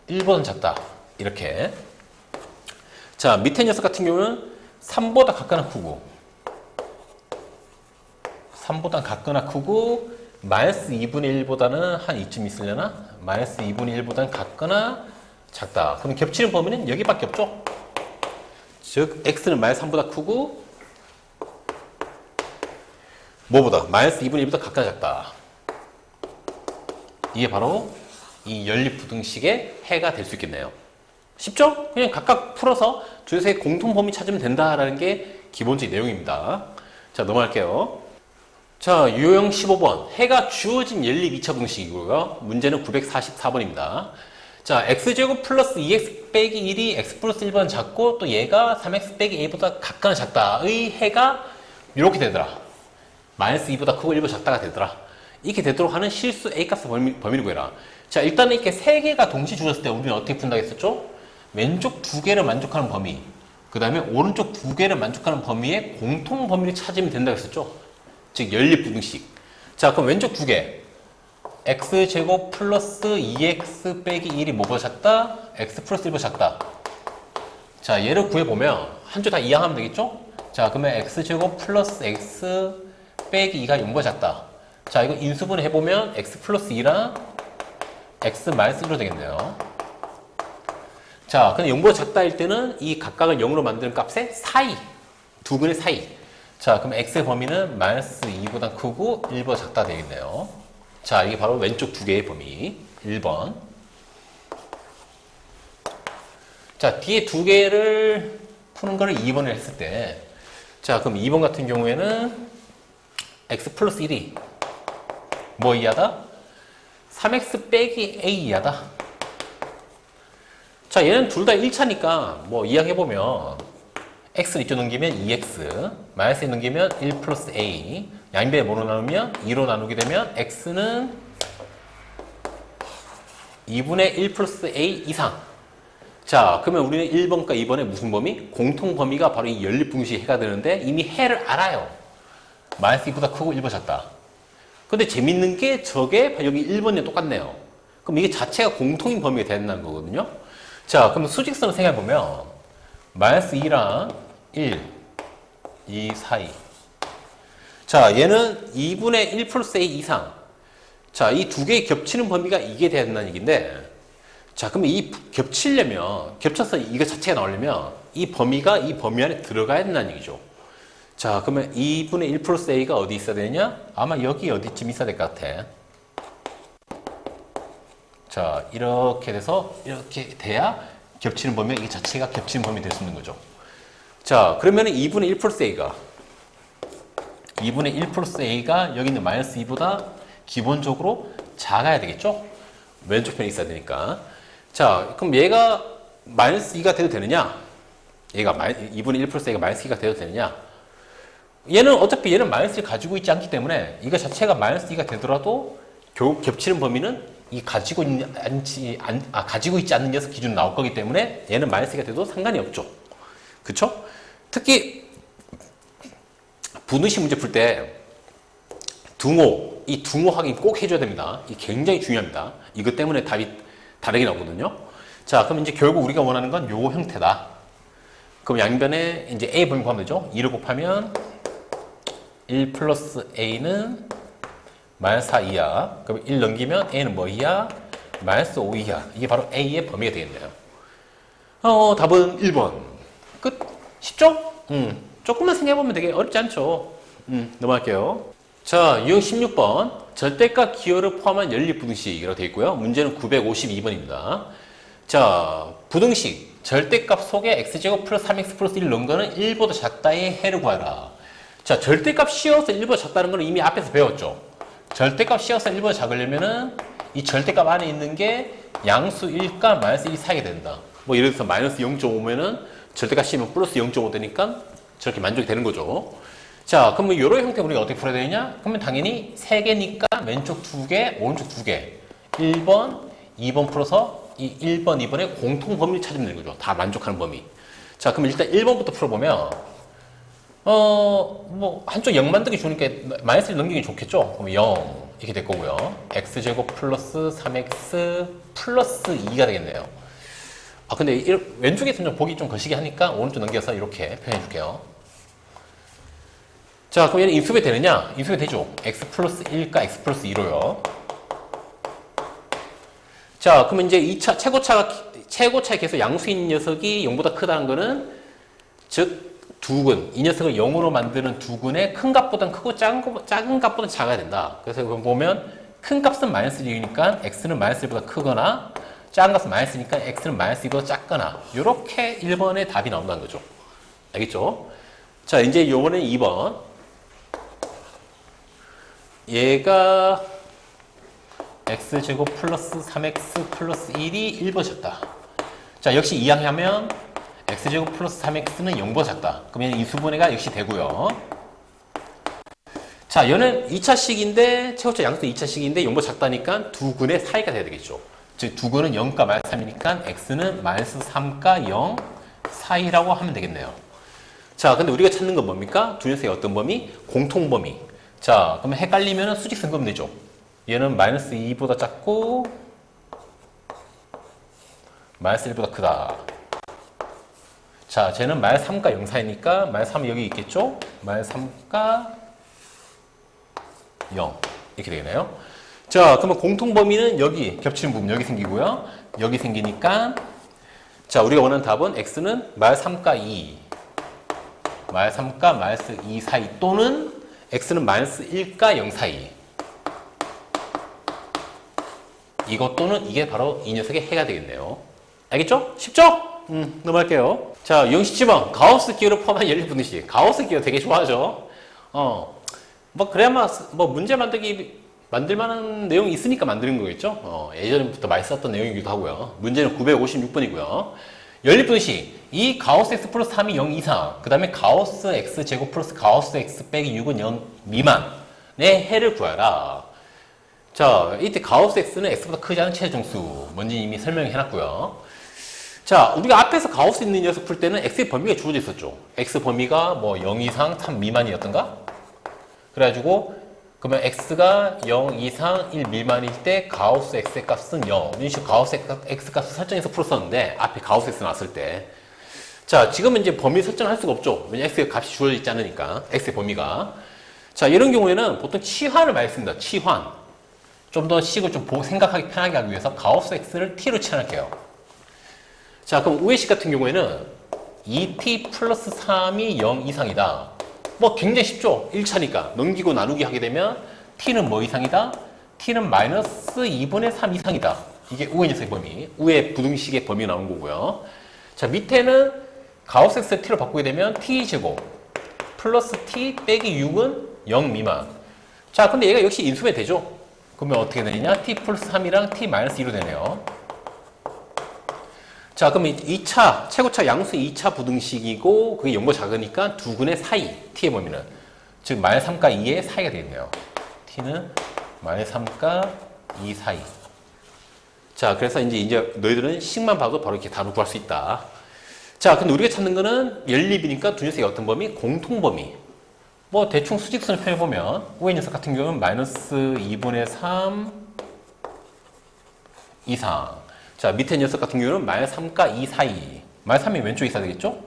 1보다는 작다. 이렇게. 자, 밑에 녀석 같은 경우는 3보다 같거나 크고 3보다 같거나 크고 마이너스 2분의 1보다는 한 이쯤 있으려나? 마이너스 2분의 1보다는 같거나 작다. 그럼 겹치는 범위는 여기밖에 없죠? 즉 x는 마이너스 3보다 크고 뭐보다? 마이너스 2분의 1보다 같거나 작다. 이게 바로 이 연립부등식의 해가 될 수 있겠네요. 쉽죠? 그냥 각각 풀어서 둘의 공통 범위 찾으면 된다라는 게 기본적인 내용입니다. 자, 넘어갈게요. 자, 유형 15번. 해가 주어진 연립 2차 부등식이고요. 문제는 944번입니다. 자, x제곱 플러스 2x 빼기 1이 x 플러스 1보다 작고 또 얘가 3x 빼기 a보다 같거나 작다의 해가 이렇게 되더라. 마이너스 2보다 크고 1보다 작다가 되더라. 이렇게 되도록 하는 실수 a값의 범위를 구해라. 자, 일단은 이렇게 세 개가 동시에 주어졌을 때 우리는 어떻게 푼다고 했었죠? 왼쪽 두 개를 만족하는 범위, 그 다음에 오른쪽 두 개를 만족하는 범위의 공통 범위를 찾으면 된다고 했었죠? 즉 연립부등식. 자, 그럼 왼쪽 두 개 x제곱 플러스 2x 빼기 1이 뭐보다 작다? x 플러스 1보다 작다. 자, 얘를 구해보면 한쪽 다 이항하면 되겠죠? 자, 그러면 x제곱 플러스 x 빼기 2가 0보다 작다. 자, 이거 인수분해 해보면 x 플러스 2랑 x 마이너스 1로 되겠네요. 자, 근데 0보다 작다일 때는 이 각각을 0으로 만드는 값의 사이, 두 근의 사이. 자, 그럼 x의 범위는 마이너스 2보다 크고 1보다 작다 되겠네요. 자, 이게 바로 왼쪽 두 개의 범위. 1번. 자, 뒤에 두 개를 푸는 거를 2번을 했을 때, 자, 그럼 2번 같은 경우에는 x 플러스 1이 뭐 이하다? 3x 빼기 a 이하다. 자, 얘는 둘 다 1차니까 뭐 이항해보면 x를 이쪽 넘기면 2x, 마이너스 1 넘기면 1 플러스 a, 양변에 뭐로 나누면 2로 나누게 되면 x는 2분의 1 플러스 a 이상. 자, 그러면 우리는 1번과 2번의 무슨 범위? 공통 범위가 바로 이 연립분식의 해가 되는데 이미 해를 알아요. 마이너스 2보다 크고 1보다 작다. 근데 재밌는 게 저게 여기 1번이랑 똑같네요. 그럼 이게 자체가 공통인 범위가 된다는 거거든요. 자, 그럼 수직선을 생각해보면 마이너스 2랑 1, 2 사이. 자, 얘는 2분의 1 플러스 a 이상. 자, 이 두 개의 겹치는 범위가 이게 돼야 된다는 얘기인데, 자, 그러면 이 겹치려면, 겹쳐서 이거 자체가 나오려면 이 범위가 이 범위 안에 들어가야 된다는 얘기죠. 자, 그러면 2분의 1 플러스 a가 어디 있어야 되냐? 아마 여기 어디쯤 있어야 될 것 같아. 자, 이렇게 돼서 이렇게 돼야 겹치는 범위가 이 자체가 겹치는 범위 될 수 있는 거죠. 자, 그러면 2분의 1 플러스 a가 2분의 1 플러스 a가 여기 있는 마이너스 2보다 기본적으로 작아야 되겠죠? 왼쪽 편에 있어야 되니까. 자, 그럼 얘가 마이너스 2가 돼도 되느냐? 얘가 2분의 1 플러스 a가 마이너스 2가 돼도 되느냐? 얘는 어차피 얘는 마이너스 1 가지고 있지 않기 때문에 이거 자체가 마이너스 2가 되더라도 결국 겹치는 범위는 이 가지고 있지 않는 녀석 기준 나올 거기 때문에 얘는 마이너스 2가 돼도 상관이 없죠. 그쵸? 특히 분의식 문제 풀 때 등호, 이 등호 확인 꼭 해줘야 됩니다. 이 굉장히 중요합니다. 이것 때문에 답이 다르게 나오거든요. 자, 그럼 이제 결국 우리가 원하는 건 요 형태다. 그럼 양변에 이제 a 범위 구하면 되죠. 2를 곱하면 1 플러스 a는 마이너스 4 이하. 그럼 1 넘기면 a는 뭐 이하? 마이너스 5 이하. 이게 바로 a의 범위가 되겠네요. 답은 1번. 끝. 쉽죠? 조금만 생각해보면 되게 어렵지 않죠. 넘어갈게요. 자, 유형 16번. 절대값 기호를 포함한 연립부등식이라고 되어 있고요. 문제는 952번입니다. 자, 부등식. 절대값 속에 x제곱 플러스 3x 플러스 1을 넣은 거는 1보다 작다의 해를 구하라. 자, 절대값 씌워서 1보다 작다는 건 이미 앞에서 배웠죠. 절대값 씌워서 1보다 작으려면은 이 절대값 안에 있는 게 양수 1과 마이너스 1이 사이가 된다. 뭐 예를 들어서 마이너스 0.5면은 절대값 씌우면 플러스 0.5 되니까 저렇게 만족이 되는 거죠. 자, 그러면 이런 형태 우리가 어떻게 풀어야 되느냐? 그러면 당연히 3개니까 왼쪽 2개, 오른쪽 2개. 1번, 2번 풀어서 이 1번, 2번의 공통 범위를 찾으면 되는 거죠. 다 만족하는 범위. 자, 그럼 일단 1번부터 풀어보면 뭐 한쪽 0 만들기 좋으니까 마이너스를 넘기기 좋겠죠? 그럼 0 이렇게 될 거고요. x제곱 플러스 3x 플러스 2가 되겠네요. 근데 왼쪽에서 좀 보기 좀 거시기 하니까 오른쪽 넘겨서 이렇게 표현해 줄게요. 자, 그럼 얘는 인수분해 되느냐? 인수분해 되죠. x 플러스 1과 x 플러스 2로요. 자, 그러면 이제 2차 최고차에 계속 양수인 녀석이 0보다 크다는 거는 즉 두근, 이 녀석을 0으로 만드는 두근의 큰 값보다는 크고 작은 값보다는 작아야 된다. 그래서 그럼 보면 큰 값은 마이너스 1이니까 x는 마이너스 1보다 크거나 작은 값은 마이너스니까 x는 마이너스 2보다 작거나 이렇게 1번의 답이 나온다는 거죠. 알겠죠? 자, 이제 요번엔 2번. 얘가 x제곱 플러스 3x 플러스 1이 1보다 작다. 자, 역시 이항하면 x제곱 플러스 3x는 0보다 작다. 그러면 인수분해가 역시 되고요. 자, 얘는 2차식인데 최고차 양수 2차식인데 0보다 작다니까 두 근의 사이가 돼야 되겠죠. 즉 두 근은 0과 마이너스 3이니까 x는 마이너스 3과 0 사이라고 하면 되겠네요. 자, 근데 우리가 찾는 건 뭡니까? 두 녀석의 어떤 범위? 공통범위. 자, 그러면 헷갈리면 수직선 그으면 되죠. 얘는 마이너스 2보다 작고 마이너스 1보다 크다. 자, 쟤는 마이너스 3과 0 사이니까 마이너스 3이 여기 있겠죠? 마이너스 3과 0 이렇게 되겠네요. 자, 그러면 공통범위는 여기 겹치는 부분 여기 생기고요. 여기 생기니까 자, 우리가 원하는 답은 x는 마이너스 3과 2 마이너스 3과 마이너스 2 사이 또는 x는 마이너스 1과 0 사이. 이것 또는 이게 바로 이 녀석의 해가 되겠네요. 알겠죠? 쉽죠? 넘어갈게요. 자, 유형식 10번. 가우스 기호를 포함한 연립 분식. 가우스 기호 되게 좋아하죠? 그래야만, 문제 만들 만한 내용이 있으니까 만드는 거겠죠? 예전부터 많이 썼던 내용이기도 하고요. 문제는 956번이고요. 연립 분식. 이 가우스 x 플러스 3이 0 이상, 그 다음에 가우스 x 제곱 플러스 가우스 x 빼기 6은 0 미만의 해를 구하라. 자, 이때 가우스 x는 x보다 크지 않은 최종수. 뭔지 이미 설명해 놨고요. 자, 우리가 앞에서 가우스 있는 녀석 풀 때는 x의 범위가 주어져 있었죠. x 범위가 0 이상 3 미만이었던가? 그래가지고 그러면 x가 0 이상 1 미만일 때 가우스 x의 값은 0. 이런 식으로 가우스 x 값을 설정해서 풀었었는데 앞에 가우스 x 나왔을 때. 자, 지금은 이제 범위 설정할 수가 없죠. 왜냐면 x의 값이 주어져 있지 않으니까. x의 범위가. 자, 이런 경우에는 보통 치환을 많이 씁니다. 치환. 좀 더 식을 좀 생각하기 편하게 하기 위해서 가우스 x를 t로 치환할게요. 자, 그럼 우회식 같은 경우에는 2t 플러스 3이 0 이상이다. 굉장히 쉽죠? 1차니까. 넘기고 나누기 하게 되면 t는 뭐 이상이다? t는 마이너스 2분의 3 이상이다. 이게 우회 녀석의 범위. 우회 부등식의 범위 나온 거고요. 자, 밑에는 가우스 x를 t로 바꾸게 되면 t제곱 플러스 t 빼기 6은 0 미만. 자, 근데 얘가 역시 인수분해 되죠? 그러면 어떻게 되느냐? t 플러스 3이랑 t 마이너스 2로 되네요. 자, 그럼 2차, 최고차 양수 2차 부등식이고 그게 0보다 작으니까 두 근의 사이, t의 범위는 즉 마이너스 3과 2의 사이가 되겠네요. t는 마이너스 3과 2 사이. 자, 그래서 이제 너희들은 식만 봐도 바로 이렇게 답을 구할 수 있다. 자, 근데 우리가 찾는 거는 연립이니까 두 녀석의 어떤 범위? 공통범위. 대충 수직선을 펴보면 우회 녀석 같은 경우는 마이너스 2분의 3 이상. 자, 밑에 녀석 같은 경우는 마이너스 3과 2 사이. 마이너스 3이 왼쪽에 있어야 되겠죠?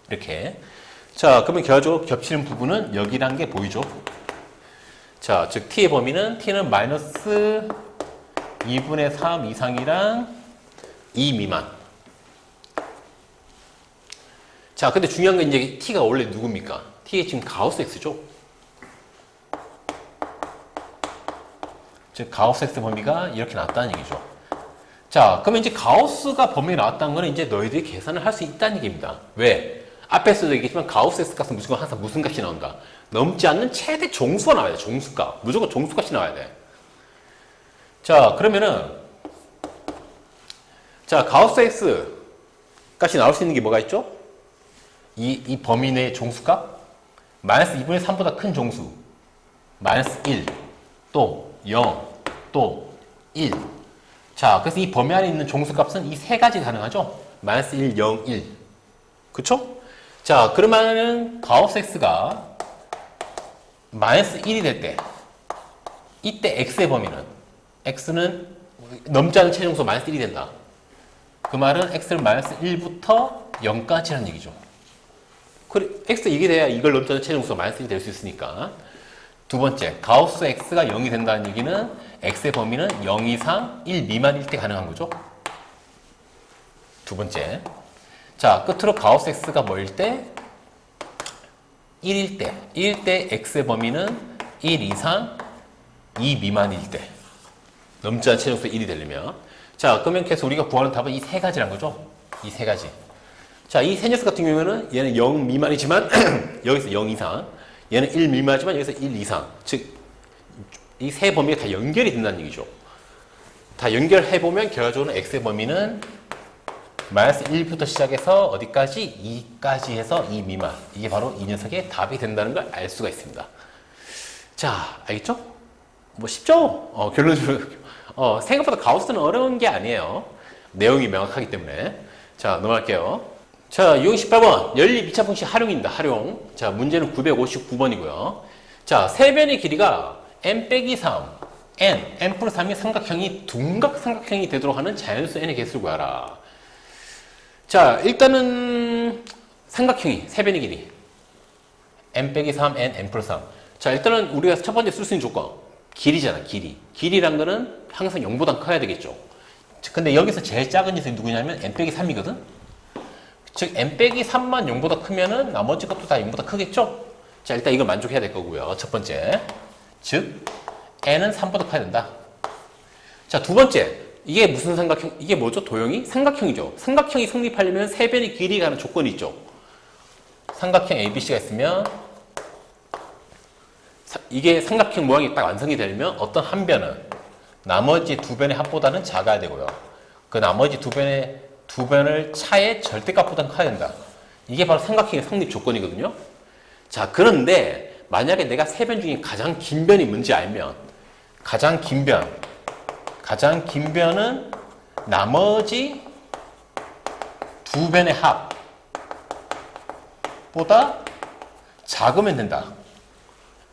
이렇게. 자, 그러면 결과적으로 겹치는 부분은 여기란 게 보이죠? 자, 즉 t의 범위는 t는 마이너스 2분의 3 이상이랑 2 미만. 자, 근데 중요한 건 이제 t가 원래 누굽니까? t가 지금 가우스 x죠? 즉 가우스 x 범위가 이렇게 나왔다는 얘기죠. 자, 그러면 이제 가우스가 범위가 나왔다는 거는 이제 너희들이 계산을 할 수 있다는 얘기입니다. 왜? 앞에서도 얘기했지만 가우스 x 값은 무조건 항상 무슨 값이 나온다? 넘지 않는 최대 종수가 나와야 돼. 종수값. 무조건 종수값이 나와야 돼. 자, 그러면은 자, 가우스 x 값이 나올 수 있는 게 뭐가 있죠? 이 범위 내 종수값? 마이너스 2분의 3보다 큰 종수. 마이너스 1. 또 0. 또 1. 자, 그래서 이 범위 안에 있는 종수값은 이 세 가지 가능하죠? 마이너스 1, 0, 1. 그쵸? 자, 그러면은 가우스 x가 마이너스 1이 될 때 이때 x의 범위는 x는 넘지 않은 최종수 마이너스 1이 된다. 그 말은 x를 마이너스 1부터 0까지라는 얘기죠. 그래, x 이게 돼야 이걸 넘지 않은 최종수가 마이너스 1이 될 수 있으니까. 두 번째, 가우스 x가 0이 된다는 얘기는 x의 범위는 0 이상 1 미만일 때 가능한 거죠. 두 번째. 자, 끝으로 가우스 x가 뭐일 때? 1일 때. 1일 때 x의 범위는 1 이상 2 미만일 때. 넘지 않은 최종수 1이 되려면. 자, 그러면 계속 우리가 구하는 답은 이 세 가지란 거죠. 이 세 가지. 자, 이 세 녀석 같은 경우에는 얘는 0 미만이지만 여기서 0 이상. 얘는 1 미만이지만 여기서 1 이상. 즉, 이 세 범위가 다 연결이 된다는 얘기죠. 다 연결해보면 결과적으로 x의 범위는 마이너스 1부터 시작해서 어디까지? 2까지 해서 2 미만. 이게 바로 이 녀석의 답이 된다는 걸 알 수가 있습니다. 자, 알겠죠? 뭐 쉽죠? 결론적으로 생각보다 가우스는 어려운 게 아니에요. 내용이 명확하기 때문에. 자, 넘어갈게요. 자, 618번 연립 2차 분식 활용입니다. 활용. 자, 문제는 959번이고요. 자, 세변의 길이가 n 빼기 3, n 플러스 3의 삼각형이 둔각 삼각형이 되도록 하는 자연수 n의 개수를 구하라. 자, 일단은 삼각형이 세변의 길이 n 빼기 3, n 플러스 3. 자, 일단은 우리가 첫 번째 쓸 수 있는 조건 길이잖아. 길이란 거는 항상 0보다 커야 되겠죠. 근데 여기서 제일 작은 녀석이 누구냐면 n 빼기 3이거든. 즉 n 빼기 3만 0보다 크면은 나머지 것도 다 0보다 크겠죠. 자, 일단 이걸 만족해야 될 거고요. 첫 번째, 즉 n은 3보다 커야 된다. 자, 두 번째, 이게 무슨 삼각형? 이게 뭐죠? 도형이 삼각형이죠. 삼각형이 성립하려면 세 변의 길이가 하는 조건이 있죠. 삼각형 ABC가 있으면 이게 삼각형 모양이 딱 완성이 되려면 어떤 한 변은 나머지 두 변의 합보다는 작아야 되고요. 그 나머지 두 변을 차의 절대값보다는 커야 된다. 이게 바로 삼각형의 성립 조건이거든요. 자, 그런데 만약에 내가 세 변 중에 가장 긴 변이 뭔지 알면 가장 긴 변은 나머지 두 변의 합보다 작으면 된다.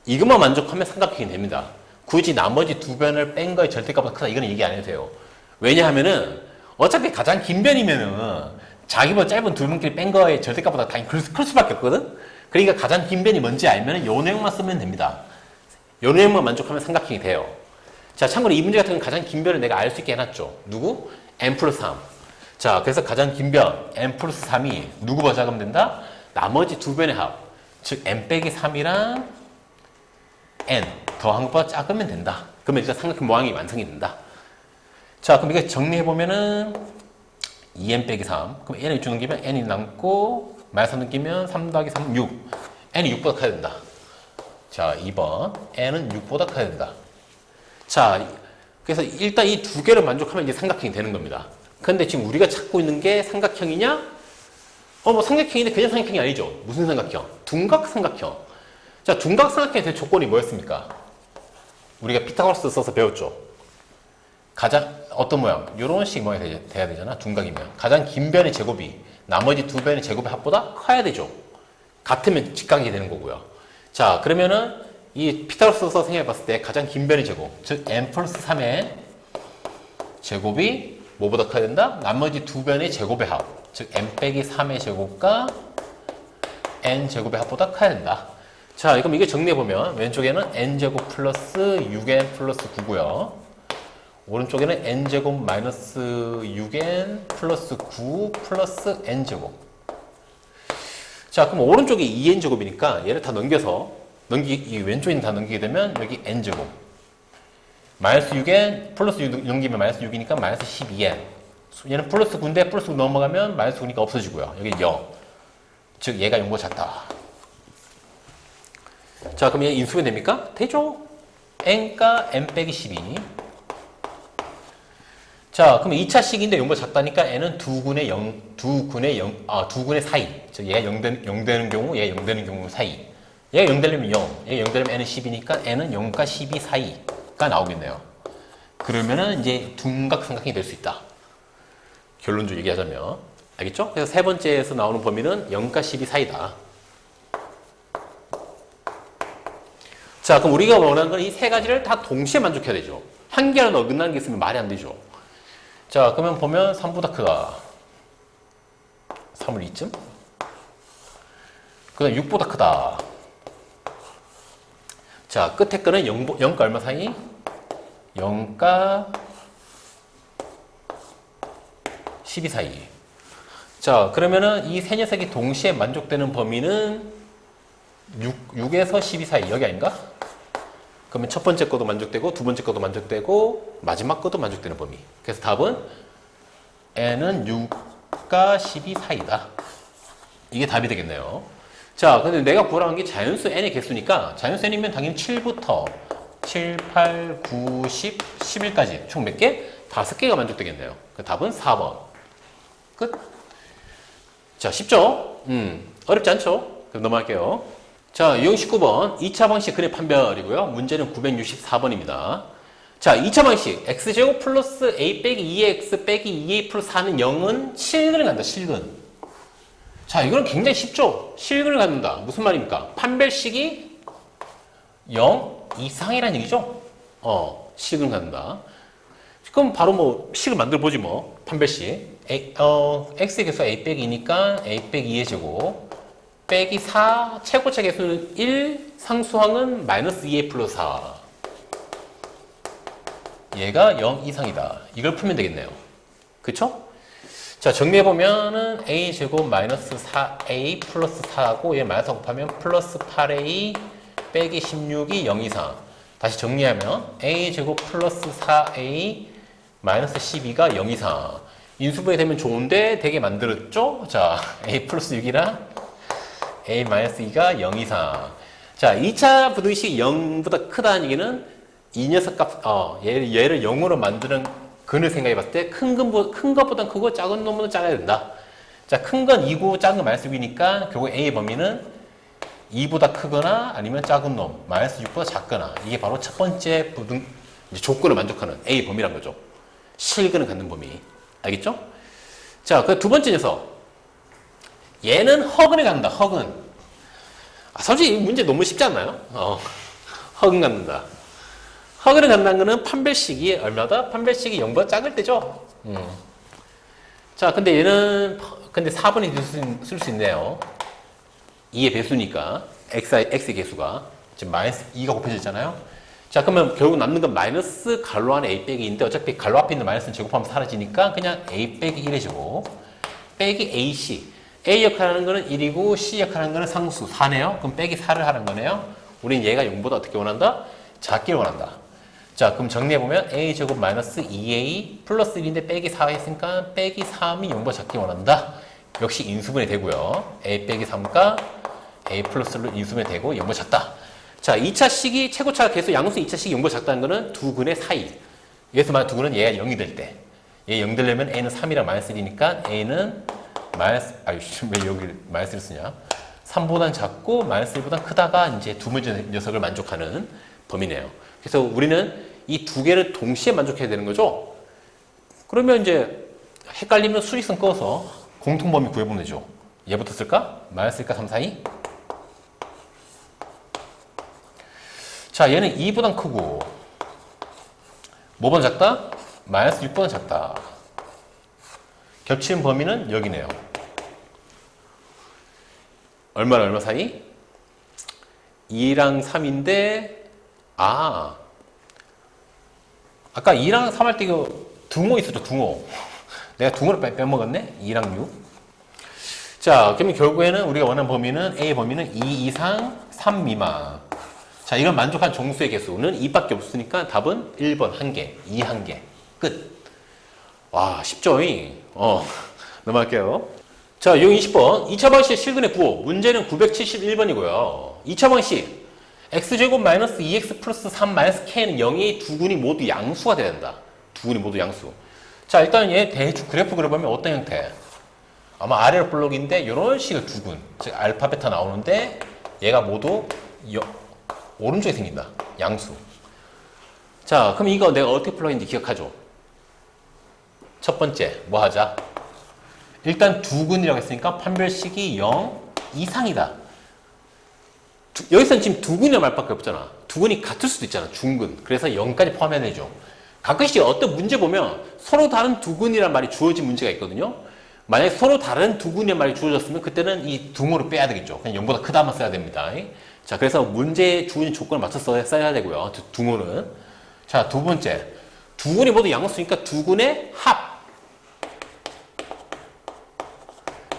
이것만 만족하면 삼각형이 됩니다. 굳이 나머지 두 변을 뺀 거의 절대값보다 크다 이거는 얘기 안 해도 돼요. 왜냐하면은 어차피 가장 긴 변이면은 자기보다 짧은 두 변끼리 뺀 거의 절대값보다 당연히 클 수밖에 없거든. 그러니까 가장 긴 변이 뭔지 알면은 요 내용만 쓰면 됩니다. 요 내용만 만족하면 삼각형이 돼요. 자, 참고로 이 문제 같은 경우는 가장 긴 변을 내가 알 수 있게 해놨죠. 누구? n 플러스 3. 자, 그래서 가장 긴 변 n 플러스 3이 누구보다 작으면 된다? 나머지 두 변의 합. 즉 n 빼기 3이랑 n 더한 것보다 작으면 된다. 그러면 일단 삼각형 모양이 완성이 된다. 자, 그럼 이거 정리해보면은 2n 빼기 3. 그럼 n을 이쪽 넘기면 n이 남고 마이너스 3 넘기면 3 더하기 3, 6. n이 6보다 커야 된다. 자, 2번. n은 6보다 커야 된다. 자, 그래서 일단 이 두 개를 만족하면 이제 삼각형이 되는 겁니다. 근데 지금 우리가 찾고 있는 게 삼각형이냐? 뭐 삼각형인데 그냥 삼각형이 아니죠. 무슨 삼각형? 둔각 삼각형. 자, 둔각 삼각형의 될 조건이 뭐였습니까? 우리가 피타고라스 써서 배웠죠. 가장 어떤 모양? 이런 식 모양이 돼야 되잖아. 둔각이면 가장 긴 변의 제곱이 나머지 두 변의 제곱의 합보다 커야 되죠. 같으면 직각이 되는 거고요. 자, 그러면은 이 피타고라스 써서 생각해 봤을 때 가장 긴 변의 제곱, 즉 n 플러스 3의 제곱이 뭐보다 커야 된다? 나머지 두 변의 제곱의 합, 즉 n 빼기 3의 제곱과 n 제곱의 합보다 커야 된다. 자, 그럼 이게 정리해보면 왼쪽에는 n제곱 플러스 6n 플러스 9고요. 오른쪽에는 n제곱 마이너스 6n 플러스 9 플러스 n제곱. 자, 그럼 오른쪽이 2n제곱이니까 얘를 다 넘겨서 이 왼쪽에 다 넘기게 되면 여기 n제곱. 마이너스 6n 플러스 6 넘기면 마이너스 6이니까 마이너스 12n. 얘는 플러스 9인데 플러스 9 넘어가면 마이너스 9니까 없어지고요. 여기 0. 즉 얘가 0보다 작다. 자, 그럼 얘 인수면 됩니까? 되죠. n가 n 빼기 12. 자, 그럼 2차식인데 0보다 작다니까 n은 두 군의 사이. 즉 얘가 0 되는 경우, 얘가 0 되는 경우 사이. 얘가 0 되려면 0, 얘가 0 되려면 n은 10이니까 n은 0과 12 사이가 나오겠네요. 그러면은 이제 둔각 삼각형이 될 수 있다. 결론적으로 얘기하자면. 알겠죠? 그래서 세 번째에서 나오는 범위는 0과 12 사이다. 자, 그럼 우리가 원하는 건 이 세 가지를 다 동시에 만족해야 되죠. 한 개라도 어긋나는 게 있으면 말이 안 되죠. 자, 그러면 보면 3보다 크다. 3을 2쯤. 그 다음 6보다 크다. 자, 끝에 거는 0과 얼마 사이? 0과 12 사이. 자, 그러면은 이 세 녀석이 동시에 만족되는 범위는 6에서 12 사이. 여기 아닌가? 그러면 첫 번째 거도 만족되고, 두 번째 거도 만족되고, 마지막 거도 만족되는 범위. 그래서 답은 n은 6과 12 사이다. 이게 답이 되겠네요. 자, 근데 내가 구하라는 게 자연수 n의 개수니까, 자연수 n이면 당연히 7부터 7, 8, 9, 10, 11까지 총 몇 개? 5개가 만족되겠네요. 그 답은 4번. 끝. 자, 쉽죠? 어렵지 않죠? 그럼 넘어갈게요. 자, 유형 19번 2차 방식 근의 판별이고요. 문제는 964번입니다. 자, 2차 방식 x제곱 플러스 a 빼기 2x 빼기 2a 플러스 4는 0은 실근을 갖는다. 실근. 자, 이거는 굉장히 쉽죠? 실근을 갖는다. 무슨 말입니까? 판별식이 0 이상이라는 얘기죠? 실근을 갖는다. 그럼 바로 뭐 식을 만들어 보지 뭐. 판별식. x의 개수가 a 빼기 2니까 a 빼기 2의 제곱 빼기 4, 최고차 개수는 1, 상수항은 마이너스 2a 플러스 4. 얘가 0 이상이다. 이걸 풀면 되겠네요. 그쵸? 자, 정리해보면은 a 제곱 마이너스 4a 플러스 4하고 얘 마이너스 곱하면 플러스 8a 빼기 16이 0 이상. 다시 정리하면 a 제곱 플러스 4a 마이너스 12가 0 이상. 인수분해 되면 좋은데 되게 만들었죠? 자, a 플러스 6이랑 a-2가 0 이상. 자, 2차 부등식이 0보다 크다는 얘기는 이 녀석 값, 얘를 0으로 만드는 근을 생각해 봤을 때 큰 것보단 크고 작은 놈보다 작아야 된다. 자, 큰 건 2고 작은 건 마이너스 6이니까 결국 a의 범위는 2보다 크거나 아니면 작은 놈, 마이너스 6보다 작거나. 이게 바로 첫 번째 부등 조건을 만족하는 a 범위란 거죠. 실근을 갖는 범위. 알겠죠? 자, 그 두 번째 녀석. 얘는 허근에 갖는다. 허근. 솔직히 이 문제 너무 쉽지 않나요? 허근 갖는다. 허근에 갖는다는 거는 판별식이 얼마다? 판별식이 0보다 작을 때죠. 자, 근데 얘는 근데 4번이 쓸 수 있네요. 2의 배수니까 x의 개수가 지금 마이너스 2가 곱해졌잖아요. 자, 그러면 결국 남는 건 마이너스 괄호 안에 a 빼기 2인데 어차피 괄호 앞에 있는 마이너스는 제곱하면 사라지니까 그냥 a 빼기 1의 제곱 빼기 ac. A 역할하는 거는 1이고 C 역할하는 거는 상수 4네요. 그럼 빼기 4를 하는 거네요. 우린 얘가 0보다 어떻게 원한다? 작기를 원한다. 자, 그럼 정리해보면 A 제곱 마이너스 2A 플러스 1인데 빼기 4가 있으니까 빼기 3이 0보다 작기 원한다. 역시 인수분해 되고요. A 빼기 3가 A 플러스로 인수분해 되고 0보다 작다. 자, 2차 식이 최고차 개수 양수 2차 식이 0보다 작다는 거는 두 근의 사이. 여기서 말한 두 근은 얘가 0이 될 때. 얘 0 되려면 A는 3이랑 마이너스 1이니까 A는 마이너스, 왜 여기 마이너스를 쓰냐? 3보단 작고 마이너스 1보단 크다가 이제 두 번째 녀석을 만족하는 범위네요. 그래서 우리는 이 두 개를 동시에 만족해야 되는 거죠. 그러면 이제 헷갈리면 수직선 꺼서 공통범위 구해보면 되죠. 얘부터 쓸까? 마이너스 1과 3 사이? 자, 얘는 2보단 크고 뭐보다 작다? 마이너스 6보다 작다. 겹치는 범위는 여기네요. 얼마랑 얼마 사이? 2랑 3인데 아까 2랑 3 할 때 이거 등호 있었죠. 등호. 내가 등호를 빼먹었네. 2랑 6. 자, 그러면 결국에는 우리가 원하는 범위는 A 범위는 2 이상 3 미만. 자, 이걸 만족한 정수의 개수는 2밖에 없으니까 답은 1번 1개, 2 1개. 끝. 와, 쉽죠? 넘어갈게요. 자, 유형 20번. 2차 방식 실근의 구호. 문제는 971번이고요. 2차 방식. x제곱 마이너스 2x 플러스 3 마이너스 k는 0의 두 근이 모두 양수가 돼야 된다. 두 근이 모두 양수. 자, 일단 얘 대충 그래프 그려보면 어떤 형태? 아마 아래로 블록인데 이런 식의 두 근. 즉 알파 베타 나오는데 얘가 모두 오른쪽에 생긴다. 양수. 자, 그럼 이거 내가 어떻게 풀어있는지 기억하죠? 첫 번째, 뭐 하자? 일단 두 근이라고 했으니까 판별식이 0 이상이다. 여기서는 지금 두 근이라는 말밖에 없잖아. 두 근이 같을 수도 있잖아. 중근. 그래서 0까지 포함해야 되죠. 가끔씩 어떤 문제 보면 서로 다른 두근이란 말이 주어진 문제가 있거든요. 만약에 서로 다른 두근이란 말이 주어졌으면 그때는 이 둥어를 빼야 되겠죠. 그냥 0보다 크다만 써야 됩니다. 자, 그래서 문제에 주어진 조건을 맞춰서 써야 되고요. 둥어는. 자, 두 번째. 두근이 모두 양수니까 두근의 합.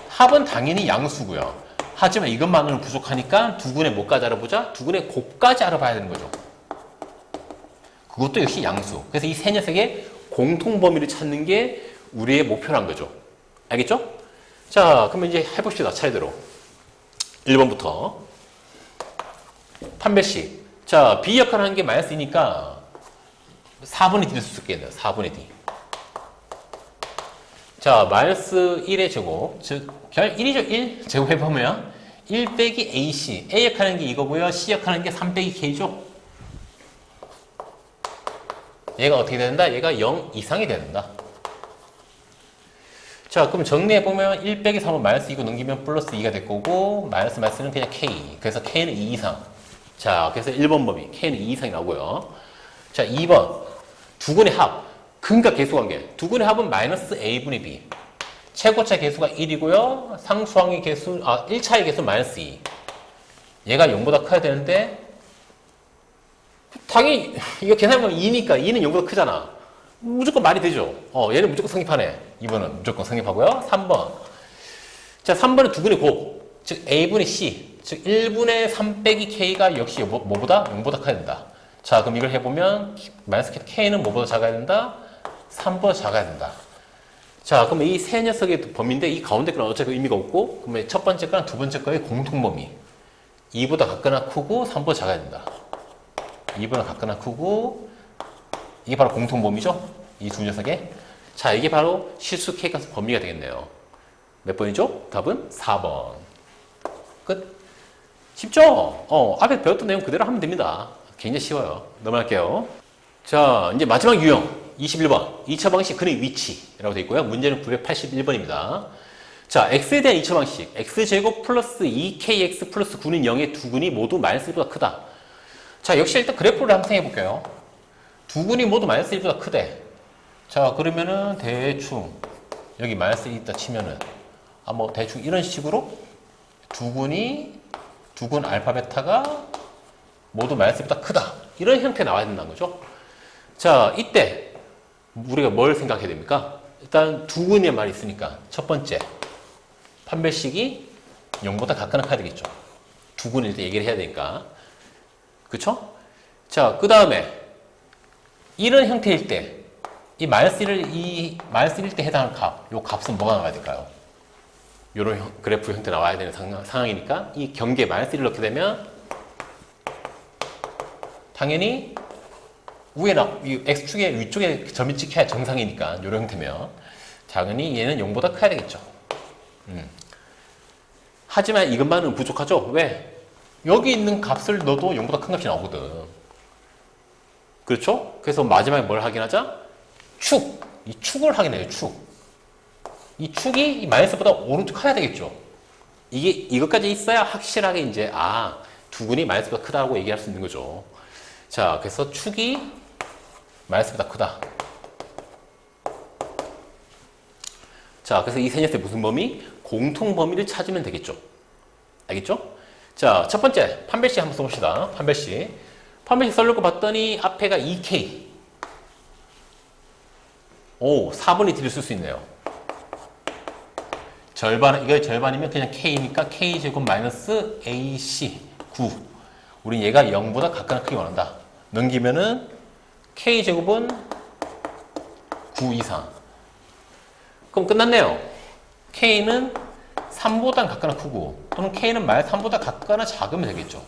합은 당연히 양수고요. 하지만 이것만으로는 부족하니까 두근의 뭐까지 알아보자? 두근의 곱까지 알아봐야 되는 거죠. 그것도 역시 양수. 그래서 이 세 녀석의 공통 범위를 찾는 게 우리의 목표란 거죠. 알겠죠? 자, 그러면 이제 해봅시다. 차례대로. 1번부터. 판별식. 자, B 역할을 하는 게 마이너스 2니까 4분의 D를 쓸 수 있겠네요. 4분의 D. 자, 마이너스 1의 제곱. 즉, 결 1이죠. 1. 제곱해보면 1 빼기 AC. A 역할하는 게 이거고요. C 역할하는 게 3 빼기 K죠. 얘가 어떻게 된다? 얘가 0 이상이 된다. 자, 그럼 정리해보면 1 빼기 3은 마이너스 2고 넘기면 플러스 2가 될 거고 마이너스는 그냥 K. 그래서 K는 2 이상. 자, 그래서 1번 범위 K는 2 이상이 나오고요. 자, 2번 두근의 합. 근과 계수 관계. 두근의 합은 마이너스 A분의 B. 최고차 계수가 1이고요. 상수항의 계수, 1차의 계수 마이너스 2. 얘가 0보다 커야 되는데 당연히 이거 계산해보면 2니까 2는 0보다 크잖아. 무조건 말이 되죠. 얘는 무조건 성립하네. 2번은 무조건 성립하고요. 3번. 자, 3번은 두근의 곱. 즉 A분의 C. 즉 1분의 3 빼기 K가 역시 뭐보다? 0보다 커야 된다. 자, 그럼 이걸 해보면 마이너스 K는 뭐보다 작아야 된다? 3보다 작아야 된다. 자, 그러면 이 세 녀석의 범위인데 이 가운데 거는 어차피 의미가 없고 그러면 첫 번째 거랑 두 번째 거의 공통범위. 2보다 같거나 크고 3보다 작아야 된다. 2보다 같거나 크고 이게 바로 공통범위죠? 이 두 녀석의. 자, 이게 바로 실수 K값 범위가 되겠네요. 몇 번이죠? 답은 4번. 끝. 쉽죠? 앞에 배웠던 내용 그대로 하면 됩니다. 굉장히 쉬워요. 넘어갈게요. 자, 이제 마지막 유형. 21번. 2차 방식 근의 위치라고 되어 있고요. 문제는 981번입니다. 자, x에 대한 2차 방식. x제곱 플러스 2kx 플러스 9는 0의 두근이 모두 마이너스 1보다 크다. 자, 역시 일단 그래프를 한번 생각해볼게요. 두근이 모두 마이너스 1보다 크대. 자, 그러면은 대충 여기 마이너스 1 있다 치면은 뭐 대충 이런 식으로 두근 알파 베타가 모두 마이너스 1보다 크다. 이런 형태 나와야 된다는 거죠. 자, 이때 우리가 뭘 생각해야 됩니까? 일단 두근의 말이 있으니까 첫 번째 판별식이 0보다 같거나 커야 되겠죠. 두근일 때 얘기를 해야 되니까. 그쵸? 자, 그 다음에 이런 형태일 때 이 마이너스 1때 해당하는 값, 요 값은 뭐가 나와야 될까요? 요런 그래프 형태 나와야 되는 상황이니까 이 경계에 마이너스 1을 넣게 되면 당연히 이 X축의 위쪽에 점이 찍혀야 정상이니까 이런 형태면 당연히 얘는 0보다 커야 되겠죠. 하지만 이것만은 부족하죠. 왜? 여기 있는 값을 넣어도 0보다 큰 값이 나오거든. 그렇죠? 그래서 마지막에 뭘 확인하자? 이 축을 확인해요. 이 축이 이 마이너스보다 오른쪽 커야 되겠죠. 이것까지 있어야 확실하게 이제 두근이 마이너스보다 크다고 얘기할 수 있는 거죠. 자, 그래서 축이 마이너스보다 크다. 자, 그래서 이 세 녀석의 무슨 범위? 공통 범위를 찾으면 되겠죠. 알겠죠? 자, 첫 번째 판별식 한번 써봅시다. 판별식 써려고 봤더니 앞에가 2K. 4분의 D를 쓸 수 있네요. 이거 절반이면 그냥 K니까 K제곱 마이너스 AC 9. 우린 얘가 0보다 같거나 크게 원한다. 넘기면은 K제곱은 9 이상. 그럼 끝났네요. K는 3보다 같거나 크고 또는 K는 마이너스 3보다 같거나 작으면 되겠죠.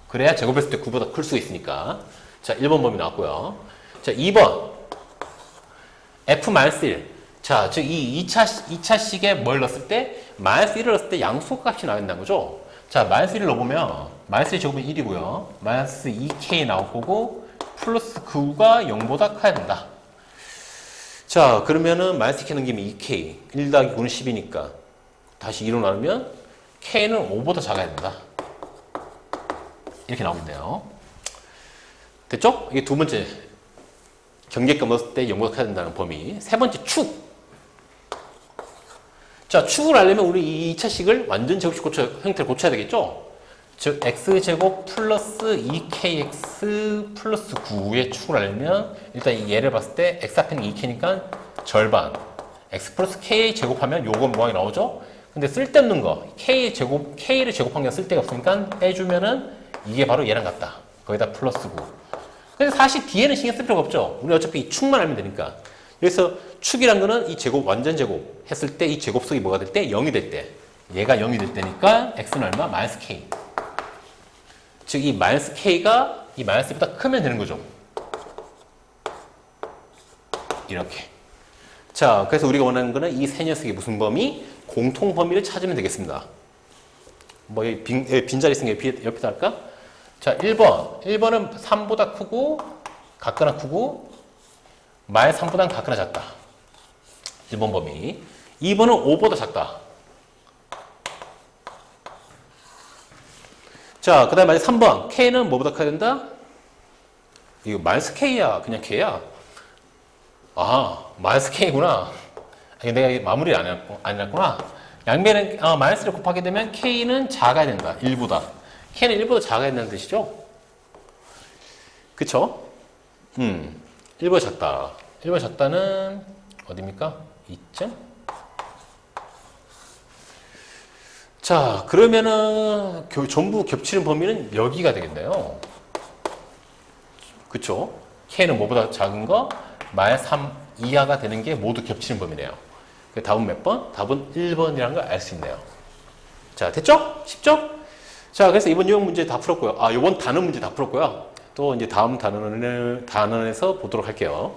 그래야 제곱했을 때 9보다 클 수 있으니까. 자, 1번 범위 나왔고요. 자, 2번 F-1. 자, 즉 이 2차식에 뭘 넣었을 때 마이너스 1을 넣었을 때 양수값이 나온다는 거죠. 자, 마이너스 1을 넣어보면 마이너스 1 제곱은 1이고요. 마이너스 2K 나올 거고 플러스 9가 0보다 커야 된다. 자, 그러면은 마이너스 2K 넘기면 2K 1 더하기 9는 10이니까 다시 2로 나누면 K는 5보다 작아야 된다. 이렇게 나오면 돼요. 됐죠? 이게 두 번째 경계값 넣었을 때 영각해야 된다는 범위. 세 번째 축. 자, 축을 알려면 우리 이 2차식을 완전 제곱식 형태를 고쳐야 되겠죠? 즉 x제곱 플러스 2kx 플러스 9의 축을 알려면 일단 이 얘를 봤을 때 x 앞에는 2k니까 절반 x 플러스 k 제곱하면 요건 모양이 나오죠? 근데 쓸데없는 거 k를 제곱한 게 쓸데가 없으니까 빼주면은 이게 바로 얘랑 같다. 거기다 플러스 9. 근데 사실 뒤에는 신경 쓸 필요가 없죠. 우리 어차피 이 축만 알면 되니까. 그래서 축이란 거는 이 제곱, 완전 제곱 했을 때 이 제곱속이 뭐가 될 때? 0이 될 때. 얘가 0이 될 때니까 x는 얼마? 마이너스 k. 즉 이 마이너스 k가 이 마이너스보다 크면 되는 거죠. 이렇게. 자, 그래서 우리가 원하는 거는 이 세 녀석의 무슨 범위? 공통 범위를 찾으면 되겠습니다. 뭐 빈자리 쓴 게 옆에다 할까? 자, 1번. 1번은 3보다 크고 같거나 크고 마이너스 3보다 같거나 작다. 1번 범위. 2번은 5보다 작다. 자, 그 다음에 3번. K는 뭐보다 커야 된다? 이거 마이너스 K야. 그냥 K야. 아, 마이너스 K구나. 내가 마무리를 안 해놨구나. 양변은 마이너스를 곱하게 되면 K는 작아야 된다. 1보다. K는 1보다 작아야 된다는 뜻이죠? 그쵸? 1보다 작다. 1보다 작다는 어디입니까? 2점? 자, 그러면은 전부 겹치는 범위는 여기가 되겠네요. 그쵸? K는 뭐보다 작은 거? 마이너스 3 이하가 되는 게 모두 겹치는 범위네요. 답은 몇 번? 답은 1번이라는 걸 알 수 있네요. 자, 됐죠? 쉽죠? 자, 그래서 이번 유형 문제 다 풀었고요. 이번 단원 문제 다 풀었고요. 또 이제 다음 단원에서 보도록 할게요.